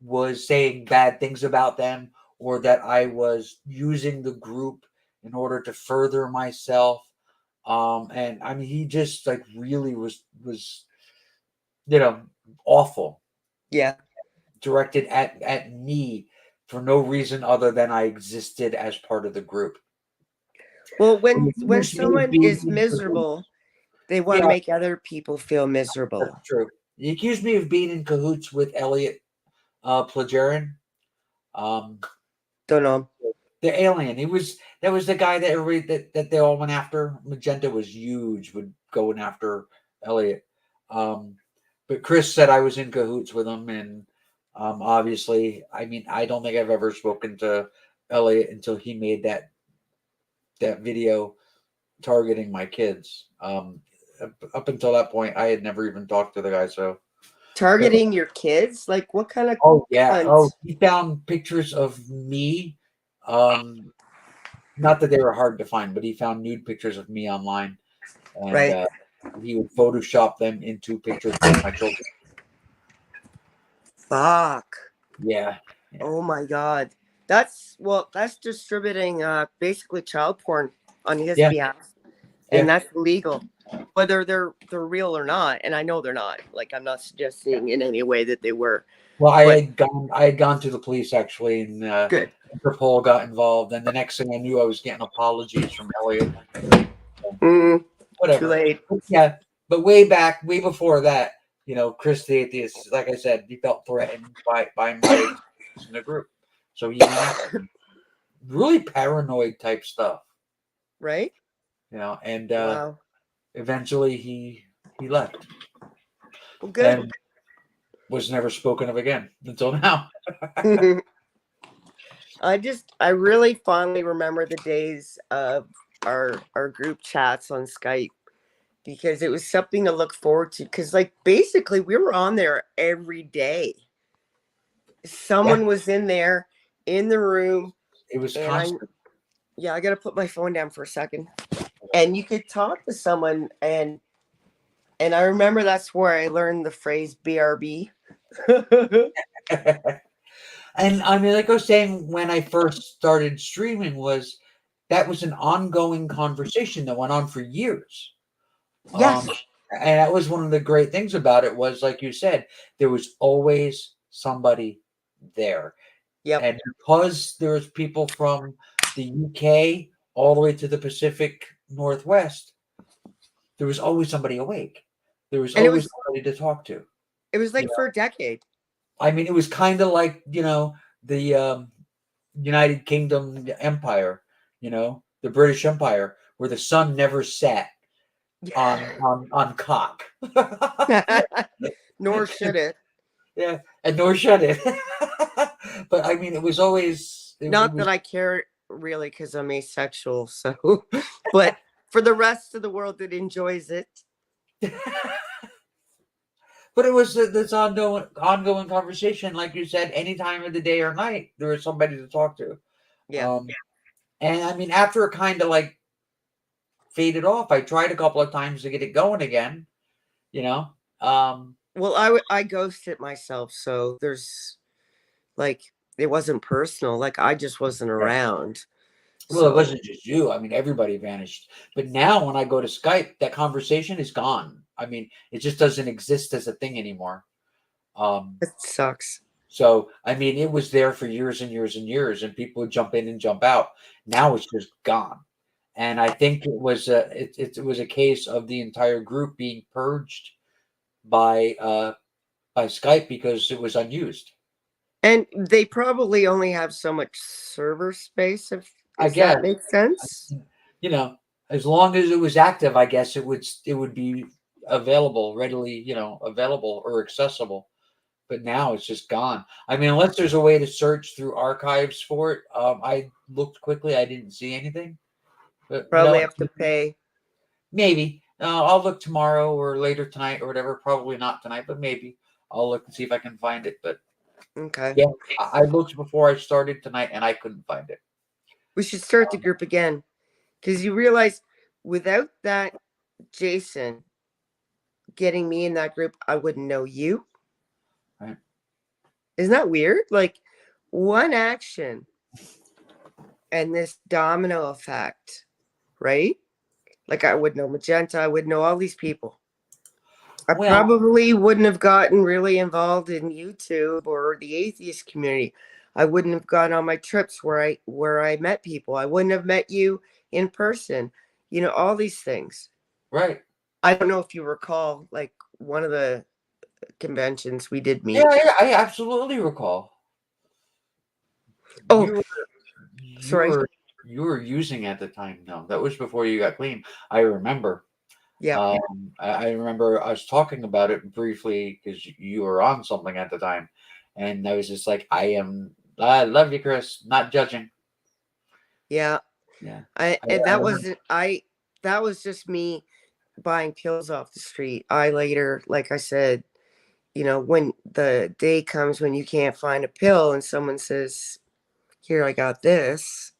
was saying bad things about them, or that I was using the group in order to further myself. And I mean, he just like really was awful. Yeah. Directed at me for no reason other than I existed as part of the group. Well, And when accused me of someone being is in cahoots. miserable, they want to Yeah, make other people feel miserable. that's true. He accused me of being in cahoots with Elliot Plagerin. Um, Don't know. the alien. That was the guy that everybody that they all went after. Magenta was huge with going after Elliot. But Chris said I was in cahoots with him, and obviously, I mean, I don't think I've ever spoken to Elliot until he made that video targeting my kids. Up until that point, I had never even talked to the guy. So Targeting your kids? Like, what kind of oh yeah. cunt? Oh, he found pictures of me. Not that they were hard to find, but he found nude pictures of me online, and Right. he would Photoshop them into pictures of my children. Fuck. Yeah. Oh my God. That's distributing basically child porn on his Yeah. behalf. Yeah. And that's illegal. Whether they're real or not. And I know they're not. Like, I'm not suggesting in any way that they were. Well, But I had gone to the police actually, and good. Interpol got involved, and the next thing I knew, I was getting apologies from Elliot. Too Whatever. late. Yeah, but way back, way before that, Chris the Atheist, like I said, he felt threatened by my existence in the group, so he went after me. Really paranoid type stuff, Right? and Wow. eventually he left Well, good. and was never spoken of again until now. I really fondly remember the days of our group chats on Skype because it was something to look forward to. Because like basically we were on there every day. Someone was in there in the room. It was And constant. I gotta put my phone down for a second. And you could talk to someone and I remember that's where I learned the phrase BRB. And I mean, like I was saying, when I first started streaming, that was an ongoing conversation that went on for years. Yes. And that was one of the great things about it was, like you said, there was always somebody there. Yep. And because there's people from the UK all the way to the Pacific Northwest, there was always somebody awake. There was And it always was somebody to talk to. like You know, for a decade. I mean, it was kind of like the United Kingdom Empire, the British Empire, where the sun never set on cock. Nor should it. Yeah, and nor should it. But I mean, it was always it Not was that I care really because I'm asexual. So, but for the rest of the world that enjoys it, but it was this ongoing conversation, like you said, any time of the day or night, there was somebody to talk to. yeah. Um, and I mean, after it kind of like faded off, I tried a couple of times to get it going again. You know, um, Well, I ghosted myself, so there's like it wasn't personal. Like I just wasn't around. well, it So wasn't just you. I mean, everybody vanished. But now, when I go to Skype, that conversation is gone. I mean, it just doesn't exist as a thing anymore. Um, it sucks. So, I mean, it was there for years and years and years, and people would jump in and jump out. Now it's just gone. And I think it was a case of the entire group being purged by Skype because it was unused. And they probably only have so much server space. I If guess, that makes sense. as long as it was active, I guess it would be available readily, available or accessible. But now it's just gone. I mean, unless there's a way to search through archives for it. I looked quickly, I didn't see anything. But Probably have to pay. maybe I'll look tomorrow or later tonight or whatever. Probably not tonight, but maybe I'll look and see if I can find it. But Okay. yeah, I looked before I started tonight and I couldn't find it. We should start the group again because you realize without that Jason getting me in that group, I wouldn't know you. Right. Isn't that weird? Like one action and this domino effect, right? Like I would know Magenta, I would know all these people. I Well, probably wouldn't have gotten really involved in YouTube or the atheist community. I wouldn't have gone on my trips where I met people. I wouldn't have met you in person. All these things. right. I don't know if you recall, like one of the conventions we did meet. Yeah, I absolutely recall. Oh, You were you sorry. were you were using at the time. No, that was before you got clean. I remember. Yeah. I remember I was talking about it briefly because you were on something at the time, and I was just like, I love you, Chris. Not judging. Yeah. Yeah. That was just me buying pills off the street. I later, like I said, when the day comes when you can't find a pill and someone says, here, I got this,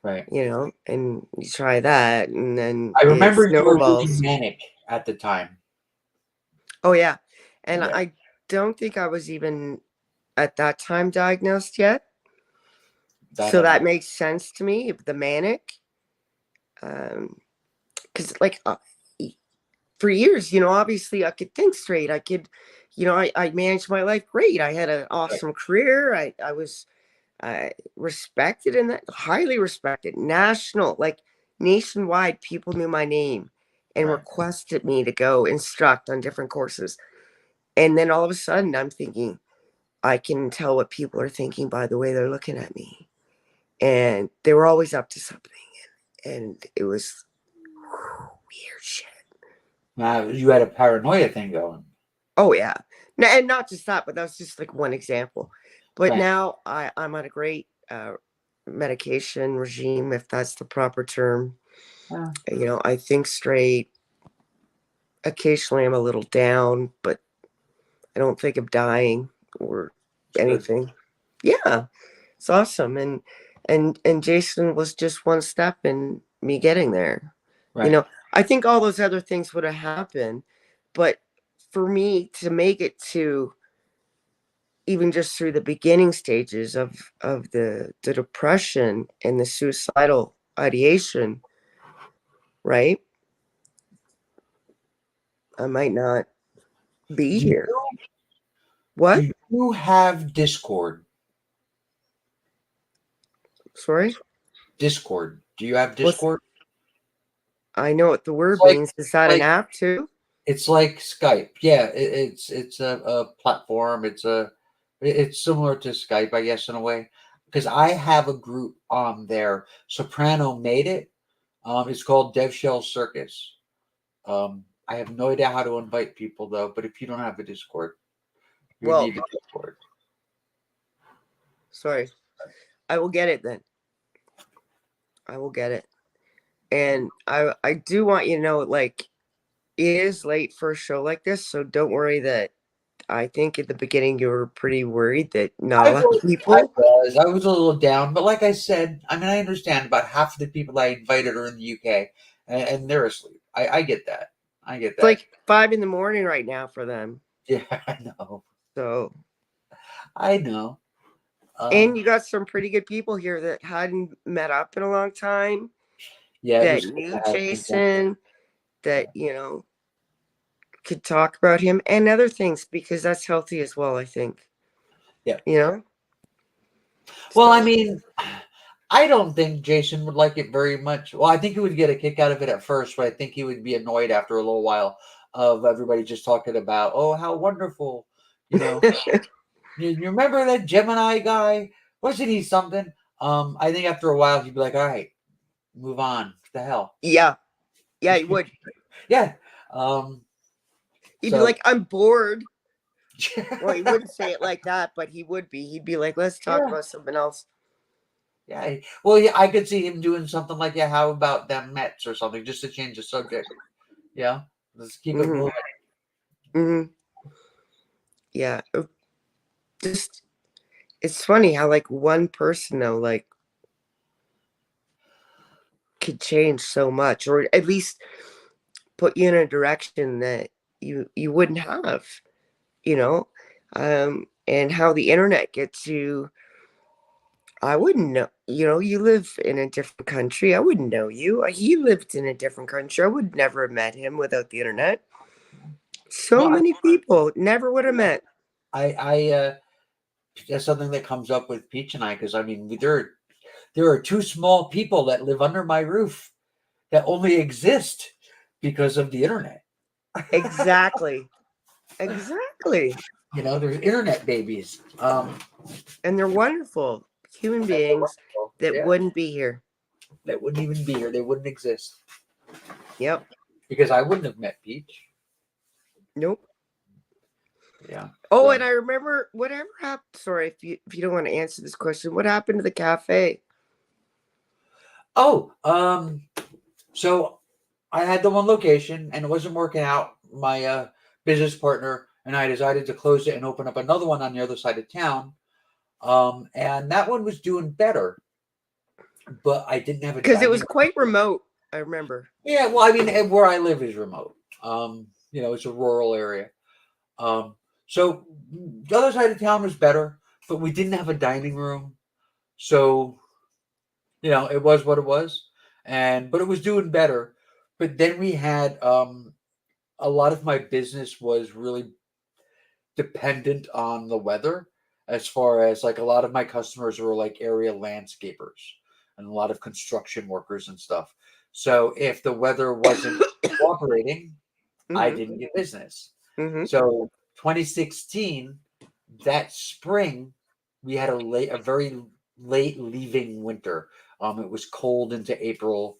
Right. and you try that and then I it remember you were really snowballs. manic at the time. Oh yeah. And Yeah. I don't think I was even at that time diagnosed yet. So that makes sense to me, the manic. Because for years, obviously I could think straight. I could, I managed my life great. I had an awesome career. I was respected and highly respected, nationwide. People knew my name and requested me to go instruct on different courses. And then all of a sudden I'm thinking, I can tell what people are thinking by the way they're looking at me. And they were always up to something. And it was weird shit. You had a paranoia thing going. Oh yeah. And not just that, but that was just like one example. But now I'm on a great medication regime, if that's the proper term. I think straight. Occasionally I'm a little down, but I don't think of dying or anything. Yeah. It's awesome. And Jason was just one step in me getting there. I think all those other things would have happened, but for me to make it to even just through the beginning stages of the depression and the suicidal ideation, right? I might not be here. What? Do you have Discord? Sorry? Discord. Do you have Discord? I know what the word like- means. Is that an like- app too? It's like Skype. Yeah, it's a platform. It's similar to Skype, I guess, in a way. Because I have a group on there. Soprano made it. It's called Dev Shell Circus. I have no idea how to invite people though. But if you don't have a Discord, you Well- need a Discord. Sorry. I will get it then. I will get it. And I do want you to know, like, it is late for a show like this, so don't worry that I think at the beginning you were pretty worried that not a lot of people. I was a little down, but like I said, I mean, I understand about half of the people I invited are in the UK, and they're asleep. I get that. I get It's that. like 5 in the morning right now for them. Yeah, I know. So, I know. and you got some pretty good people here that hadn't met up in a long time, yeah, that it was good knew to have people. Jason, that, you know, could talk about him and other things, because that's healthy as well, I think. Yeah. You know? Well, So- I mean, I don't think Jason would like it very much. Well, I think he would get a kick out of it at first, but I think he would be annoyed after a little while of everybody just talking about, oh, how wonderful, you know. You remember that Gemini guy? Wasn't he something? I think after a while he'd be like, all right, move on. What the hell? Yeah. Yeah, he would. Yeah. He'd be So- like, I'm bored. Well, he wouldn't say it like that, but he would be. He'd be like, let's talk Yeah. about something else. Yeah. Well, yeah, I could see him doing something like, yeah, how about them Mets or something, just to change the subject. Yeah. Let's keep it Mhm. moving. Hmm. Yeah. Just, it's funny how, like, one person, though, like, could change so much, or at least put you in a direction that you wouldn't have, you know? And how the internet gets you. I wouldn't know. You know, you live in a different country. I wouldn't know you. He lived in a different country. I would never have met him without the internet. So Well, many people never would have met. That's something that comes up with Peach and I, because I mean, there are two small people that live under my roof that only exist because of the internet. Exactly. Exactly. You know, there's internet babies. And they're wonderful human beings that Yeah, wouldn't be here. that wouldn't even be here. They wouldn't exist Yep. because I wouldn't have met Peach. Nope. Yeah. Oh, So- and I remember whatever happened. Sorry, if you don't want to answer this question, what happened to the cafe? Oh, so I had the one location and it wasn't working out. My business partner and I decided to close it and open up another one on the other side of town. And that one was doing better, but I didn't have a Because it was dining- quite remote. I remember. Yeah, well, I mean, where I live is remote. You know, it's a rural area. So the other side of town was better, but we didn't have a dining room. So, you know, it was what it was. But it was doing better. But then we had a lot of my business was really dependent on the weather, as far as like a lot of my customers were like area landscapers and a lot of construction workers and stuff. So if the weather wasn't cooperating, I Mhm. didn't get business. Mhm. So 2016, that spring, we had a very late leaving winter. It was cold into April.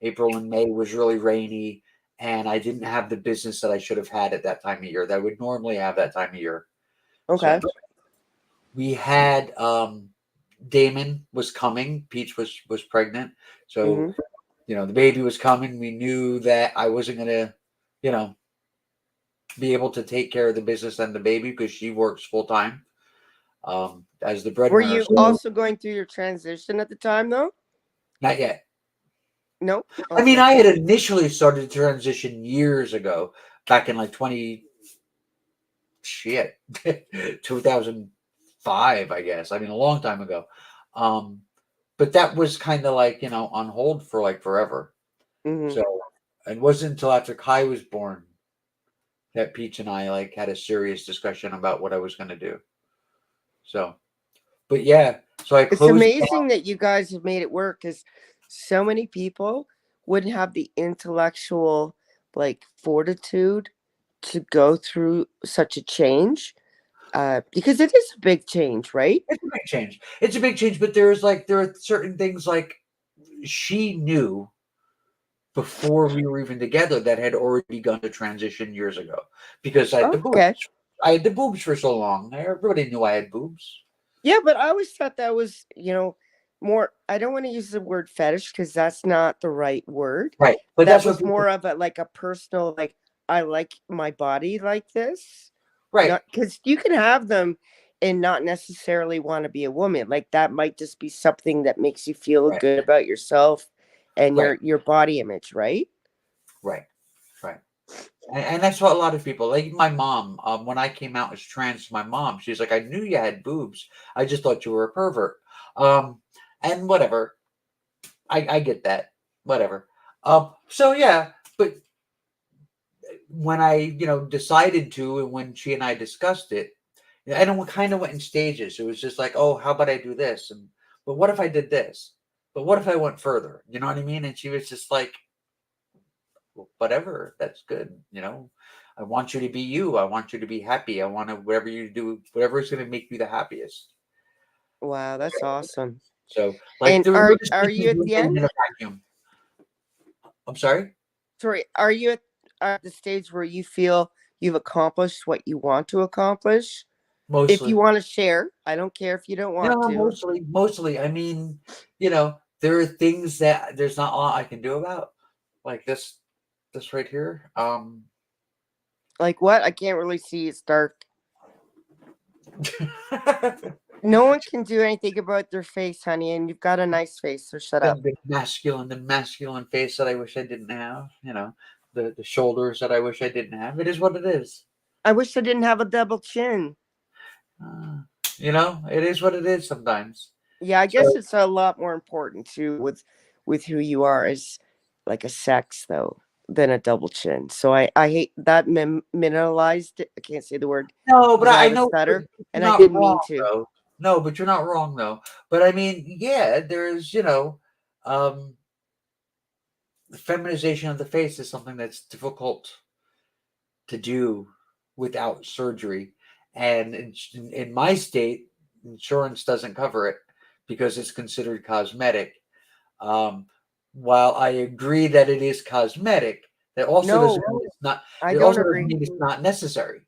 April and May was really rainy, and I didn't have the business that I should have had at that time of year that I would normally have that time of year. Okay. So we had Damon was coming. Peach was pregnant, so Mhm. you know the baby was coming. We knew that I wasn't gonna, you know, be able to take care of the business and the baby because she works full time as the Were breadwinner. you So also going through your transition at the time, though? not yet. Nope. I mean, Okay. I had initially started to transition years ago, back in like 2005, I guess. I mean, a long time ago. But that was kind of like, you know, on hold for like forever. Mhm. So it wasn't until after Kai was born that Peach and I like had a serious discussion about what I was going to do. So, but yeah, so I It's closed. amazing that you guys have made it work, because so many people wouldn't have the intellectual like fortitude to go through such a change, because it is a big change, right? It's a big change. It's a big change, but there are certain things like she knew before we were even together that had already begun to transition years ago because I had the boobs. Okay. I had the boobs for so long. Everybody knew I had boobs. Yeah, but I always thought that was, more. I don't want to use the word fetish because that's not the right word. Right. But That that's what was people, more of a like a personal, like I like my body like this. right. Not because you can have them and not necessarily want to be a woman. Like that might just be something that makes you feel Right. good about yourself and Right. your body image, right? Right. Right. And that's what a lot of people like. My mom, when I came out as trans, my mom, she's like, I knew you had boobs. I just thought you were a pervert. And whatever. I get that. Whatever. So yeah, but when I, decided to, and when she and I discussed it, and it kind of went in stages. It was just like, oh, how about I do this? And but what if I did this? But what if I went further? You know what I mean? And she was just like, well, whatever, that's good. I want you to be you. I want you to be happy. I want to whatever you do, whatever is going to make you the happiest. Wow, that's awesome. So, like, And there are were just are things you at the in end? a vacuum. I'm sorry. Sorry, are you at the stage where you feel you've accomplished what you want to accomplish? If you Mostly. want to share, I don't care if you don't want No, to. mostly. I mean, there are things that there's not a lot I can do about, like this right here. Like what? I can't really see. It's dark. No one can do anything about their face, honey, and you've got a nice face, so shut up. the masculine face that I wish I didn't have. The shoulders that I wish I didn't have. It is what it is. I wish I didn't have a double chin. Uh, it is what it is sometimes. Yeah, I guess So it's a lot more important too with who you are as like a sex though than a double chin. So I hate that minimalized. I can't say the word no, but because I I have a know but stutter, you're and I not didn't wrong mean to. though. No, but you're not wrong though. But I mean, yeah, there's um, the feminization of the face is something that's difficult to do without surgery. And in my state, insurance doesn't cover it because it's considered cosmetic. Um, while I agree that it is cosmetic, that also doesn't No, mean it's not. I It don't also doesn't agree. mean it's not necessary.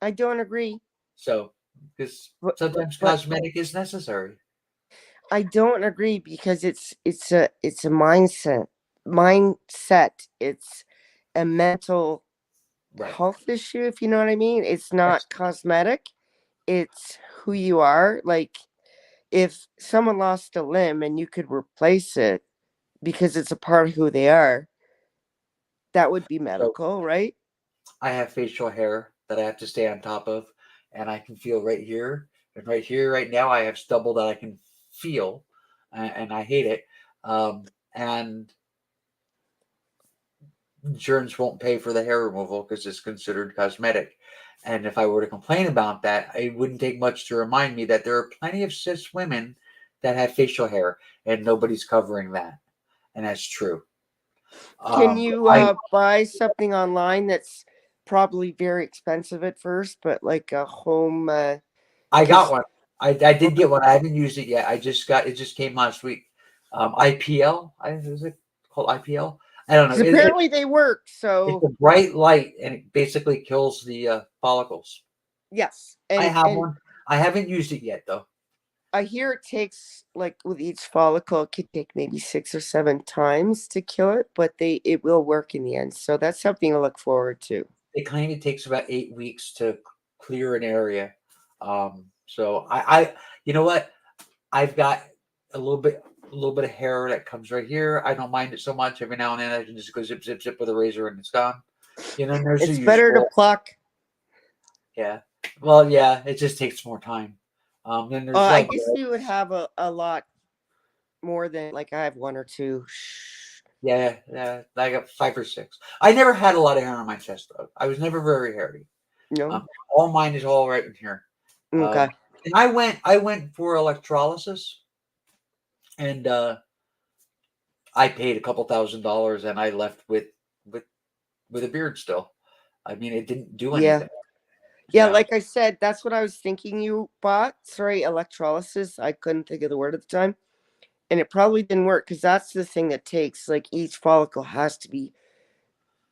I don't agree. So, because But sometimes but cosmetic is necessary. I don't agree because it's a mindset. It's a mental Right. health issue, if you know what I mean. It's Yes. not cosmetic. It's who you are. Like if someone lost a limb and you could replace it because it's a part of who they are, that would be So medical, right? I have facial hair that I have to stay on top of, and I can feel right here and right here, right now. I have stubble that I can feel, and I hate it. And insurance won't pay for the hair removal because it's considered cosmetic. And if I were to complain about that, it wouldn't take much to remind me that there are plenty of cis women that have facial hair, and nobody's covering that, and that's true. Can Um, you I buy something online that's probably very expensive at first, but like a home? I got Because one. I did get one. I haven't used it yet. I just got it. Just came last week. IPL. Is it called IPL? I don't know. apparently they work. It's So a bright light, and it basically kills the follicles. yes, I and have and one. I haven't used it yet, though. I hear it takes like with each follicle, it could take maybe 6 or 7 times to kill it, but it will work in the end. So that's something to look forward to. It kind of takes about 8 weeks to clear an area. So you know what? I've got a little bit of hair that comes right here. I don't mind it so much. Every now and then, I can just go zip, zip, zip with a razor, and it's gone. There's the It's better to usual. pluck. Yeah. Well, yeah, it just takes more time. Then there's I like, guess you would have a lot more than like I have one or two. yeah, I got 5 or 6. I never had a lot of hair on my chest, though. I was never very hairy. No. All mine is all right in here. Okay. And I went for electrolysis, and I paid a couple $1,000s and I left with a beard still. I mean, it didn't do Yeah. anything. Yeah, like I said, that's what I was thinking you bought. Sorry, electrolysis. I couldn't think of the word at the time. And it probably didn't work because that's the thing that takes, like, each follicle has to be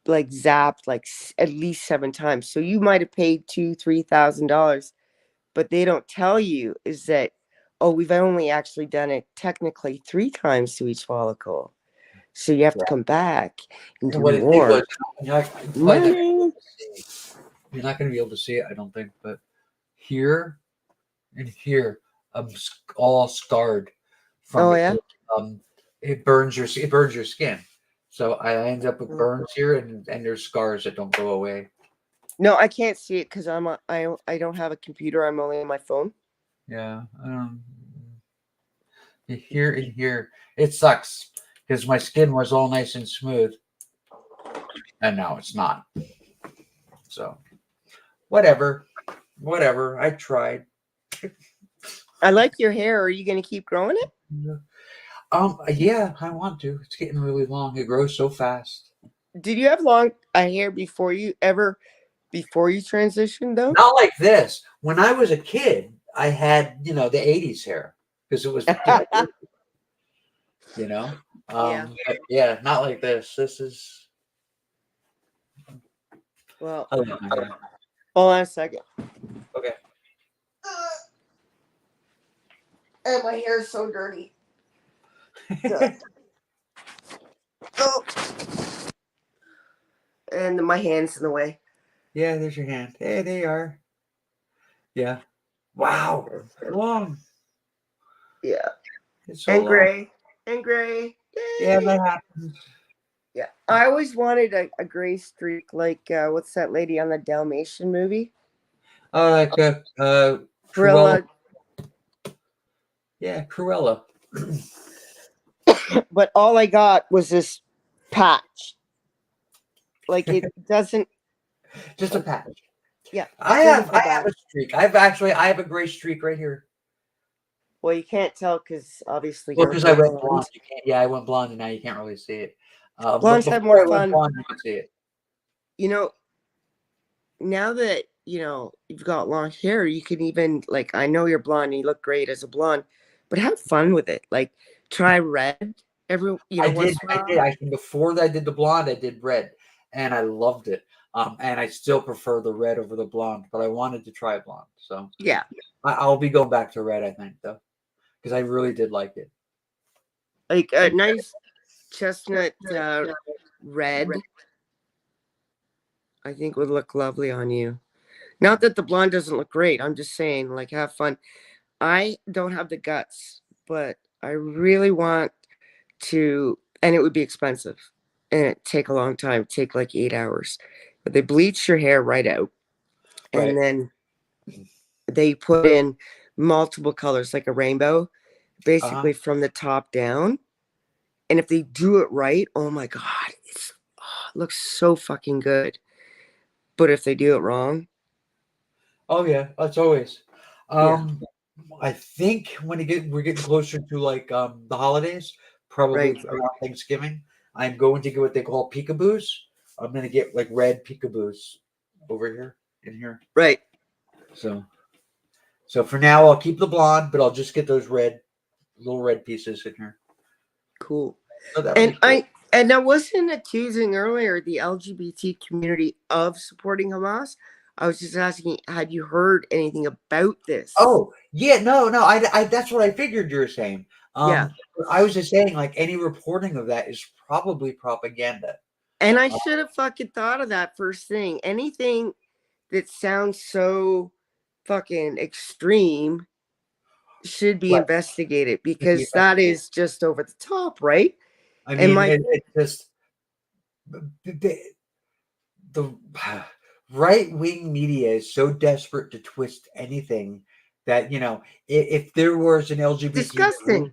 like zapped like at least 7 times. So you might have paid $2,000-3,000, but they don't tell you is that, oh, we've only actually done it technically 3 times to each follicle. So you have to come back and do What it did more. was, you're Money. not going to be able to see it, I don't think, but here and here, I'm all scarred from Oh, it. yeah? It burns your skin. So I end up with burns here, and there's scars that don't go away. No, I can't see it because I don't have a computer. I'm only on my phone. Yeah. Here and here, it sucks because my skin was all nice and smooth, and now it's not. So, whatever. I tried. I like your hair. Are you going to keep growing it? Yeah, I want to. It's getting really long. It grows so fast. Did you have long hair before you transitioned though? Not like this. When I was a kid, I had, the 80s hair because it was, Yeah. but yeah, not like this. This is, Well, oh, my God. hold on a second. Okay. And my hair is so dirty. Oh. And my hand's in the way. Yeah, there's your hand. Hey, they are. Yeah. Wow. Long. Yeah. It's so And long. gray. And gray. Yay. Yeah, that happens. Yeah. I always wanted a gray streak like what's that lady on the Dalmatian movie? Like Cruella. Cruella. Yeah, Cruella. But all I got was this patch. Like it doesn't. Just a patch. Yeah. I have a streak. I have a gray streak right here. Well, you can't tell because obviously. Well, because I went blonde. You can't. Yeah, I went blonde, and now you can't really see it. Blondes have more fun. Blonde, you can see it. Now that you've got long hair, you can even I know you're blonde. And you look great as a blonde, but have fun with it. Like try red. I did. Actually, before I did the blonde, I did red, and I loved it. And I still prefer the red over the blonde, but I wanted to try blonde. So yeah, I'll be going back to red, I think, though, because I really did like it. Like a nice chestnut red, I think would look lovely on you. Not that the blonde doesn't look great. I'm just saying, have fun. I don't have the guts, but I really want to, and it would be expensive, and it'd take a long time. It'd take 8 hours. But they bleach your hair right out, and then they put in multiple colors, like a rainbow, basically from the top down. And if they do it right, oh my God, it looks so fucking good. But if they do it wrong, oh yeah, that's always. I think when we're getting closer to the holidays, probably around Thanksgiving, I'm going to get what they call peekaboos. I'm going to get red peekaboos over here in here. Right. So for now, I'll keep the blonde, but I'll just get those little red pieces in here. Cool. So and I wasn't accusing earlier the LGBT community of supporting Hamas. I was just asking, had you heard anything about this? Oh, yeah, no. I that's what I figured you were saying. Yeah. I was just saying, any reporting of that is probably propaganda. And I should have fucking thought of that first thing. Anything that sounds so fucking extreme should be investigated because that is just over the top, right? I mean, it's just the right-wing media is so desperate to twist anything that if there was an LGBT disgusting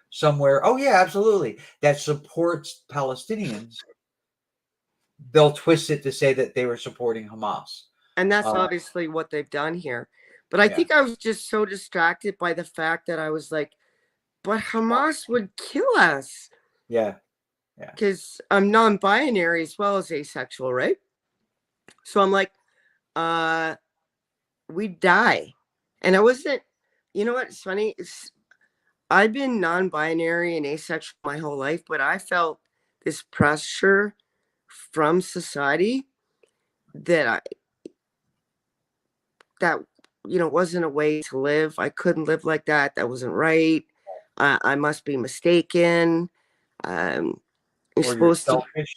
somewhere, oh yeah, absolutely, that supports Palestinians, they'll twist it to say that they were supporting Hamas, and that's obviously what they've done here. But I think I was just so distracted by the fact that I was like, but Hamas would kill us. Yeah. Yeah. Because I'm non-binary as well as asexual, right? So I'm like, we die. And I wasn't, you know what's funny? I've been non-binary and asexual my whole life, but I felt this pressure from society that that wasn't a way to live. I couldn't live like that. That wasn't right. I must be mistaken. You're Or you're supposed to, selfish.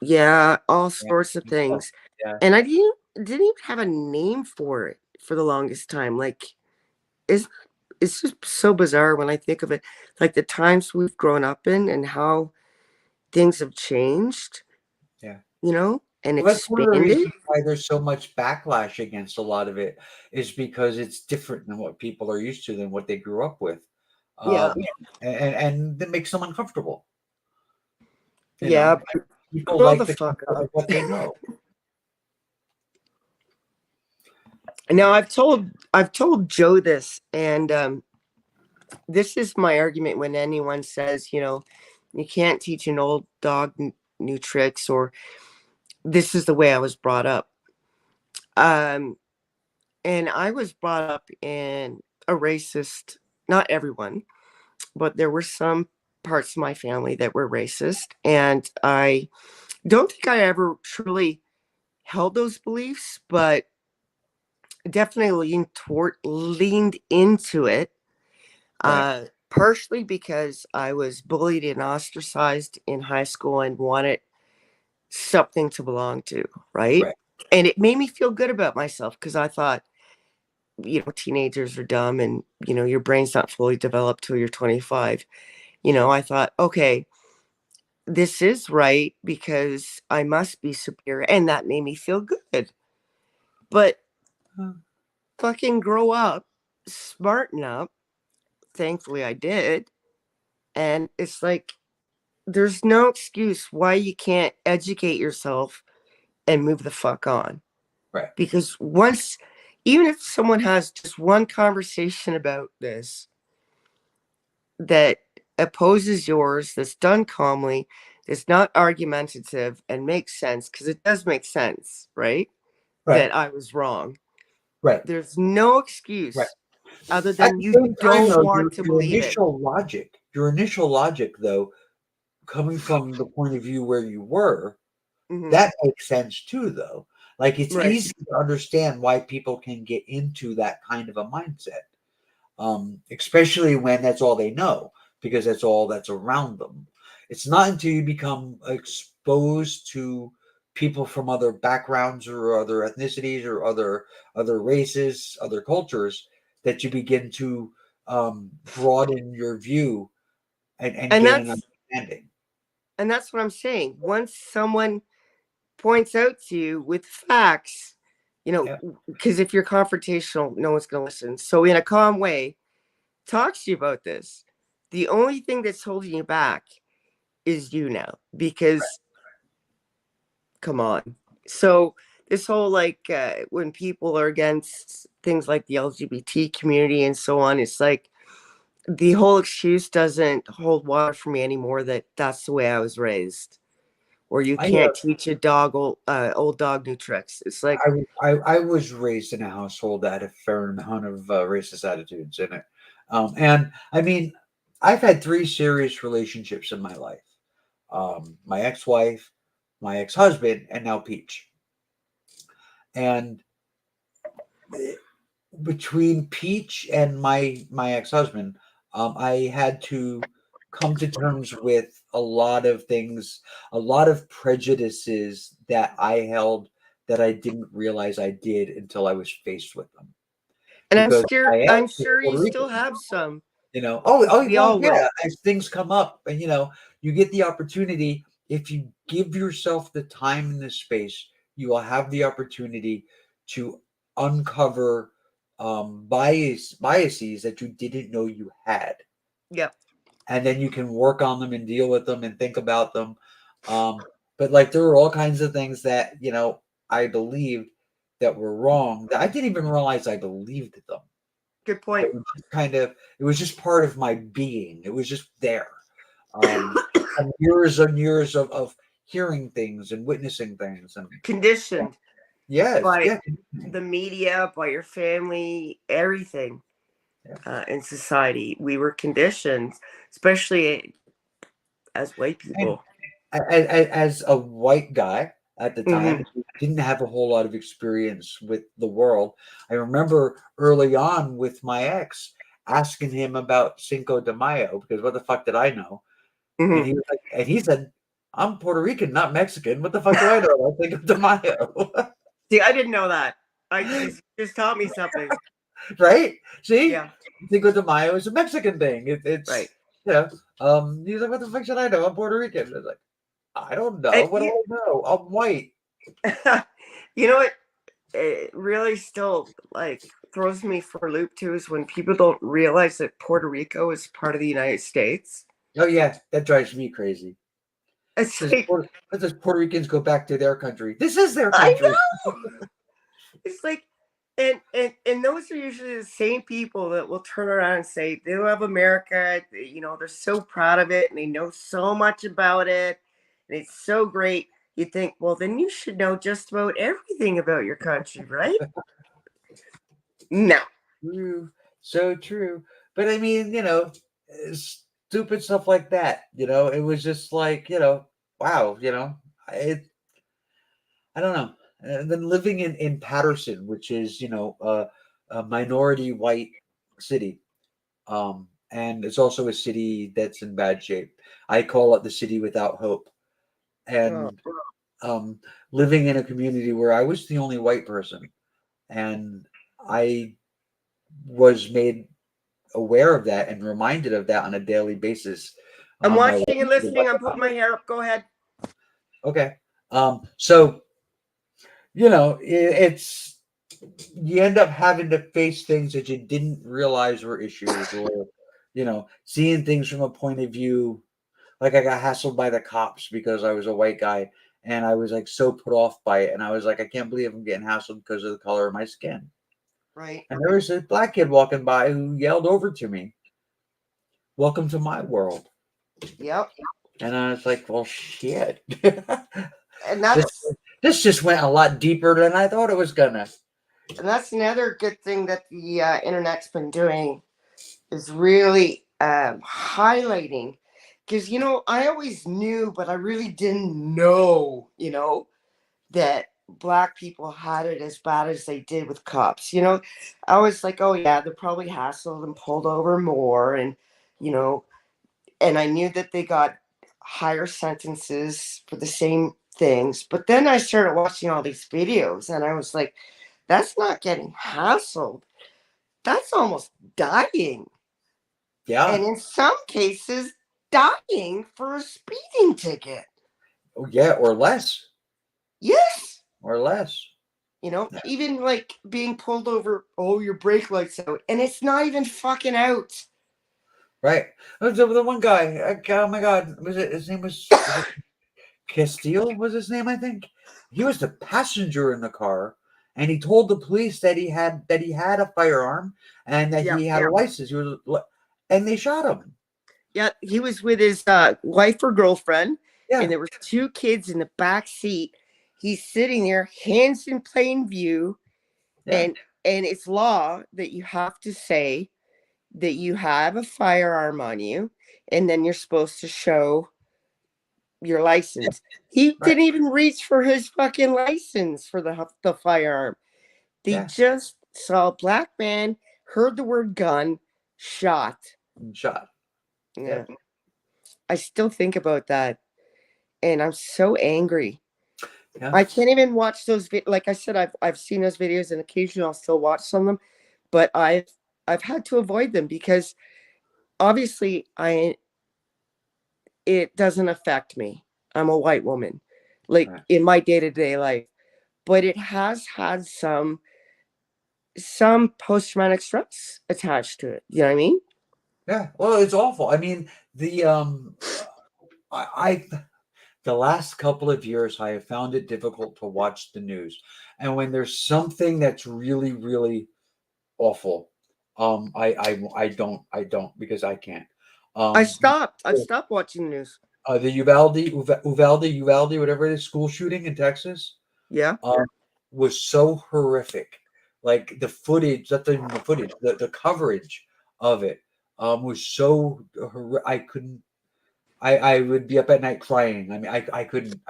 yeah, all Yeah. sorts of things. Yeah. And I didn't even have a name for it for the longest time. Like, it's just so bizarre when I think of it. Like the times we've grown up in and how things have changed, Yeah. and Well, that's one of the expanded. reasons why there's so much backlash against a lot of it, is because it's different than what people are used to, than what they grew up with. Yeah. And that makes them uncomfortable. Yeah. People Grow like the the fuck comfort up. of what they know. Now I've told Joe this, and this is my argument when anyone says, you can't teach an old dog new tricks, or this is the way I was brought up. And I was brought up in a racist, not everyone, but there were some parts of my family that were racist. And I don't think I ever truly held those beliefs, but definitely leaned into it. Right. Partially because I was bullied and ostracized in high school and wanted something to belong to, right? Right. And it made me feel good about myself because I thought, teenagers are dumb and, your brain's not fully developed till you're 25. I thought, okay, this is right because I must be superior. And that made me feel good. But fucking grow up, smarten up. Thankfully, I did. And it's like, there's no excuse why you can't educate yourself and move the fuck on. Right. Because even if someone has just one conversation about this that opposes yours, that's done calmly, that's not argumentative and makes sense, because it does make sense, right? Right. That I was wrong. Right. There's no Right. excuse other At than the you same time, don't though, want to believe it. your initial logic, though, coming from the point of view where you were, Mhm. that makes sense too, though. Like, it's Right. easy to understand why people can get into that kind of a mindset, especially when that's all they know, because that's all that's around them. It's not until you become exposed to people from other backgrounds or other ethnicities or other races, other cultures, that you begin to broaden your view and And gain an that's understanding. what I'm saying. Once someone points out to you with facts, Yeah. because if you're confrontational, no one's going to listen. So in a calm way, talk to you about this. The only thing that's holding you back is you now, because come on. So this whole when people are against things like the LGBT community and so on, it's like the whole excuse doesn't hold water for me anymore. That's the way I was raised. Or you I can't teach a dog old dog new tricks. It's like, I was raised in a household that had a fair amount of racist attitudes in it, and I mean, I've had 3 serious relationships in my life: my ex-wife, my ex-husband, and now Peach. And between Peach and my ex-husband, I had to come to terms with a lot of things, a lot of prejudices that I held that I didn't realize I did until I was faced with them. and Because I am I'm sure you Puerto still Rican, have some. We well, all yeah. will. As things come up, and you get the opportunity. If you give yourself the time and the space, you will have the opportunity to uncover biases that you didn't know you had, Yep. and then you can work on them and deal with them and think about them. But like, there were all kinds of things that I believed that were wrong, that I didn't even realize I believed them. Good point. It was just part of my being. It was just there. and years of hearing things and witnessing things, and Conditioned yes, by yeah, the media, by your family, everything yeah. in society. We were conditioned, especially as white And people. as a white guy at the Hmm. time, who didn't have a whole lot of experience with the world. I remember early on with my ex asking him about Cinco de Mayo because what the fuck did I know? And Hmm. he was like, and he said, "I'm Puerto Rican, not Mexican. What the fuck do I know about Cinco de Mayo?" See, I didn't know that. I just taught me something. Right? See, Yeah, Cinco de Mayo is a Mexican thing. right. It's you know. He's like, "What the fuck should I know? I'm Puerto Rican." I was like, "I don't know. And What do I know? I'm white." you know what? It really still like throws me for a loop too is when people don't realize that Puerto Rico is part of the United States. Oh yeah, that drives me crazy. It's Says like Puerto, says Puerto Ricans go back to their country. This is their I country. know. It's like and those are usually the same people that will turn around and say they love America. You know, they're so proud of it and they know so much about it and it's so great. You think, well, then you should know just about everything about your country, right? No. True, so true. But I mean, stupid stuff like that. It was just like, wow. It. I don't know. And then living in Patterson, which is a minority white city, and it's also a city that's in bad shape. I call it the city without hope. Oh, And um, living in a community where I was the only white person, and I was made aware of that and reminded of that on a daily basis I'm on my way watching and to the listening. I'm putting my hair up. Go ahead. Okay. So it's you end up having to face things that you didn't realize were issues, or seeing things from a point of view. Like I got hassled by the cops because I was a white guy, and I was like so put off by it, and I was like, I can't believe I'm getting hassled because of the color of my skin. Right. And there was a black kid walking by who yelled over to me, "Welcome to my world." Yep. And I was like, well, shit. And this that's this just went a lot deeper than I thought it was gonna. and that's another good thing that the internet's been doing is really highlighting because I always knew but I really didn't know that black people had it as bad as they did with cops. I was like, oh yeah, they're probably hassled and pulled over more you know and I knew that they got higher sentences for the same things. But then I started watching all these videos and I was like, that's not getting hassled. That's almost dying. Yeah. And in some cases, dying for a speeding ticket. Oh, yeah, or less. Yes. Or less. Even like being pulled over, oh, your brake light's out. And it's not even fucking out. Right. The one guy, oh my God, his name was it Castile was his name, I think. He was the passenger in the car, and he told the police that he had a firearm and that Yeah. he had a license. And they shot him. Yeah, he was with his wife or girlfriend, and Yeah. there were two kids in the back seat. He's sitting there, hands in plain view, Yeah. and it's law that you have to say that you have a firearm on you, and then you're supposed to show your license. He Right. didn't even reach for his fucking license for the firearm. They Yeah. just saw a black man, heard the word gun, shot. And shot. Yeah, Yep. I still think about that. And I'm so angry. Yeah. I can't even watch those. Like I said, I've seen those videos, and occasionally I'll still watch some of them, but I've had to avoid them because obviously it doesn't affect me. I'm a white woman, like Right. in my day to day life, but it has had some post traumatic stress attached to it. You know what I mean? Yeah. Well, it's awful. I mean, I the last couple of years I have found it difficult to watch the news, and when there's something that's really, really awful, I don't because I can't. I've stopped watching the news. The Uvalde, whatever it is, school shooting in Texas, Yeah. was so horrific. Like the footage, not even the footage, the coverage of it was so I couldn't. I would be up at night crying. I mean, I couldn't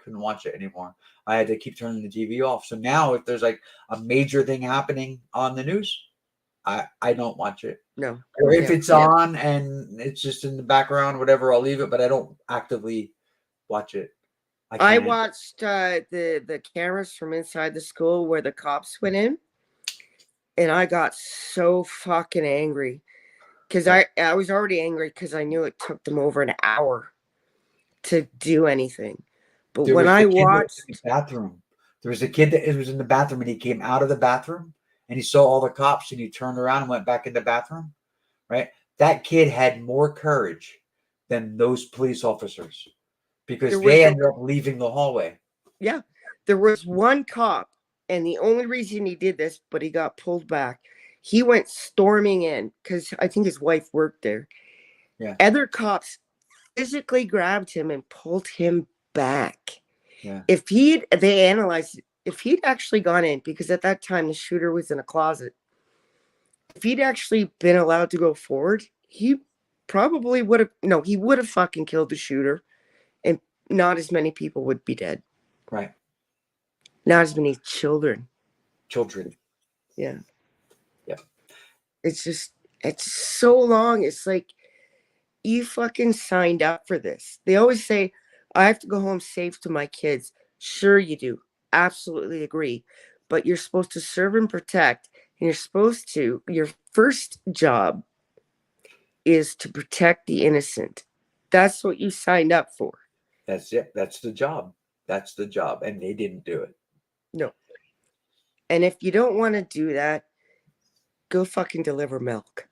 watch it anymore. I had to keep turning the TV off. So now, if there's like a major thing happening on the news, I don't watch it. No. Or if Yeah. it's on and it's just in the background, whatever, I'll leave it. But I don't actively watch it. I can't. watched the cameras from inside the school where the cops went in, and I got so fucking angry because I was already angry because I knew it took them over an hour to do anything. But There when was I the kid that was watched in the bathroom, there was a kid that was in the bathroom, and he came out of the bathroom and he saw all the cops, and he turned around and went back in the bathroom. Right, that kid had more courage than those police officers because they ended up leaving the hallway. Yeah, there was one cop, and the only reason he did this, but he got pulled back. He went storming in because I think his wife worked there. Yeah. Other cops physically grabbed him and pulled him back. Yeah. They analyzed it, if he'd actually gone in, because at that time the shooter was in a closet. If he'd actually been allowed to go forward, he probably would have. No, he would have fucking killed the shooter, and not as many people would be dead. Right. Not as many children. Yeah. Yep. It's so long. It's like, you fucking signed up for this. They always say, I have to go home safe to my kids. Sure you do. Absolutely agree. But you're supposed to serve and protect. And your first job is to protect the innocent. That's what you signed up for. That's it. That's the job. And they didn't do it. No. And if you don't want to do that, go fucking deliver milk.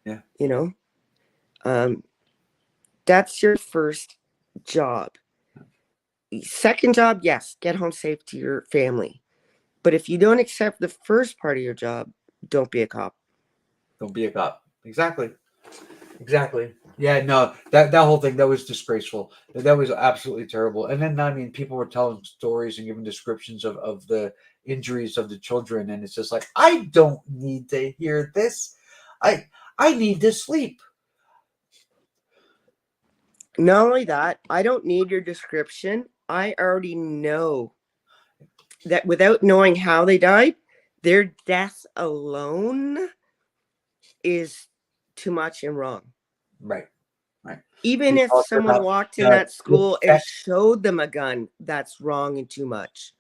Yeah. You know? That's your first job. Second job, yes, get home safe to your family. But if you don't accept the first part of your job, don't be a cop. Don't be a cop. Exactly. Yeah, no, that whole thing, that was disgraceful. That was absolutely terrible. And then, I mean, people were telling stories and giving descriptions of the injuries of the children, and it's just like, I don't need to hear this. I need to sleep. Not only that, I don't need your description. I already know that without knowing how they died, their death alone is too much and wrong. Right. Even if someone walked in that school and showed them a gun, that's wrong and too much.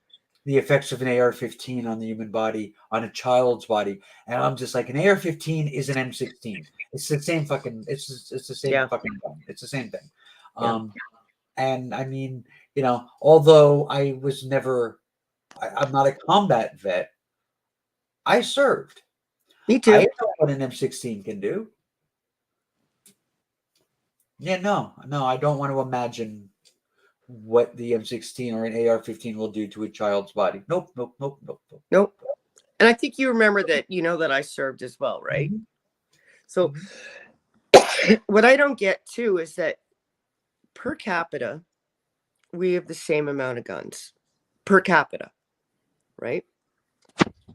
The effects of an AR-15 on the human body, on a child's body, and I'm just like, an AR-15 is an M16. It's the same fucking. It's the same fucking gun. It's the same thing. And I mean, you know, although I was never, I'm not a combat vet. I served. Me too. I know what an M16 can do. Yeah, no, I don't want to imagine what the M16 or an AR-15 will do to a child's body. Nope. And I think you remember that, you know, that I served as well, right? Mm-hmm. So what I don't get too is that per capita, we have the same amount of guns per capita, right?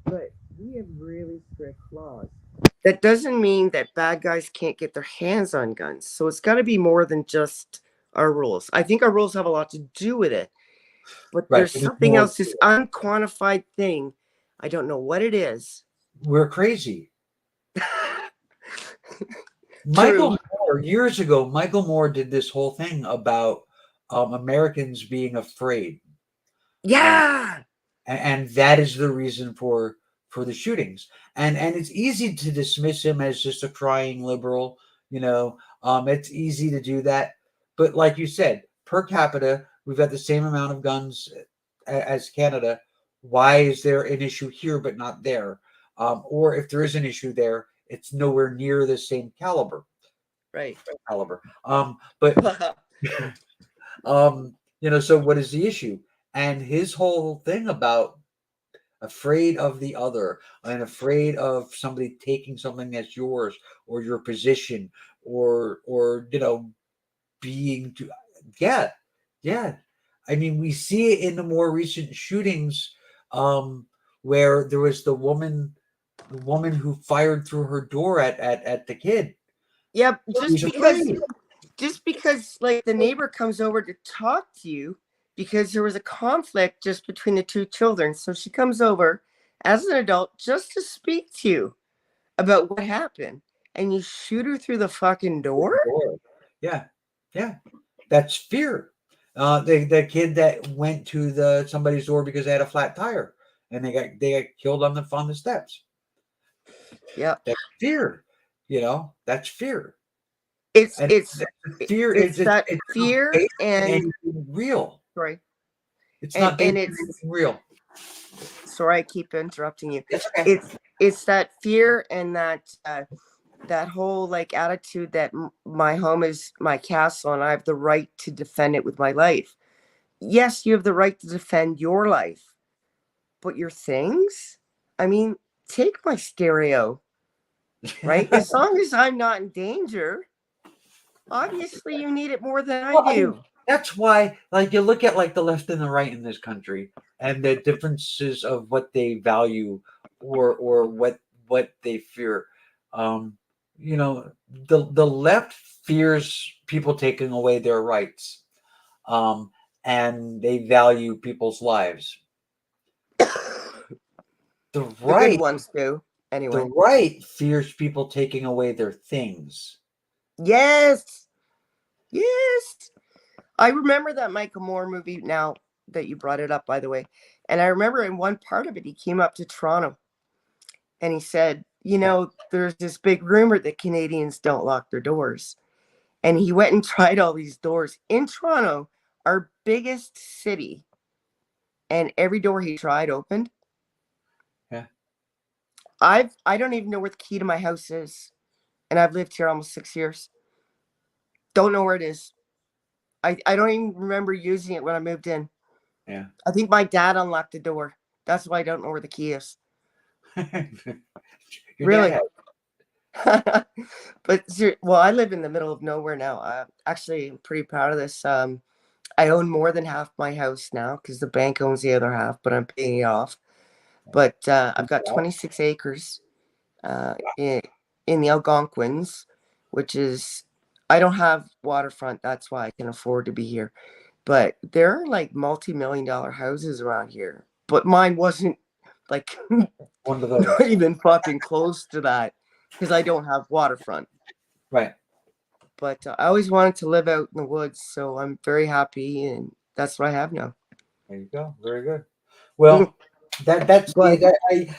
But we have really strict laws. That doesn't mean that bad guys can't get their hands on guns. So it's got to be more than just our rules. I think our rules have a lot to do with it. But there's something else, this unquantified thing. I don't know what it is. We're crazy. Michael Moore, years ago, Michael Moore did this whole thing about Americans being afraid. Yeah. And that is the reason for the shootings. And it's easy to dismiss him as just a crying liberal, you know. It's easy to do that. But like you said, per capita, we've got the same amount of guns as Canada. Why is there an issue here but not there? Or if there is an issue there, it's nowhere near the same caliber. Right. But you know, so what is the issue? And his whole thing about afraid of the other, and afraid of somebody taking something that's yours or your position, or being too, yeah, yeah. I mean, we see it in the more recent shootings, where there was the woman who fired through her door at the kid. Yep, She's afraid. just because like the neighbor comes over to talk to you because there was a conflict just between the two children. So she comes over as an adult just to speak to you about what happened, and you shoot her through the fucking door? Yeah, yeah, that's fear. The kid that went to somebody's door because they had a flat tire, and they got killed on the steps. Yep. That's fear. That's fear. It's And it's fear it's is that it's not fear based on and anything real. sorry. It's not based And on it's anything real. sorry, I keep interrupting you. It's okay. It's that fear and that whole like attitude that my home is my castle and I have the right to defend it with my life. Yes, you have the right to defend your life, but your things? I mean, take my stereo, right? As long as I'm not in danger, obviously you need it more than I Well, I mean, do. that's why, like, you look at like the left and the right in this country, and the differences of what they value, or what they fear. Um, the left fears people taking away their rights, um, and they value people's lives. The The good right, ones do. the Anyway. right fears people taking away their things. Yes. Yes. I remember that Michael Moore movie now that you brought it up, by the way. And I remember in one part of it, he came up to Toronto and he said, there's this big rumor that Canadians don't lock their doors. And he went and tried all these doors in Toronto, our biggest city. And every door he tried opened. Yeah. I don't even know where the key to my house is. And I've lived here almost 6 years. Don't know where it is. I don't even remember using it when I moved in. Yeah. I think my dad unlocked the door. That's why I don't know where the key is. Your Really? dad But well, I live in the middle of nowhere now. Actually, I'm pretty proud of this. I own more than half my house now because the bank owns the other half, but I'm paying it off. But I've got 26 acres in the Algonquins, which is, I don't have waterfront. That's why I can afford to be here. But there are like multi-million-dollar houses around here. But mine wasn't like one of those. not even fucking close to that because I don't have waterfront. Right. But I always wanted to live out in the woods, so I'm very happy, and that's what I have now. There you go. Very good. Well, that's Go ahead.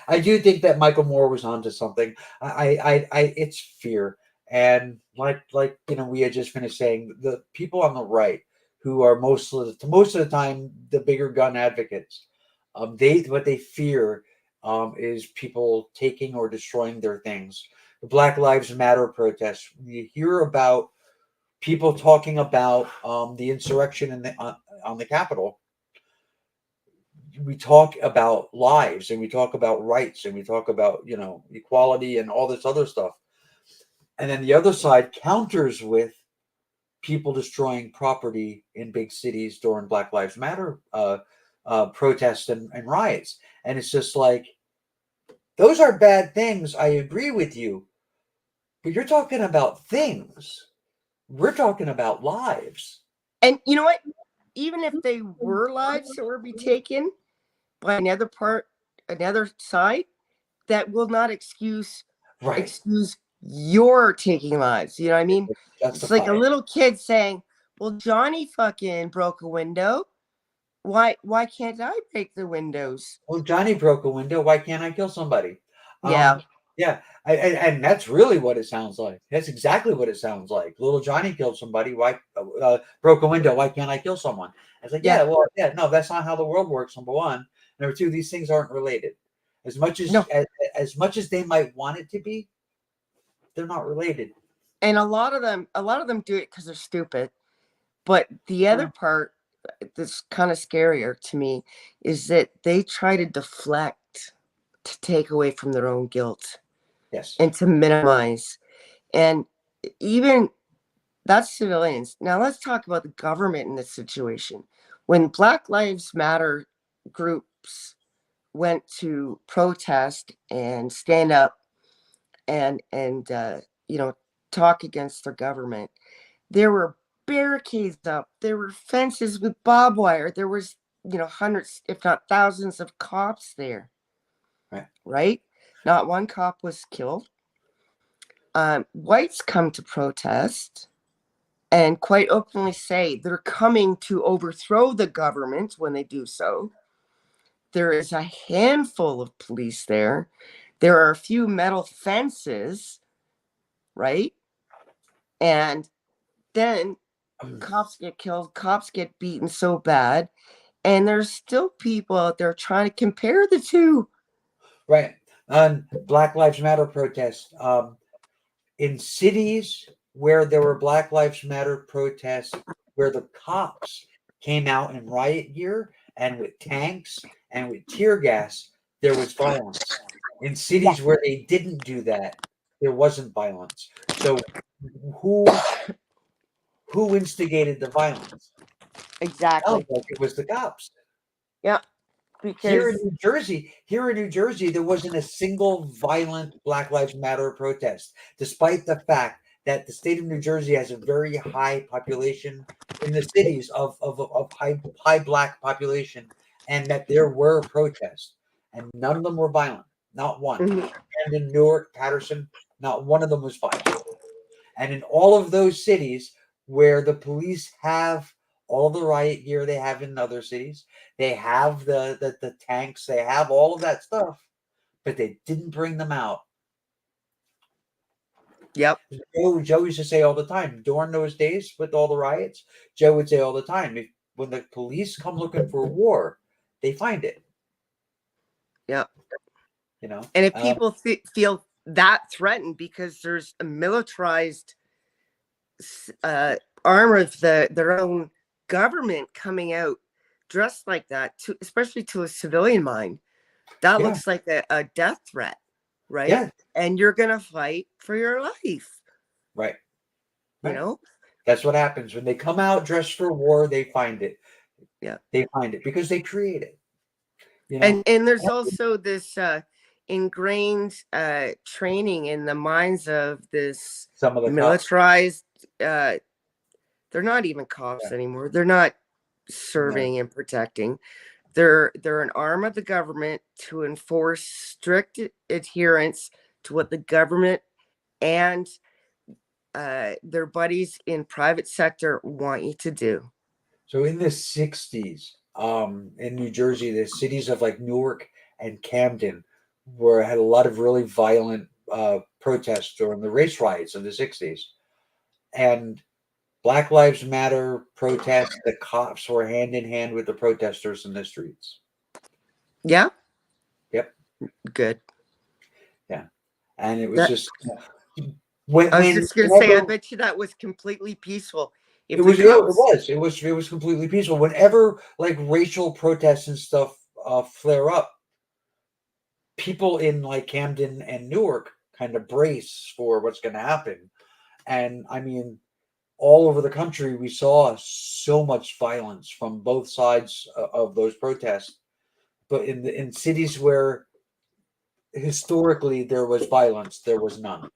I do think that Michael Moore was onto something. It's fear, and like we had just finished saying, the people on the right who are most of the time the bigger gun advocates, what they fear is people taking or destroying their things. The Black Lives Matter protests. You hear about people talking about the insurrection on the Capitol. We talk about lives, and we talk about rights, and we talk about equality and all this other stuff, and then the other side counters with people destroying property in big cities during Black Lives Matter protests and riots. And it's just like, those are bad things, I agree with you, but you're talking about things, we're talking about lives. And you know what? Even if they were lives that were be taken by another side, that will not excuse your taking lives. You know what I mean? It's like a little kid saying, well, Johnny fucking broke a window. Why can't I break the windows? Well, Johnny broke a window, why can't I kill somebody? Yeah. Yeah, and that's really what it sounds like. That's exactly what it sounds like. Little Johnny killed somebody. Why broke a window? Why can't I kill someone? It's like, no, that's not how the world works. Number one, number two, these things aren't related. As much as they might want it to be, they're not related. And a lot of them do it because they're stupid. But the other part that's kind of scarier to me is that they try to deflect to take away from their own guilt Yes. and to minimize. And even that's civilians. Now let's talk about the government in this situation. When Black Lives Matter groups went to protest and stand up and talk against their government, there were barricades up, there were fences with barbed wire, there was hundreds if not thousands of cops there. Right? Not one cop was killed. Whites come to protest and quite openly say they're coming to overthrow the government. When they do so, there is a handful of police there. There are a few metal fences, right? And then cops get killed, cops get beaten so bad, and there's still people out there trying to compare the two. Right. On Black Lives Matter protests, in cities where there were Black Lives Matter protests, where the cops came out in riot gear and with tanks and with tear gas, there was violence. In cities where they didn't do that, there wasn't violence. So who instigated the violence? Exactly. Like it was the cops. Yeah. Here in Because New Jersey, there wasn't a single violent Black Lives Matter protest, despite the fact that the state of New Jersey has a very high population in the cities of high Black population, and that there were protests, and none of them were violent, not one. Mhm. And in Newark, Patterson, not one of them was violent. And in all of those cities where the police have all the riot gear they have in other cities, they have the tanks, they have all of that stuff, but they didn't bring them out. Yep. Joe used to say all the time, during those days with all the riots, Joe would say all the time, when the police come looking for war, they find it. Yep. And if people feel that threatened because there's a militarized arm of their own government coming out dressed like that, especially to a civilian mind, that looks like a death threat, right? Yeah. And you're gonna fight for your life, right? That's what happens when they come out dressed for war. They find it. Yeah, they find it because they create it. And there's also this ingrained training in the minds of this some of the militarized they're not even cops anymore. They're not serving and protecting. They're an arm of the government to enforce strict adherence to what the government and their buddies in private sector want you to do. So in the 60s, in New Jersey, the cities of like Newark and Camden had a lot of really violent protests during the race riots of the 60s. And Black Lives Matter protests, the cops were hand in hand with the protesters in the streets. Yeah. Yep. Good. Yeah. And it was I was just going to say, I bet you that was completely peaceful. It was completely peaceful. Whenever like racial protests and stuff flare up, people in like Camden and Newark kind of brace for what's going to happen. And I mean, all over the country, we saw so much violence from both sides of those protests. But in cities where historically there was violence, there was none.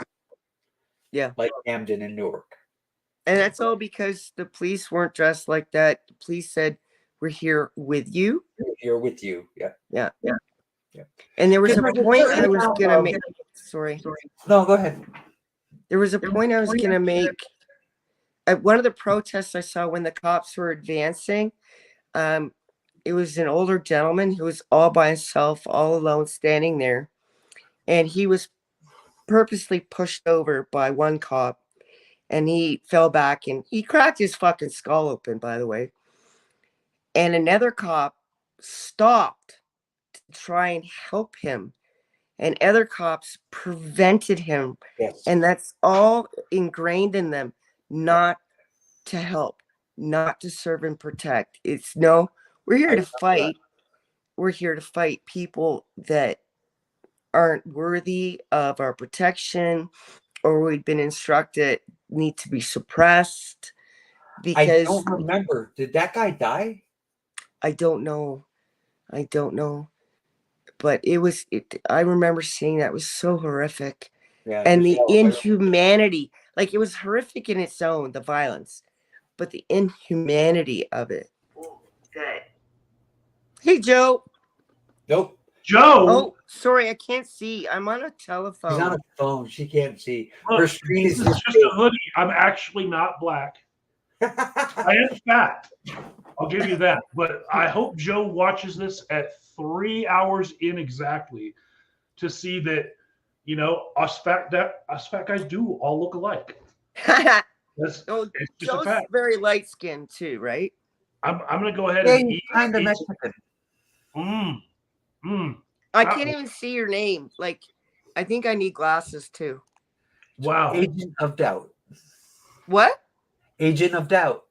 Yeah, like Camden and Newark. And that's all because the police weren't dressed like that. The police said, "We're here with you." We're here with you. Yeah. Yeah. And there was a point I was going to make. Sorry. No, go ahead. There was a point I was going to make. At one of the protests I saw when the cops were advancing, it was an older gentleman who was all by himself, all alone, standing there. And he was purposely pushed over by one cop. And he fell back and he cracked his fucking skull open, by the way. And another cop stopped to try and help him. And other cops prevented him. Yes. And that's all ingrained in them, not to help, not to serve and protect. It's no, we're here to fight. We're here to fight people that aren't worthy of our protection, or we've been instructed need to be suppressed. I Because don't remember. Did that guy die? I don't know. I don't know. But I remember seeing that. It was so horrific. Yeah, And there's the no. inhumanity, like it was horrific in its own, the violence, but the inhumanity of it. Good. Hey, Joe. Nope. Joe, Oh, sorry, I can't see. I'm on a She's on telephone. a phone. She can't see. Her look, screen this is is this just a hoodie. I'm actually not black. big. I am fat. I'll give you that. But I hope Joe watches this at 3 hours in exactly to see that, you know, us fat guys do all look alike. That's Oh, it's just a Joe's fact. very light skinned too, right? I'm gonna go ahead Yeah, and he's eat. kind of eat Mexican. I That- can't even see your name. Like, I think I need glasses too. wow. Agent of Doubt. What? Agent of Doubt.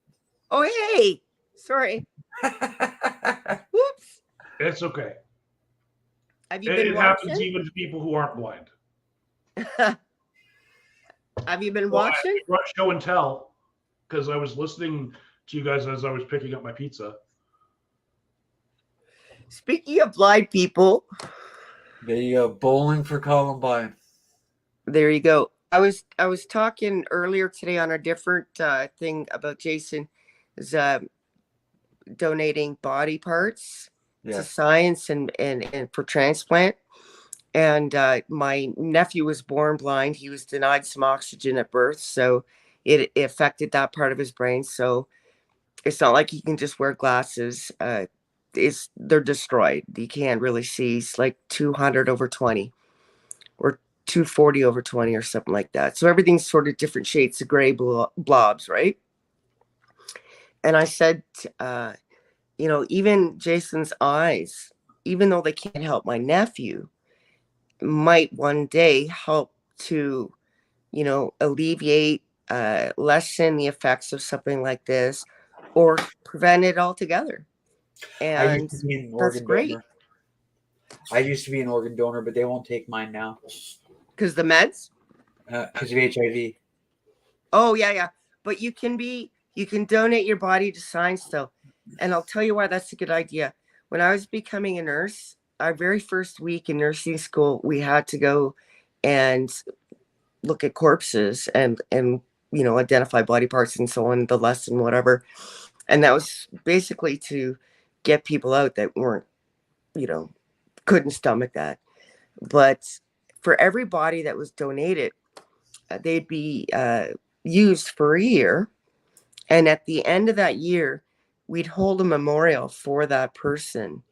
Oh, hey. Sorry. Whoops. It's okay. Have you It, been it happens watching? even to people who aren't blind. Have you been Well, I watching? brought show and tell because I was listening to you guys as I was picking up my pizza. Speaking of blind people, The bowling for Columbine. there you go. I was talking earlier today on a different thing about Jason is donating body parts to Yeah. science and for transplant. And my nephew was born blind. He was denied some oxygen at birth, so it affected that part of his brain. So it's not like he can just wear glasses. They're destroyed. You can't really see. It's like 200/20 or 240/20 or something like that. So everything's sort of different shades of gray blobs, right? And I said, even Jason's eyes, even though they can't help my nephew, might one day help to, alleviate, lessen the effects of something like this, or prevent it altogether. I And used to be an that's organ great. donor. I used to be an organ donor, but they won't take mine now Because the meds. because of HIV. Oh yeah. But you can donate your body to science still. And I'll tell you why that's a good idea. When I was becoming a nurse, our very first week in nursing school, we had to go and look at corpses and identify body parts and so on, the lesson, whatever. And that was basically to get people out that weren't, couldn't stomach that. But for every body that was donated, they'd be used for a year. And at the end of that year, we'd hold a memorial for that person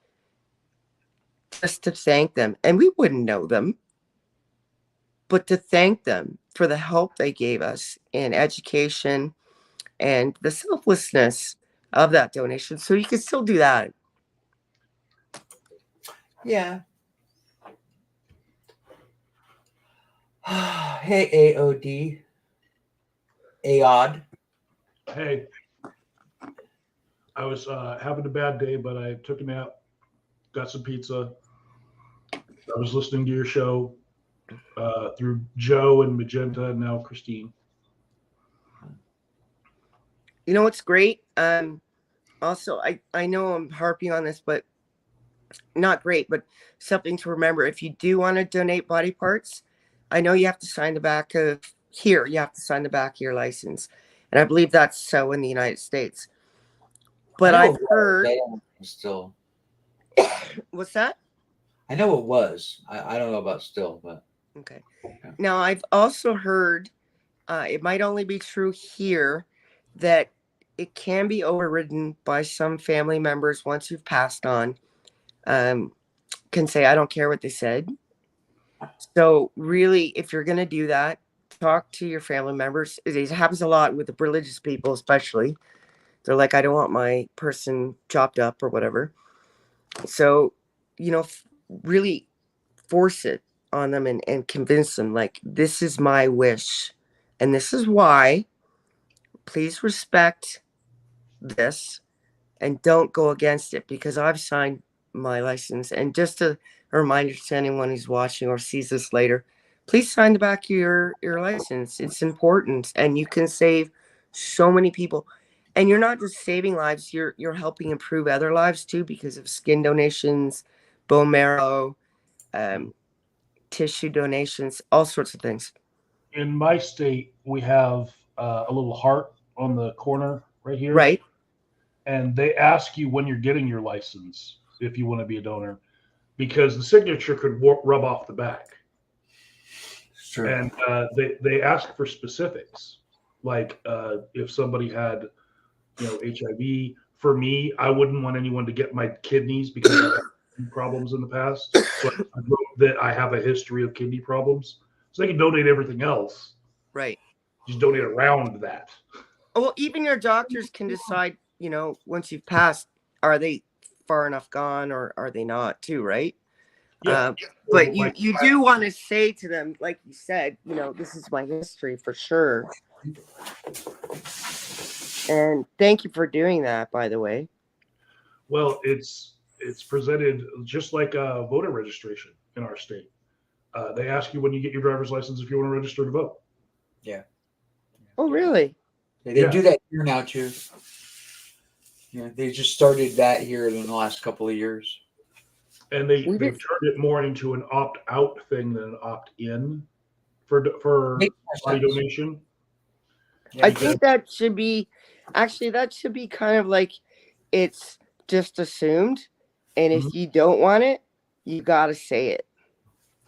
just to thank them. And we wouldn't know them, but to thank them for the help they gave us in education and the selflessness of that donation. So you can still do that. Yeah. Hey, AOD. AOD. Hey, I was having a bad day, but I took a nap, got some pizza. I was listening to your show through Joe and Magenta and now Christine. You know what's great? Also, I know I'm harping on this, but not great, but something to remember. If you do want to donate body parts, I know you have to sign the back of here. You have to sign the back of your license. And I believe that's so in the United States. But I know I've it was. heard. I don't still. What's that? I know it was. I don't know about still, but Okay. Now, I've also heard, it might only be true here, that it can be overridden by some family members once you've passed on. Can say, I don't care what they said. So really, if you're going to do that, talk to your family members. It happens a lot with the religious people, especially. They're like, I don't want my person chopped up or whatever. So, really force it on them and convince them, like, this is my wish. And this is why. Please respect this and don't go against it, because I've signed my license. And just a a reminder to anyone who's watching or sees this later, please sign the back of your license. It's important, and you can save so many people. And you're not just saving lives, you're helping improve other lives too, because of skin donations, bone marrow, tissue donations, all sorts of things. In my state, we have a little heart on the corner right here. Right. And they ask you when you're getting your license if you want to be a donor, because the signature could rub off the back. Sure. And they ask for specifics, like if somebody had, HIV. For me, I wouldn't want anyone to get my kidneys because I've had problems in the past. So I wrote that I have a history of kidney problems, so they can donate everything else. Right. Just donate around that. Well, even your doctors can decide, once you've passed, are they far enough gone or are they not too, right? Yeah. But you do want to say to them, like you said, this is my history for sure. And thank you for doing that, by the way. Well, it's presented just like a voter registration in our state. They ask you when you get your driver's license if you want to register to vote. Yeah. Oh, really? They do that here now too. Yeah, they just started that here in the last couple of years. And they've turned it more into an opt-out thing than an opt-in for body donation. Yeah, I think that should be kind of like, it's just assumed, and if you don't want it, you got to say it.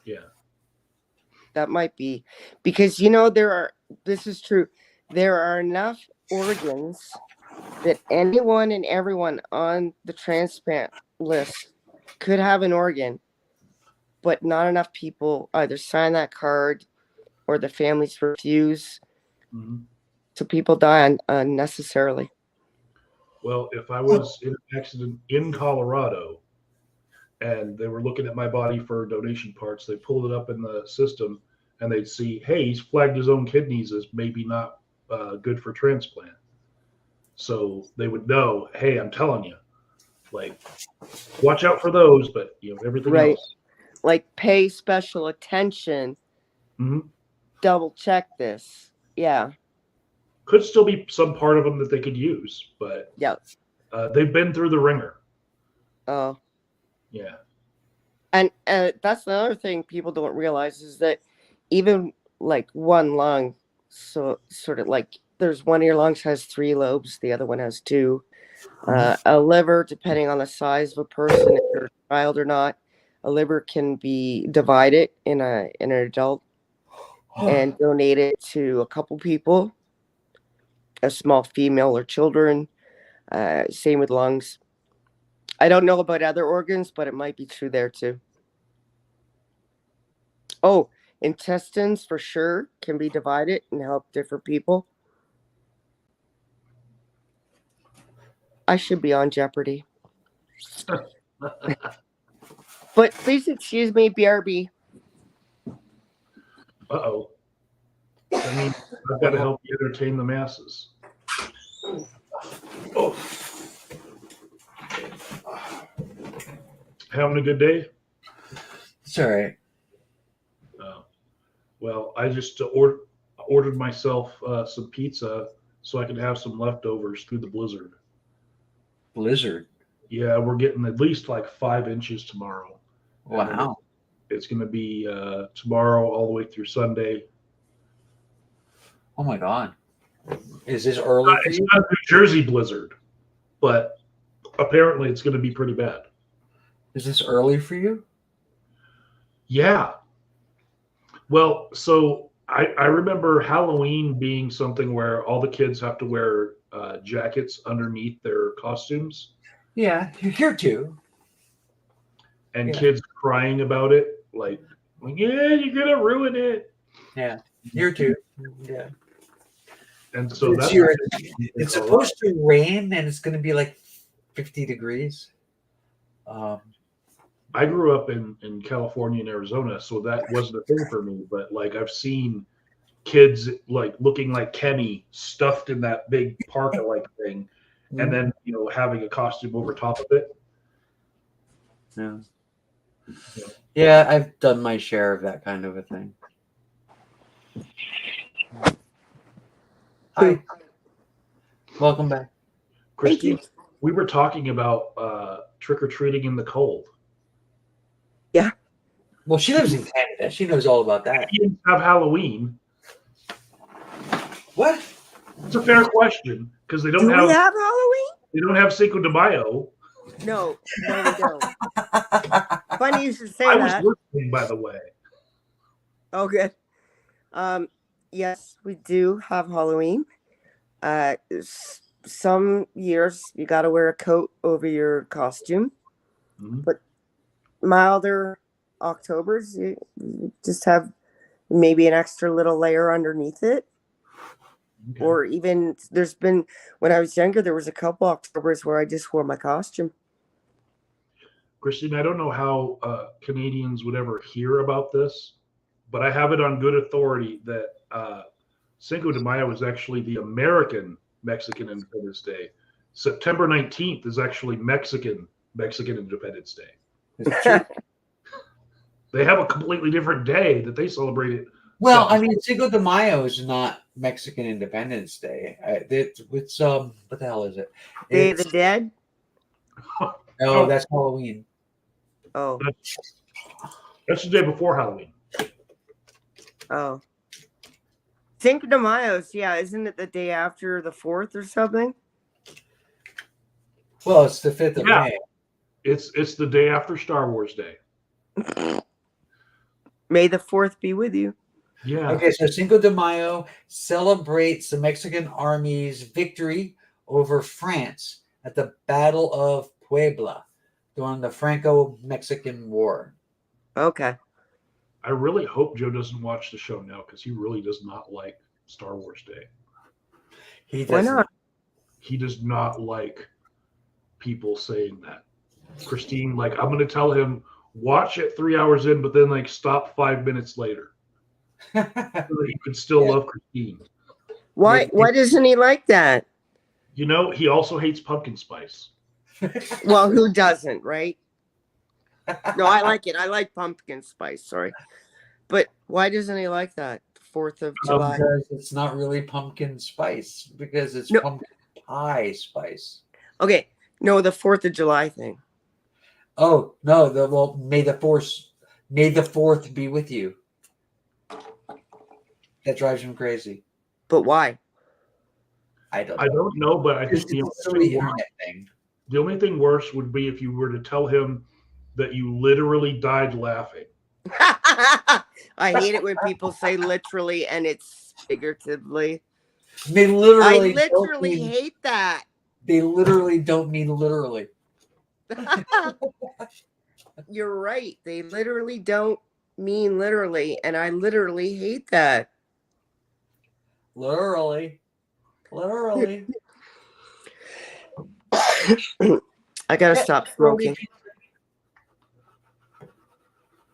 Yeah. That might be because this is true. There are enough organs that anyone and everyone on the transplant list could have an organ, but not enough people either sign that card or the families refuse. So people die unnecessarily. Well, if I was in an accident in Colorado and they were looking at my body for donation parts, they pulled it up in the system and they'd see, hey, he's flagged his own kidneys as maybe not good for transplant. So they would know, hey, I'm telling you, like, watch out for those, but everything else. Like, pay special attention. Double check this. Yeah. Could still be some part of them that they could use, but they've been through the ringer. Oh. Yeah. And that's another thing people don't realize is that even like one lung, so sort of like there's one of your lungs has 3 lobes, the other one has 2. A liver, depending on the size of a person, if they're a child or not, a liver can be divided in an adult and donated to a couple people, a small female or children. Same with lungs. I don't know about other organs, but it might be true there too. Oh, intestines for sure can be divided and help different people. I should be on Jeopardy. But please excuse me, BRB. Uh-oh. That means I've got to help you entertain the masses. Oh. Having a good day? It's all right. Well, I just ordered myself some pizza so I could have some leftovers through the blizzard. Blizzard? Yeah, we're getting at least like 5 inches tomorrow. Wow. It's going to be tomorrow all the way through Sunday. Oh my God. Is this early for It's you? not a New Jersey blizzard, but apparently it's going to be pretty bad. Is this early for you? Yeah. Well, so I remember Halloween being something where all the kids have to wear jackets underneath their costumes. Yeah, here too. And kids crying about it, like, yeah, you're going to ruin it. Yeah, here too. Yeah. And so it's supposed to rain and it's going to be like 50 degrees. I grew up in California and Arizona, so that wasn't a thing for me. But like I've seen kids like looking like Kenny stuffed in that big parka-like thing, and then having a costume over top of it. Yeah. Yeah, I've done my share of that kind of a thing. Hi. Welcome back. Christine, we were talking about trick or treating in the cold. Yeah. Well, she lives in Canada. She knows all about that. Canadians have Halloween. What? It's a fair question because they Do don't we have have Halloween? they don't have Cinco de Mayo. No, we don't. Funny you should say I was that. listening, by the way. Oh, good. Yes, we do have Halloween. Some years you got to wear a coat over your costume, but milder Octobers, you just have maybe an extra little layer underneath it. Okay. Or even there's been, when I was younger, there was a couple Octobers where I just wore my costume. Christine, I don't know how Canadians would ever hear about this, but I have it on good authority that Cinco de Mayo is actually the American Mexican Independence Day. September 19th is actually Mexican Independence Day. They have a completely different day that they celebrate it. Well, I mean, Cinco de Mayo is not Mexican Independence Day. It's what the hell is it? Day of the Dead? No, that's Halloween. Oh. That's the day before Halloween. Oh. Cinco de Mayo, yeah, isn't it the day after the 4th or something? Well, it's the 5th of May. It's the day after Star Wars Day. May the 4th be with you. Yeah. Okay, so Cinco de Mayo celebrates the Mexican Army's victory over France at the Battle of Puebla during the Franco-Mexican War. Okay. I really hope Joe doesn't watch the show now because he really does not like Star Wars Day. Why not? He does not like people saying that. Christine, like, I'm going to tell him, watch it 3 hours in, but then, like, stop 5 minutes later. So that he could still love Christine. Why doesn't he like that? You know, he also hates pumpkin spice. Well, who doesn't, right? No, I like it. I like pumpkin spice, sorry. But why doesn't he like that? 4th of July? Because it's not really pumpkin spice, because it's pumpkin pie spice. Okay, no, the 4th of July thing. Oh, no, may the 4th be with you. That drives him crazy. But why? I don't know, but I think the only thing worse would be if you were to tell him that you literally died laughing. I hate it when people say literally and it's figuratively. I literally hate that. They literally don't mean literally. You're right. They literally don't mean literally, and I literally hate that. Literally. I gotta stop smoking.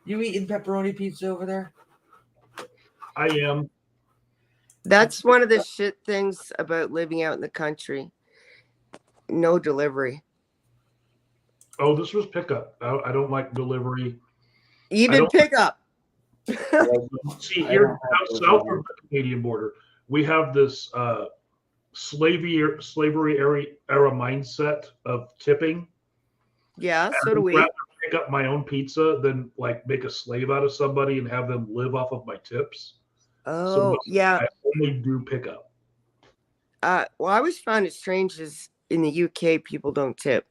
You eating pepperoni pizza over there? I am. That's one of the shit things about living out in the country. No delivery. Oh, this was pickup. I don't like delivery. Even pickup. See, here out south of the Canadian border, we have this slavery era mindset of tipping. Yeah, and so do we. I'd rather pick up my own pizza than like make a slave out of somebody and have them live off of my tips. Oh, so yeah. I only do pickup. Well, I always found it strange is in the UK people don't tip.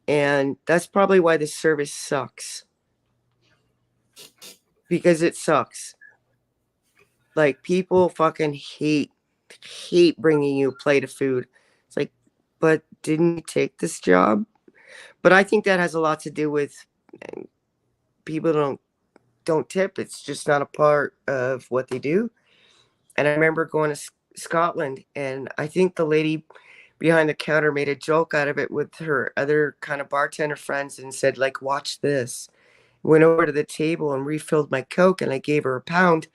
And that's probably why the service sucks. Because it sucks. Like, people fucking hate bringing you a plate of food. It's like, but didn't you take this job? But I think that has a lot to do with people don't tip. It's just not a part of what they do. And I remember going to Scotland, and I think the lady behind the counter made a joke out of it with her other kind of bartender friends and said, like, watch this. Went over to the table and refilled my Coke, and I gave her £1.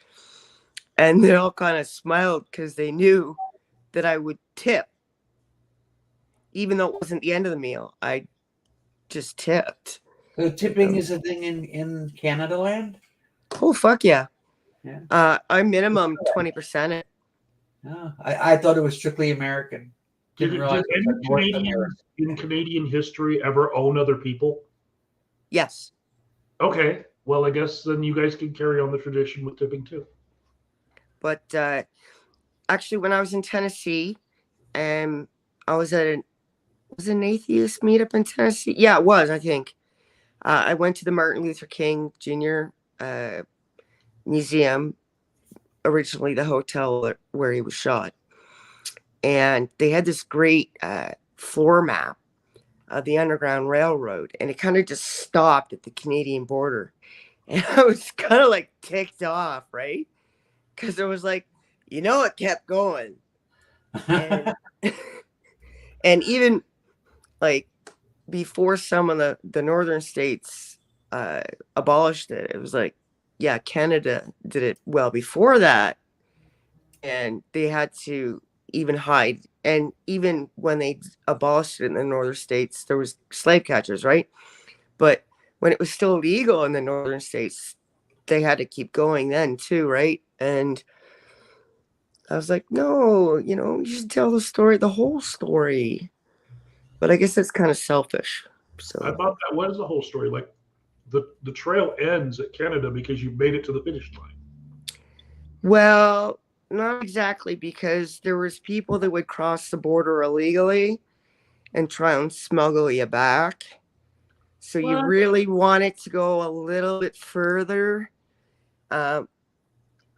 And they all kind of smiled because they knew that I would tip. Even though it wasn't the end of the meal, I just tipped. So tipping is a thing in Canada land? Oh fuck yeah. Yeah. I'm minimum 20%. Oh, I thought it was strictly American. Didn't realize Did it was any like North America. Canadians in Canadian history ever own other people? Yes. Okay, well, I guess then you guys can carry on the tradition with tipping too. But actually, when I was in Tennessee, I was at an atheist meetup in Tennessee. Yeah, it was, I think. I went to the Martin Luther King Jr. Museum, originally the hotel where he was shot. And they had this great floor map of the Underground Railroad, and it kind of just stopped at the Canadian border. And I was kind of like ticked off, right? Because it was like, it kept going. And, and even like before some of the northern states abolished it, it was like, yeah, Canada did it well before that. And they had to even hide. And even when they abolished it in the northern states, there was slave catchers, right? But when it was still legal in the northern states, they had to keep going then too, right? And I was like, no, you should tell the whole story. But I guess that's kind of selfish. So I thought that was the whole story. Like the trail ends at Canada because you made it to the finish line. well, not exactly, because there was people that would cross the border illegally and try and smuggle you back. So you What? really want it to go a little bit further.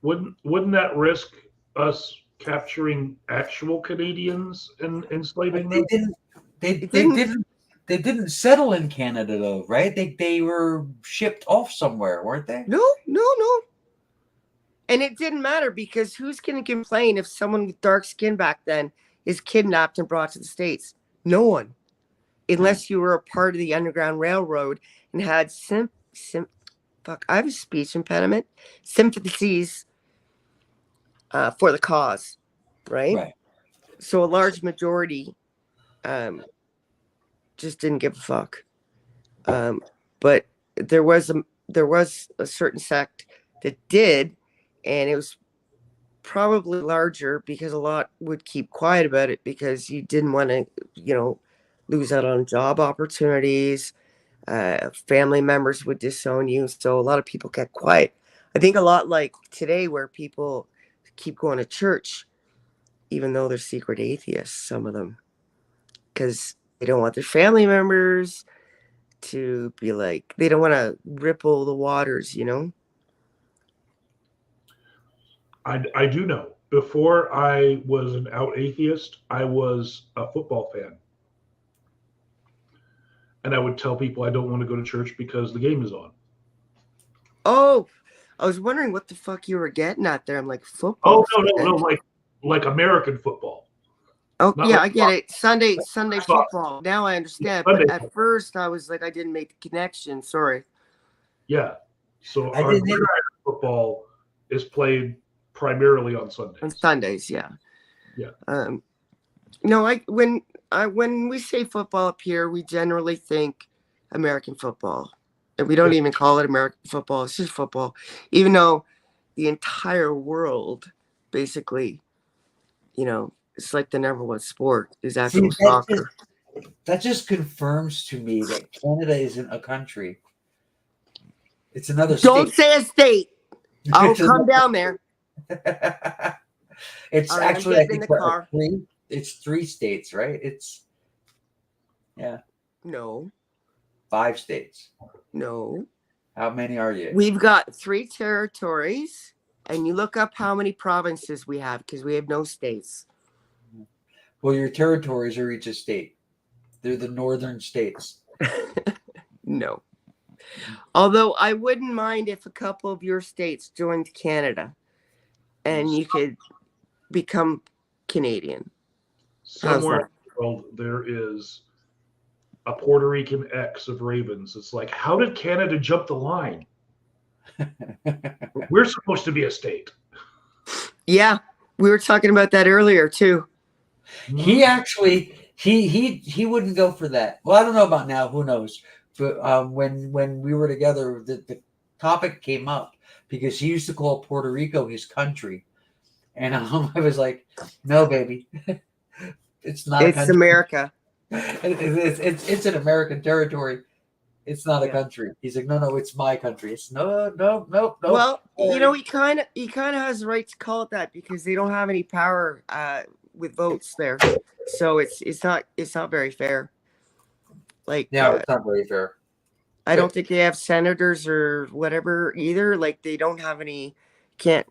Wouldn't that risk us capturing actual Canadians and enslaving them? They didn't settle in Canada though, right? They were shipped off somewhere, weren't they? No. And it didn't matter, because who's going to complain if someone with dark skin back then is kidnapped and brought to the States? No one. Unless you were a part of the Underground Railroad and had I have a speech impediment. Sympathies for the cause, right? Right. So a large majority just didn't give a fuck. But there was a certain sect that did, and it was probably larger because a lot would keep quiet about it because you didn't want to, lose out on job opportunities. Family members would disown you, so a lot of people kept quiet. I think a lot like today, where people keep going to church even though they're secret atheists, some of them, because they don't want their family members to be like, they don't want to ripple the waters, I do know. Before I was an out atheist, I was a football fan. And I would tell people I don't want to go to church because the game is on. Oh, I was wondering what the fuck you were getting at there. I'm like, football. Oh, no, like American football. Oh, Not yeah, like I get it. Sunday soccer. football. Now I understand. Sunday But at first I was like, I didn't make the connection. Sorry. Yeah. So I our didn't gridiron football is played primarily on Sundays. On Sundays, yeah. Yeah. No, when we say football up here, we generally think American football. And we don't even call it American football. It's just football. Even though the entire world, basically, it's like the number one sport is actual soccer. That just confirms to me that Canada isn't a country. It's another state. Don't say a state. I'll come down there. It's All right, actually, I'm I getting in think, the car. It's 3 states, right? No. 5 states. No. How many are you? We've got 3 territories, and you look up how many provinces we have, because we have no states. Well, your territories are each a state. They're the northern states. No. Although I wouldn't mind if a couple of your states joined Canada and you could become Canadian. Somewhere in the world, there is a Puerto Rican ex of Ravens. It's like, how did Canada jump the line? We're supposed to be a state. Yeah, we were talking about that earlier too. He actually he wouldn't go for that. Well, I don't know about now. Who knows? But when we were together, the topic came up because he used to call Puerto Rico his country, and I was like, "No, baby, it's not a It's country. America. It's an American territory. It's not a Yeah. country." He's like, "No, it's my country." It's no. Well, he kind of has the right to call it that because they don't have any power with votes there, so it's not very fair. Like, Yeah, it's not very fair. I don't think they have senators or whatever either. Like, they don't have any. Can't.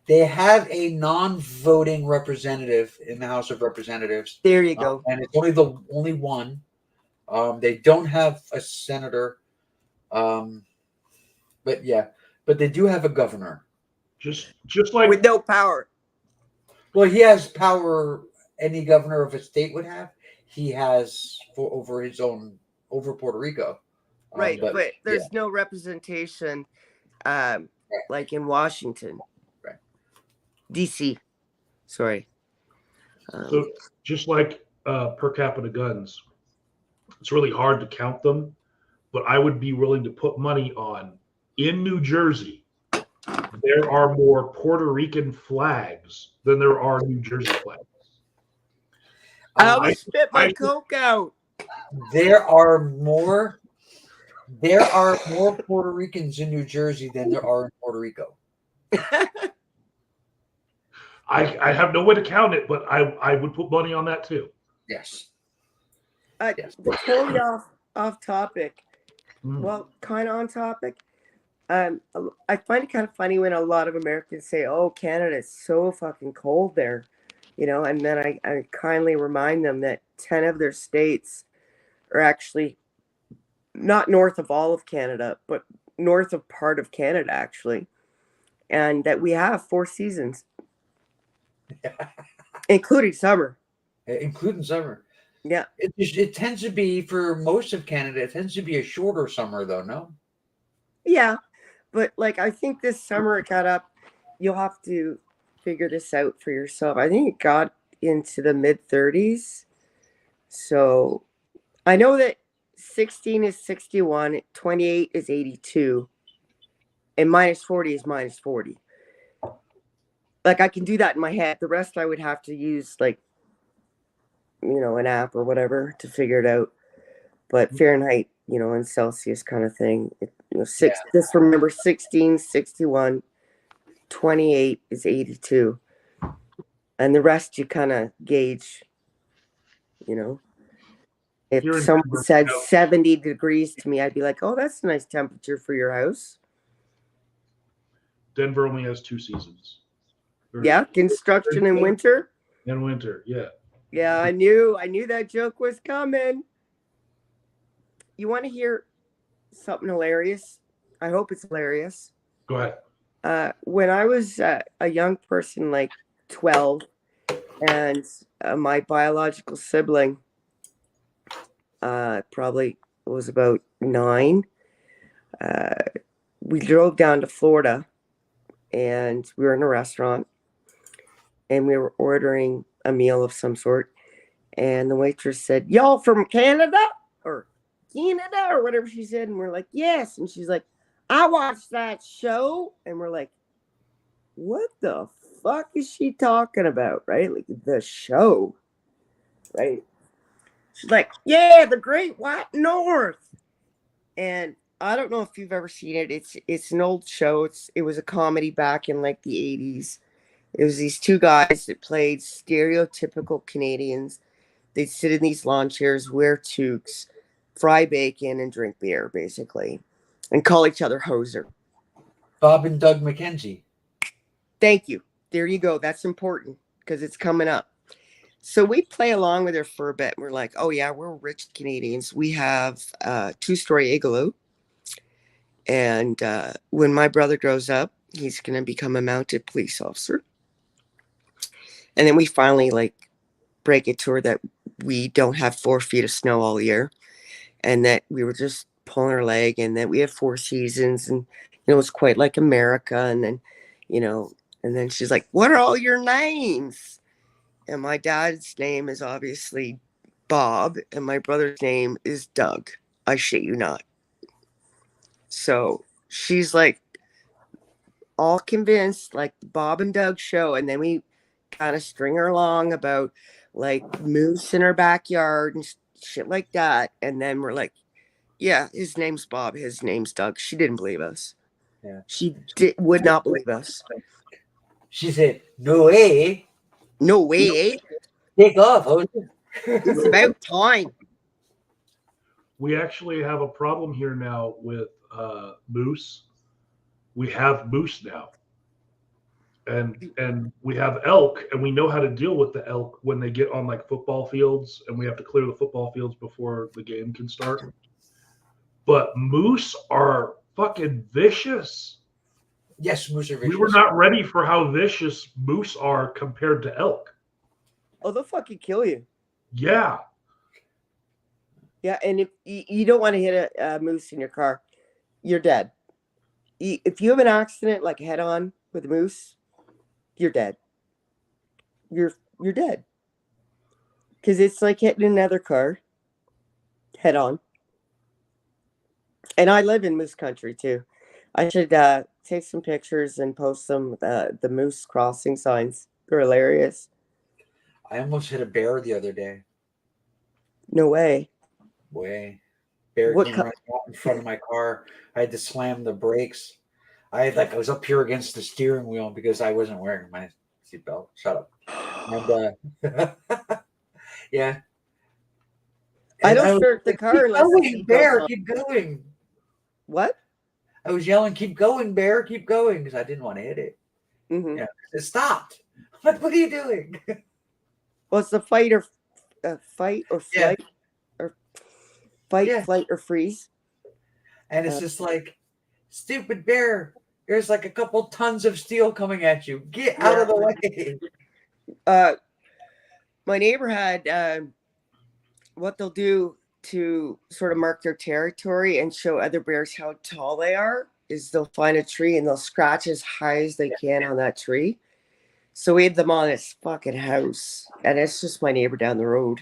They have a non-voting representative in the House of Representatives, There you go. and it's only one. They don't have a senator, but they do have a governor. Just like With no power. Well, he has power any governor of a state would have. He has over Puerto Rico. Right, but there's yeah. no representation, Right. like in Washington, Right. D.C. Sorry. so just like per capita guns, it's really hard to count them, but I would be willing to put money on in New Jersey. There are more Puerto Rican flags than there are New Jersey flags. I Um, almost spit my I- Coke out. there are more Puerto Ricans in New Jersey than there are in Puerto Rico. I have no way to count it, but I would put money on that too. Yes. Yes. Totally off topic. Mm. Well, kind of on topic. I find it kind of funny when a lot of Americans say, "Oh, Canada is so fucking cold there," and then I kindly remind them that 10 of their states are actually not north of all of Canada, but north of part of Canada, actually, and that we have 4 seasons, including summer. Including summer. Yeah. It tends to be, for most of Canada, it tends to be a shorter summer, though, no? Yeah, but like I think this summer it got up. You'll have to figure this out for yourself. I think it got into the mid 30s. So I know that 16 is 61, 28 is 82, and minus 40 is minus 40. Like I can do that in my head. The rest I would have to use like an app or whatever to figure it out. But Fahrenheit, and Celsius kind of thing. Just remember 16, 61, 28 is 82. And the rest you kind of gauge, If Here in someone Denver, said 70 degrees to me, I'd be like, oh, that's a nice temperature for your house. Denver only has 2 seasons. Yeah, construction in winter. And winter, yeah. Yeah, I knew that joke was coming. You want to hear something hilarious? I hope it's hilarious. Go ahead. When I was a young person, like 12, and my biological sibling probably was about 9, we drove down to Florida, and we were in a restaurant, and we were ordering a meal of some sort, and the waitress said, "Y'all from Canada or whatever she said," and we're like, "Yes," and she's like, "I watched that show," and we're like, "What the fuck is she talking about?" Right? Like the show, right? She's like, "Yeah, the Great White North," and I don't know if you've ever seen it. It's an old show. It was a comedy back in like the 80s. It was these 2 guys that played stereotypical Canadians. They'd sit in these lawn chairs, wear toques, fry bacon, and drink beer, basically, and call each other hoser. Bob and Doug McKenzie. Thank you. There you go. That's important because it's coming up. So we play along with her for a bit. We're like, oh, yeah, we're rich Canadians. We have a 2-story igloo. And when my brother grows up, he's going to become a mounted police officer. And then we finally break it to her that we don't have 4 feet of snow all year, and that we were just pulling her leg, and that we have 4 seasons, and it's quite like America. And then, and then she's like, "What are all your names?" And my dad's name is obviously Bob, and my brother's name is Doug. I shit you not. So she's like all convinced, like the Bob and Doug show, and then we kind of string her along about like moose in her backyard and shit like that. And then we're like, yeah, his name's Bob, his name's Doug. She didn't believe us. Yeah. She would not believe us. She said, "No way, No way. take off." Jose." It's about time. We actually have a problem here now with moose. We have moose now, and we have elk, and we know how to deal with the elk when they get on like football fields, and we have to clear the football fields before the game can start. But moose are fucking vicious. Yes, moose are vicious. We were not ready for how vicious moose are compared to elk. Oh, they'll fucking kill you. Yeah. Yeah, and if you don't want to hit a moose in your car, you're dead. If you have an accident like head on with a moose, you're dead. You're dead. Because it's like hitting another car head on. And I live in moose country too. I should take some pictures and post some the moose crossing signs. They're hilarious. I almost hit a bear the other day. No way. Bear What came right out in front of my car. I had to slam the brakes. I was up here against the steering wheel because I wasn't wearing my seatbelt. Shut up. And yeah. I And don't was start the like, car "Keep unless the going, seatbelt's bear, on." keep going. What? I was yelling, "Keep going, bear, keep going," because I didn't want to hit it. Mm-hmm. Yeah, it stopped. I'm like, "What are you doing?" Well, it's the fight or flight, Yeah. or fight, Yeah. flight, or freeze. And it's just like, "Stupid bear, there's like a couple tons of steel coming at you. Get out of the way." My neighbor had what they'll do to sort of mark their territory and show other bears how tall they are is they'll find a tree and they'll scratch as high as they can on that tree. So we had them on his fucking house, and it's just my neighbor down the road.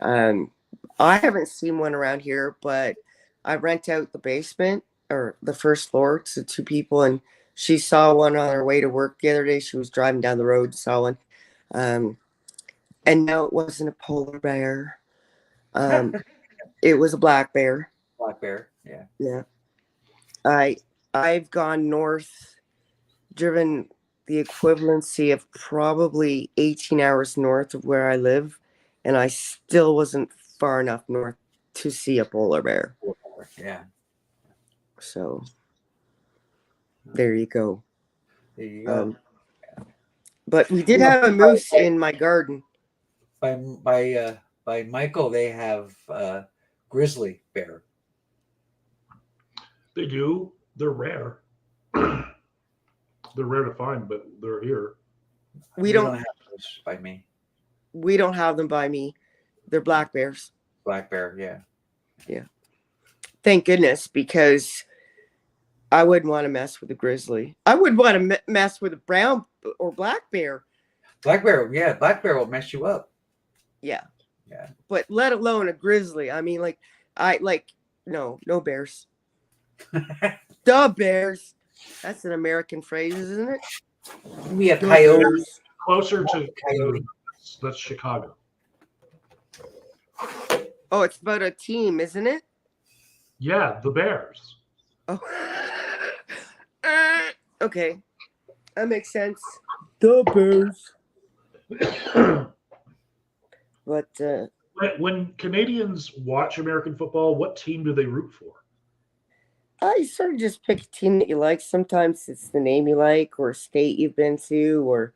I haven't seen one around here, but I rent out the basement or the first floor to two people, and she saw one on her way to work the other day. She was driving down the road, saw one. And no, it wasn't a polar bear. It was a black bear. Black bear, yeah. Yeah. I've gone north, driven the equivalency of probably 18 hours north of where I live, and I still wasn't far enough north to see a polar bear. Yeah. So there you go. There you go. But we did have a moose in my garden. By Michael, they have grizzly bear. They do. They're rare. They're rare to find, but they're here. We don't have those by me. We don't have them by me. They're black bears. Black bear, yeah. Yeah. Thank goodness, because I wouldn't want to mess with a grizzly. I wouldn't want to mess with a brown or black bear. Black bear, yeah. Black bear will mess you up. Yeah. Yeah. But let alone a grizzly. I mean, no bears. The bears. That's an American phrase, isn't it? We have coyotes. Closer to coyote. That's Chicago. Oh, it's about a team, isn't it? Yeah, the Bears. Oh. Okay. That makes sense. The Bears. But when Canadians watch American football, what team do they root for? I sort of just pick a team that you like. Sometimes it's the name you like, or a state you've been to, or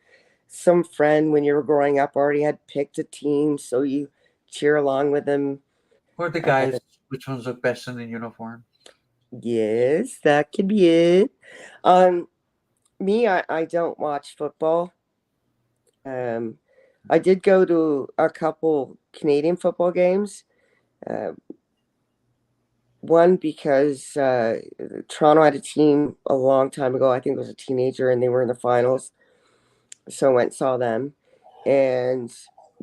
some friend when you were growing up already had picked a team, so you cheer along with them. Or the guys, which ones look best in the uniform? Yes, that could be it. Me, I don't watch football. I did go to a couple Canadian football games. One because Toronto had a team a long time ago. I think it was a teenager, and they were in the finals. So I went and saw them. And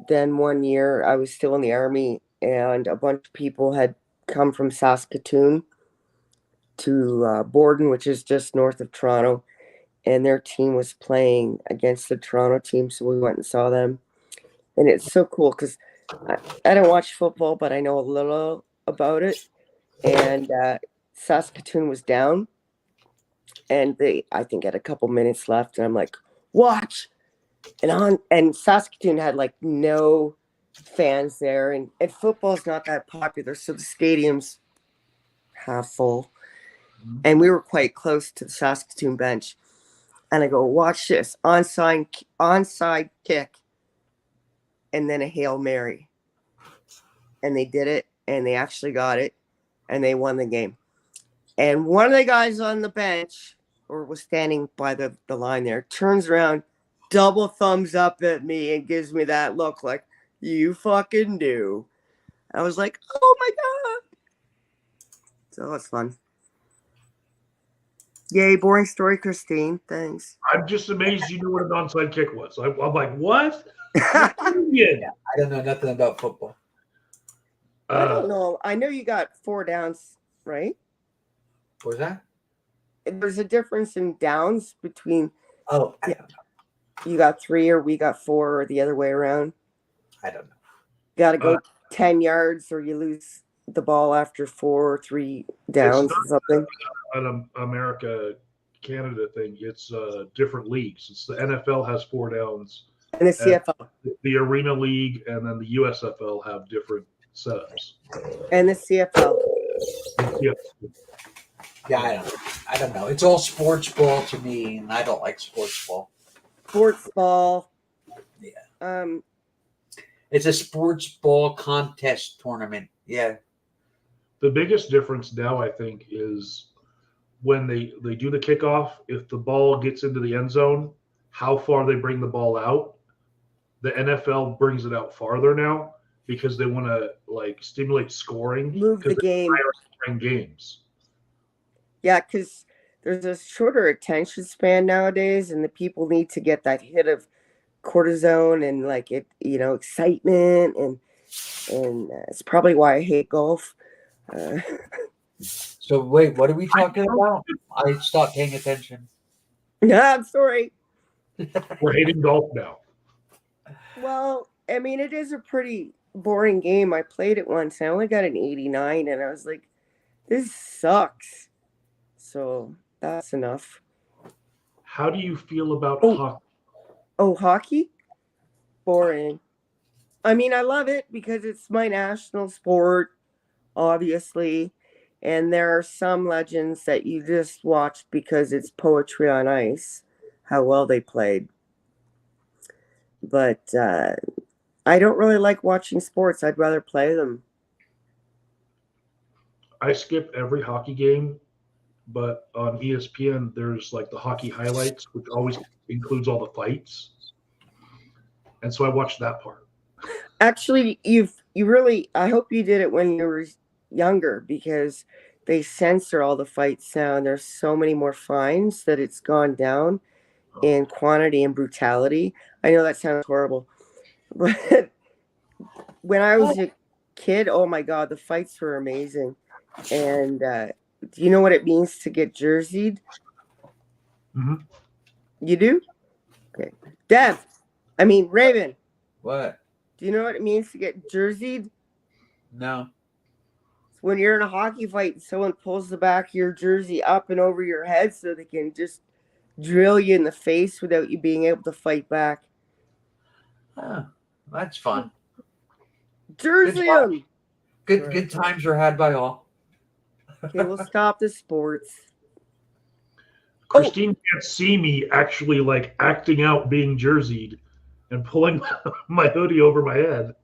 then one year I was still in the Army, and a bunch of people had come from Saskatoon to Borden, which is just north of Toronto, and their team was playing against the Toronto team, so we went and saw them. And it's so cool because I don't watch football, but I know a little about it. And Saskatoon was down, and they, I think, had a couple minutes left, and I'm like, watch. And Saskatoon had like no fans there, and football's not that popular, so the stadium's half full. And we were quite close to the Saskatoon bench. And I go, watch this, onside kick, and then a Hail Mary. And they did it, and they actually got it, and they won the game. And one of the guys on the bench, or was standing by the line there, turns around, double thumbs up at me, and gives me that look like, you fucking do. I was like, oh my God. So it's fun. Yay, boring story, Christine. Thanks. I'm just amazed you knew what an onside kick was. I'm like, what? I don't know nothing about football. I don't know. I know you got 4 downs, right? What was that? There's a difference in downs between. Oh, I don't know. You got 3 or we got 4 or the other way around. I don't know. Got to go 10 yards or you lose the ball after 4 or 3 downs or something. An America Canada thing. It's different leagues. It's the NFL has 4 downs. And the CFL. The Arena League and then the USFL have different setups. And the CFL. Yeah, I don't know. It's all sports ball to me, and I don't like sports ball. Sports ball. Yeah. It's a sports ball contest tournament. Yeah. The biggest difference now, I think, is when they do the kickoff, if the ball gets into the end zone, how far they bring the ball out. The NFL brings it out farther now because they want to like stimulate scoring. Move the game. Games. Yeah, because there's a shorter attention span nowadays, and the people need to get that hit of cortisone and like it, excitement, and it's probably why I hate golf. So wait, what are we talking about? I stopped paying attention. No, I'm sorry. We're hating golf now. Well, I mean, it is a pretty boring game. I played it once. I only got an 89, and I was like, this sucks. So that's enough. How do you feel about hockey? Oh, hockey? Boring. I mean, I love it because it's my national sport, obviously. And there are some legends that you just watch because it's poetry on ice, how well they played. But I don't really like watching sports. I'd rather play them. I skip every hockey game, but on ESPN, there's like the hockey highlights, which always includes all the fights. And so I watched that part. Actually, you really, I hope you did it when you were younger because they censor all the fights now, and there's so many more fines that it's gone down in quantity and brutality. I know that sounds horrible, but when I was a kid, oh my God, the fights were amazing. And do you know what it means to get jerseyed? Mm-hmm. You do? Okay. Raven. What? Do you know what it means to get jerseyed? No. When you're in a hockey fight, someone pulls the back of your jersey up and over your head so they can just drill you in the face without you being able to fight back. Oh, that's fun. Jersey them. Good times are had by all. Okay, we'll stop the sports. Christine can't see me actually like acting out being jerseyed and pulling my hoodie over my head.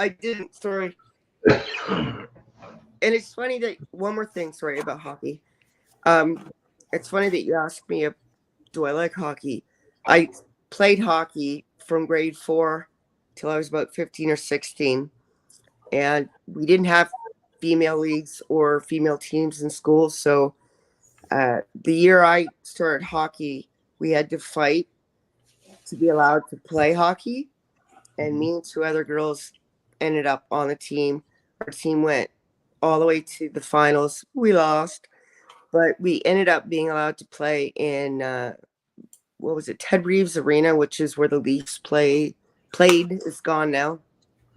I didn't, sorry. And it's funny that one more thing, sorry, about hockey. It's funny that you asked me if do I like hockey. I played hockey from grade 4 till I was about 15 or 16, and we didn't have female leagues or female teams in school. So the year I started hockey, we had to fight to be allowed to play hockey, and me and 2 other girls ended up on the team. Our team went all the way to the finals. We lost, but we ended up being allowed to play in what was it, Ted Reeves Arena, which is where the Leafs played. It's gone now.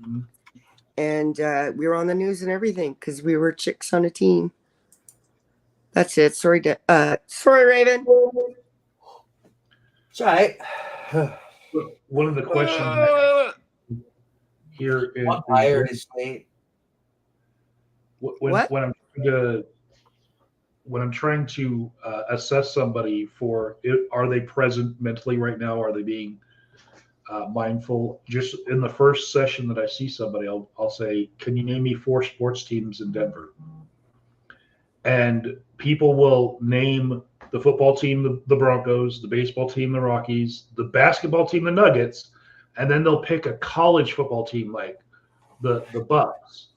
Mhm. And we were on the news and everything because we were chicks on a team. That's it. Sorry, sorry, Raven. It's all right. One of the questions here is I'm tired. It's late. What? when I'm trying to assess somebody for it, are they present mentally right now? Are they being mindful? Just in the first session that I see somebody, I'll say, "Can you name me 4 sports teams in Denver?" And people will name the football team, the Broncos, the baseball team, the Rockies, the basketball team, the Nuggets, and then they'll pick a college football team like the Bucks,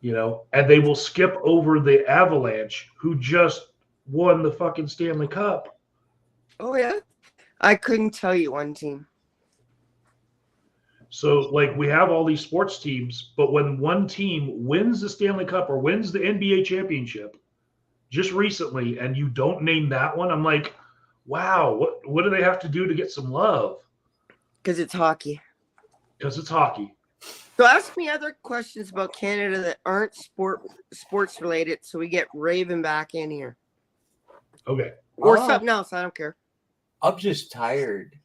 and they will skip over the Avalanche, who just won the fucking Stanley Cup. Oh, yeah? I couldn't tell you one team. So, we have all these sports teams, but when one team wins the Stanley Cup or wins the NBA championship just recently, and you don't name that one, I'm like, wow, what do they have to do to get some love? Because it's hockey. Because it's hockey. So ask me other questions about Canada that aren't sports related, so we get Raven back in here. Okay. Or something else. I don't care. I'm just tired.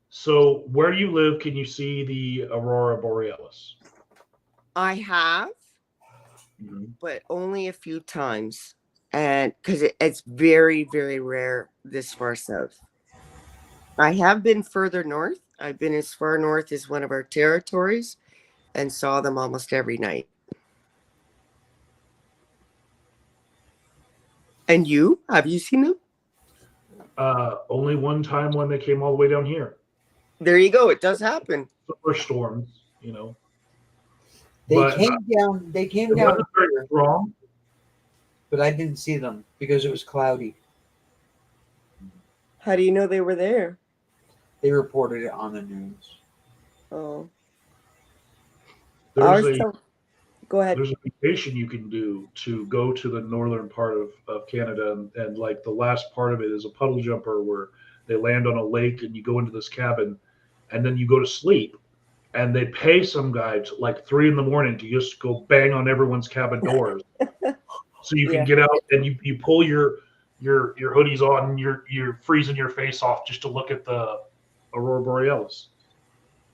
So where you live, can you see the Aurora Borealis? I have, but only a few times. And because it's very, very rare this far south. I have been further north. I've been as far north as one of our territories and saw them almost every night. And you? Have you seen them? Only one time when they came all the way down here. There you go. It does happen. Or storms, They But, came down. They came It down wasn't very here, strong. but I didn't see them because it was cloudy. How do you know they were there? They reported it on the news. Oh. Go ahead. There's a vacation you can do to go to the northern part of Canada, and the last part of it is a puddle jumper where they land on a lake and you go into this cabin and then you go to sleep, and they pay some guy to 3 a.m. to just go bang on everyone's cabin doors so you can get out and you pull your hoodies on and you're freezing your face off just to look at the Aurora Borealis.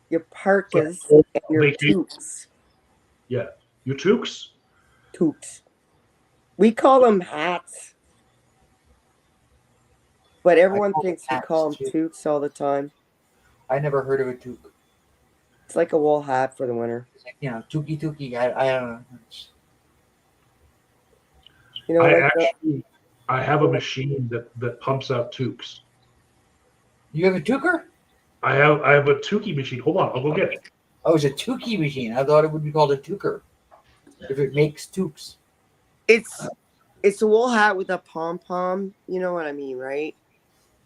Your parkas So, and your vacation. toques. Yeah. Your toques? Toques. We call them hats. But everyone call them thinks we hats, call them too. toques all the time. I never heard of a toque. It's like a wool hat for the winter. It's like, tookie. I don't know. I have a machine that pumps out toques. You have a toquer? I have a Tukey machine. Hold on, I'll go get it. Oh, it's a Tukey machine. I thought it would be called a toquer if it makes toques. It's a wool hat with a pom-pom. You know what I mean, right?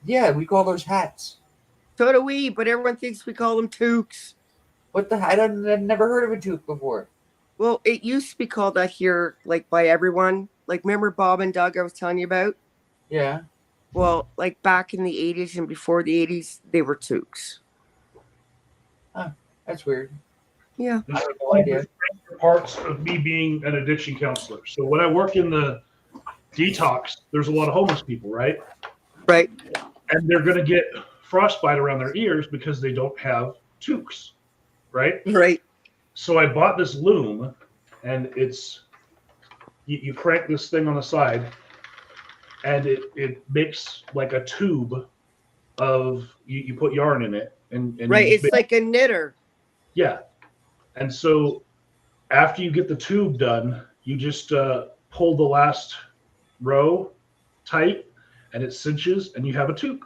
Yeah, we call those hats. So do we, but everyone thinks we call them toques. What the? I've never heard of a toque before. Well, it used to be called that here, by everyone. Remember Bob and Doug I was telling you about? Yeah. Well, back in the 80s and before the 80s, they were toques. That's weird. Yeah. I have no idea. Parts of me being an addiction counselor. So when I work in the detox, there's a lot of homeless people, right? Right. And they're going to get frostbite around their ears because they don't have toques, right? Right. So I bought this loom, and it's you crank this thing on the side, and it makes a tube of you put yarn in it, and right. It's like a knitter. Yeah. And so after you get the tube done, you just pull the last row tight, and it cinches, and you have a toque.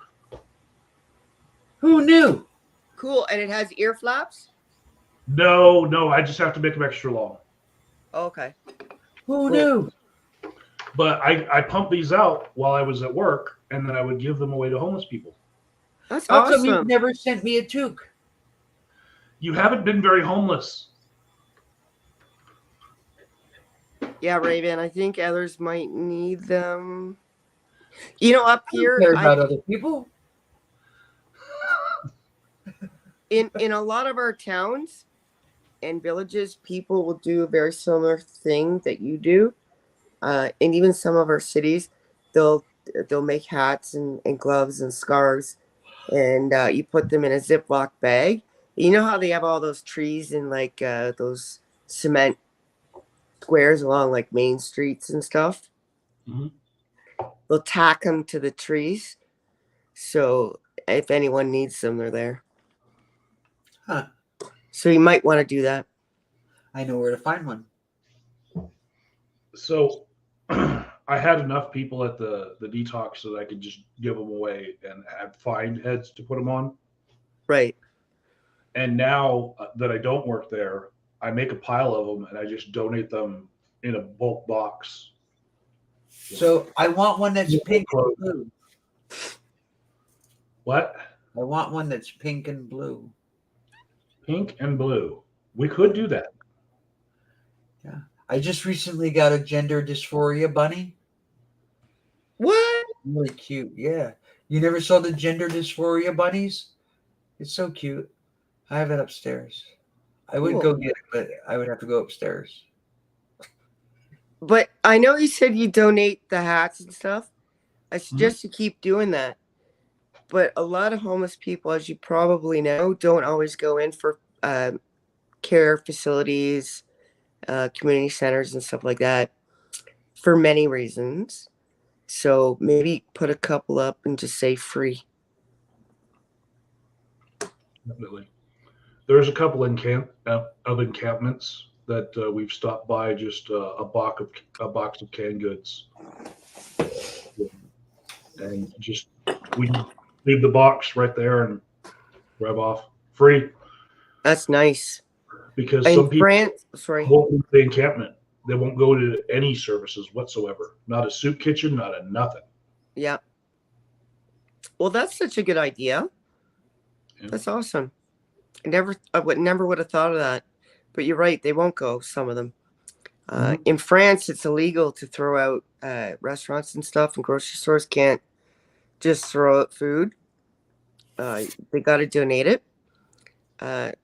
Who knew? Cool. And it has ear flaps? No, I just have to make them extra long. Okay. Who knew? But I pumped these out while I was at work, and then I would give them away to homeless people. That's How awesome. come you've never sent me a toque? You haven't been very homeless. Yeah, Raven. I think others might need them. You know, up I don't here, care about other people. in a lot of our towns and villages, people will do a very similar thing that you do. And even some of our cities, they'll they'll make hats and gloves and scarves, and you put them in a Ziploc bag. You know how they have all those trees and like those cement squares along like main streets and stuff. Mhm. They'll tack them to the trees, so if anyone needs them, they're there. Huh. So you might want to do that. I know where to find one. So I had enough people at the detox so that I could just give them away and have find heads to put them on. Right. And now that I don't work there, I make a pile of them and I just donate them in a bulk box. So I want one that's pink and blue. What? I want one that's pink and blue. Pink and blue. We could do that. Yeah. I just recently got a gender dysphoria bunny. What? Really cute. Yeah. You never saw the gender dysphoria bunnies? It's so cute. I have it upstairs. I would Cool. go get it, but I would have to go upstairs. But I know you said you donate the hats and stuff. I suggest you keep doing that. But a lot of homeless people, as you probably know, don't always go in for care facilities, community centers, and stuff like that for many reasons. So maybe put a couple up and just say free. Definitely. There's a couple of encampments that we've stopped by. Just a box of canned goods, and just we leave the box right there and drive off free. That's nice. Because In some people France, sorry. won't leave the encampment. They won't go to any services whatsoever. Not a soup kitchen, not a nothing. Yeah. Well, that's such a good idea. Yeah. That's awesome. I would never would have thought of that. But you're right, they won't go, some of them. In France, it's illegal to throw out restaurants and stuff, and grocery stores can't just throw out food. They got to donate it.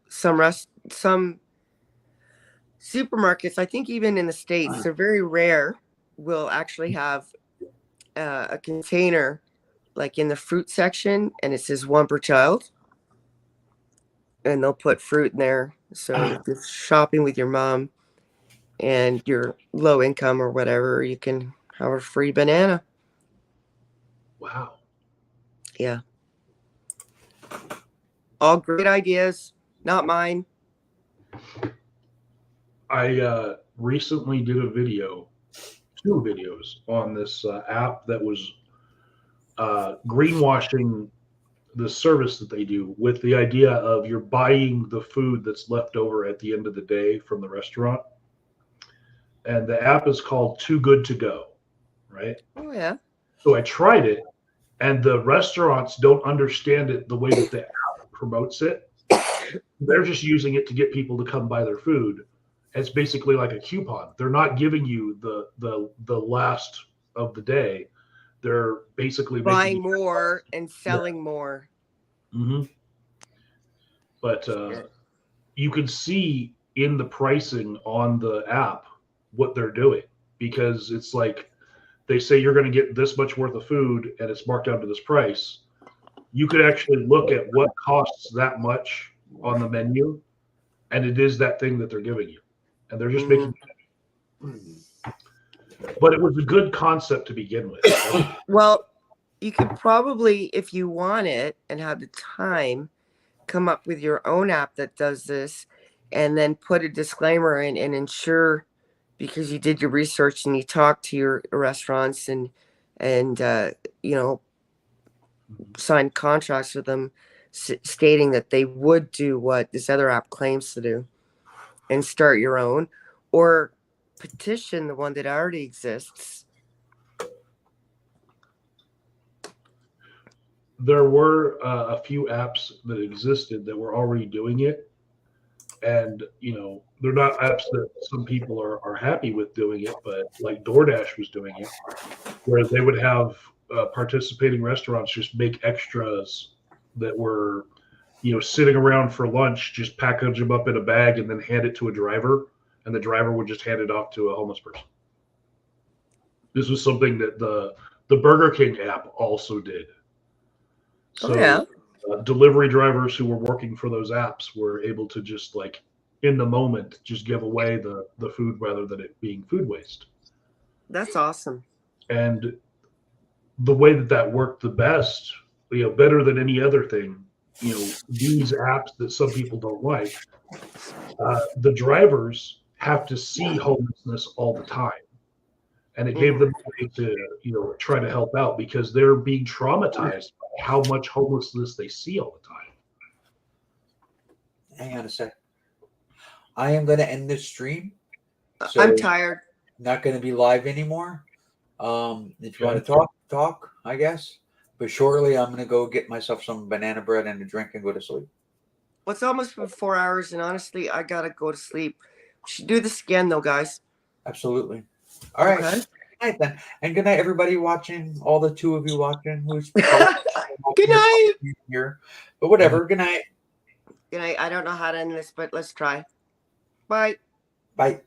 Some supermarkets, I think even in the States, they're very rare, will actually have a container like in the fruit section, and it says one per child. And they'll put fruit in there. So if you're shopping with your mom and you're low income or whatever, you can have a free banana. Wow. Yeah. All great ideas, not mine. I recently did two videos on this app that was greenwashing the service that they do with the idea of you're buying the food that's left over at the end of the day from the restaurant. And the app is called Too Good to Go, right? Oh, yeah. So I tried it, and the restaurants don't understand it the way that the app promotes it. They're just using it to get people to come buy their food. It's basically like a coupon. They're not giving you the last of the day. They're basically buying more and selling more. Mm-hmm. But you can see in the pricing on the app what they're doing, because it's like they say you're going to get this much worth of food and it's marked down to this price. You could actually look at what costs that much on the menu, and it is that thing that they're giving you, and they're just making. But it was a good concept to begin with. Well, you could probably, if you want it and have the time, come up with your own app that does this, and then put a disclaimer in and ensure, because you did your research and you talked to your restaurants and signed contracts with them stating that they would do what this other app claims to do, and start your own, or petition the one that already exists. There were a few apps that existed that were already doing it, And they're not apps that some people are happy with doing it, but like DoorDash was doing it, where they would have participating restaurants just make extras that were sitting around for lunch, just package them up in a bag and then hand it to a driver, and the driver would just hand it off to a homeless person. This was something that the Burger King app also did. So yeah. delivery drivers who were working for those apps were able to just like in the moment just give away the food rather than it being food waste. That's awesome. And the way that worked the best, better than any other thing, these apps that some people don't like, the drivers have to see homelessness all the time. And it gave them a way to try to help out because they're being traumatized by how much homelessness they see all the time. Hang on a sec. I am going to end this stream. So I'm tired. Not going to be live anymore. If you Okay. want to talk, I guess. But shortly, I'm going to go get myself some banana bread and a drink and go to sleep. Well, it's almost been 4 hours, and honestly, I gotta go to sleep. We should do this again, though, guys. Absolutely. All right. Okay. Good night then. And good night, everybody watching. All the 2 of you watching. Who's Good night. here? But whatever. Good night. Good night. I don't know how to end this, but let's try. Bye. Bye.